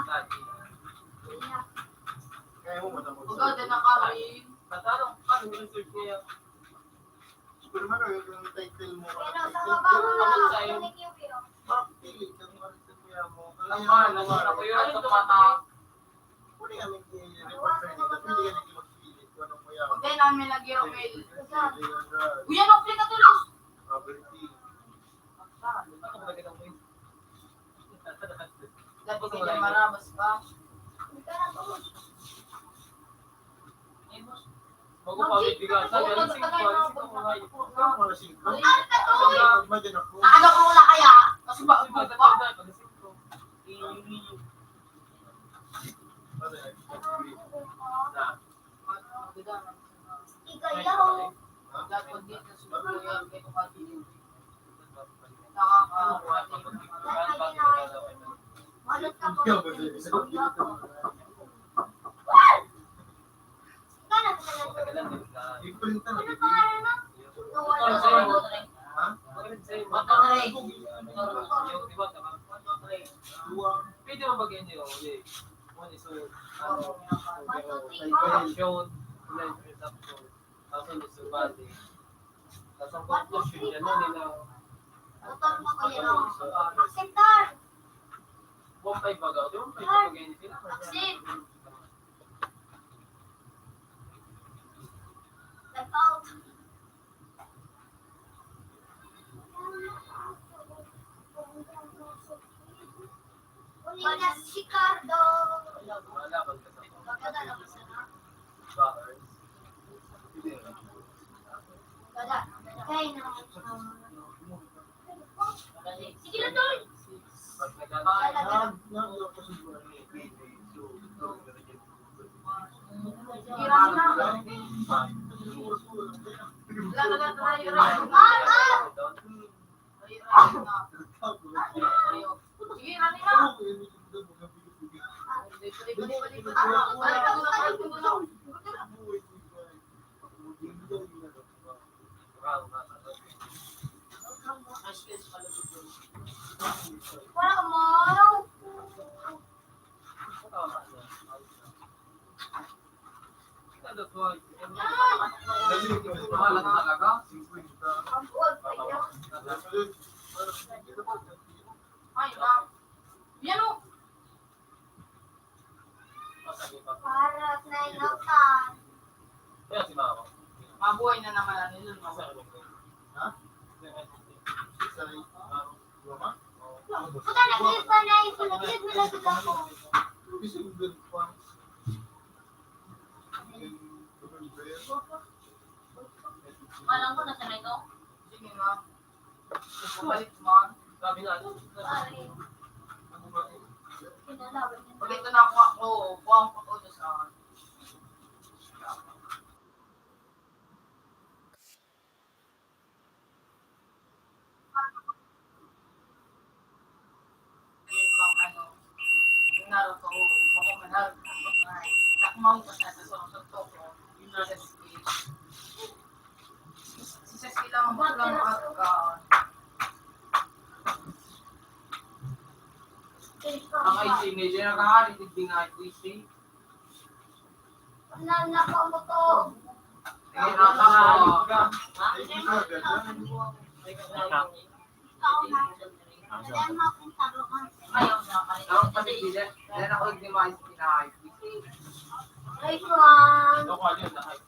I: Kaya mo madamot
G: Huwag din na kami.
A: Katarong, paano yung search niya?
I: Pero man, yung title mo.
B: Pero sa baba mo na. Kunik yung piro.
I: Makapili ka ng ano sa kuya mo.
A: Ang mahal, nasa ko yun. Ito mata.
I: Pwede kami i-report sa inyo. Pwede ka naging magpili kung anong kuya mo.
G: Huwag din namin lagi-ro mail.
I: Illegal drugs,
G: Uy, ano, play ka tulos.
I: poverty.
G: Dati ka niya marabas ka.
B: Hindi ka na po.
A: Bago pa may bigas. Sabi, alam sing ko, alam sing ko mga
I: Ano mga singko?
B: Ano ka to?
I: Imagine ako.
B: Ano ko wala kaya?
G: Kasi ba,
A: Iba,
G: iba,
A: iba, iba, alam sing ko.
I: Ano yan?
B: Ikaw.
G: dapat din na sumunod yan kay Kumati.
B: Malot ka po.
I: Ikaw ba din? Isa ko dito. Ipalintan na dito. Ha?
A: Pwede mo ba ganyan yun? One is ano, show, then tapos yung subali. Tapos ang conclusion yan, nila,
B: Acceptar.
A: bumpay baga, di bumpay baga ganyan sila.
B: Accept. Step out. Ulinas Ricardo.
A: Malaban ka sa
B: Magkadala ko sana.
A: bars.
B: Gada. Kaya na. Sige na doon.
A: Pag nagkakain,
B: Wala mo.
A: Malang talaga.
B: Ang buwag pa yun.
G: Ay, ma'am. Yan o.
B: Harap na inutan.
A: Kaya si Mama.
G: Mabuhay na naman na nila.
I: Ha? Luma?
B: Puta na isa na isulagid mo na sila ko.
I: Kasi good pa.
D: Alam ko na sanay to.
G: Sige, ma'am. Balik, ma'am.
A: Sabi nga,
B: Pare. Kinalaban niya.
G: Pag ito na ako, buwang pa ko sa akin. Yun bang ano, yung naroto ko, baka manal, nakmaw ko sa to ko, yung nasa stage. Si Cecil lang lang ka. Ang IC ni Jenna kahari, hindi nga IC.
B: Nalako mo to.
G: Sige, nakakahalip ka.
B: Ikaw na. Kaya mo akong taruhan.
D: Ayaw na pala.
G: Ako kasi bilet. Then ako hindi ma-IC na IC.
B: Ay, Juan.
A: ito ko yun na hype.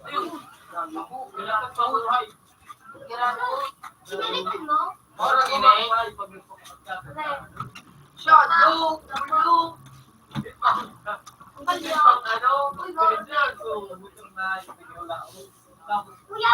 G: Ayun. Ako, kailangan pa ako hype. Kailangan ko.
B: Sinalitan mo?
G: Orang ini. Shot, look, look.
B: Ang balyo.
G: Ano?
B: Uy, Lord.
A: So, butong na, yung pinula. Tapos,
B: Kuya,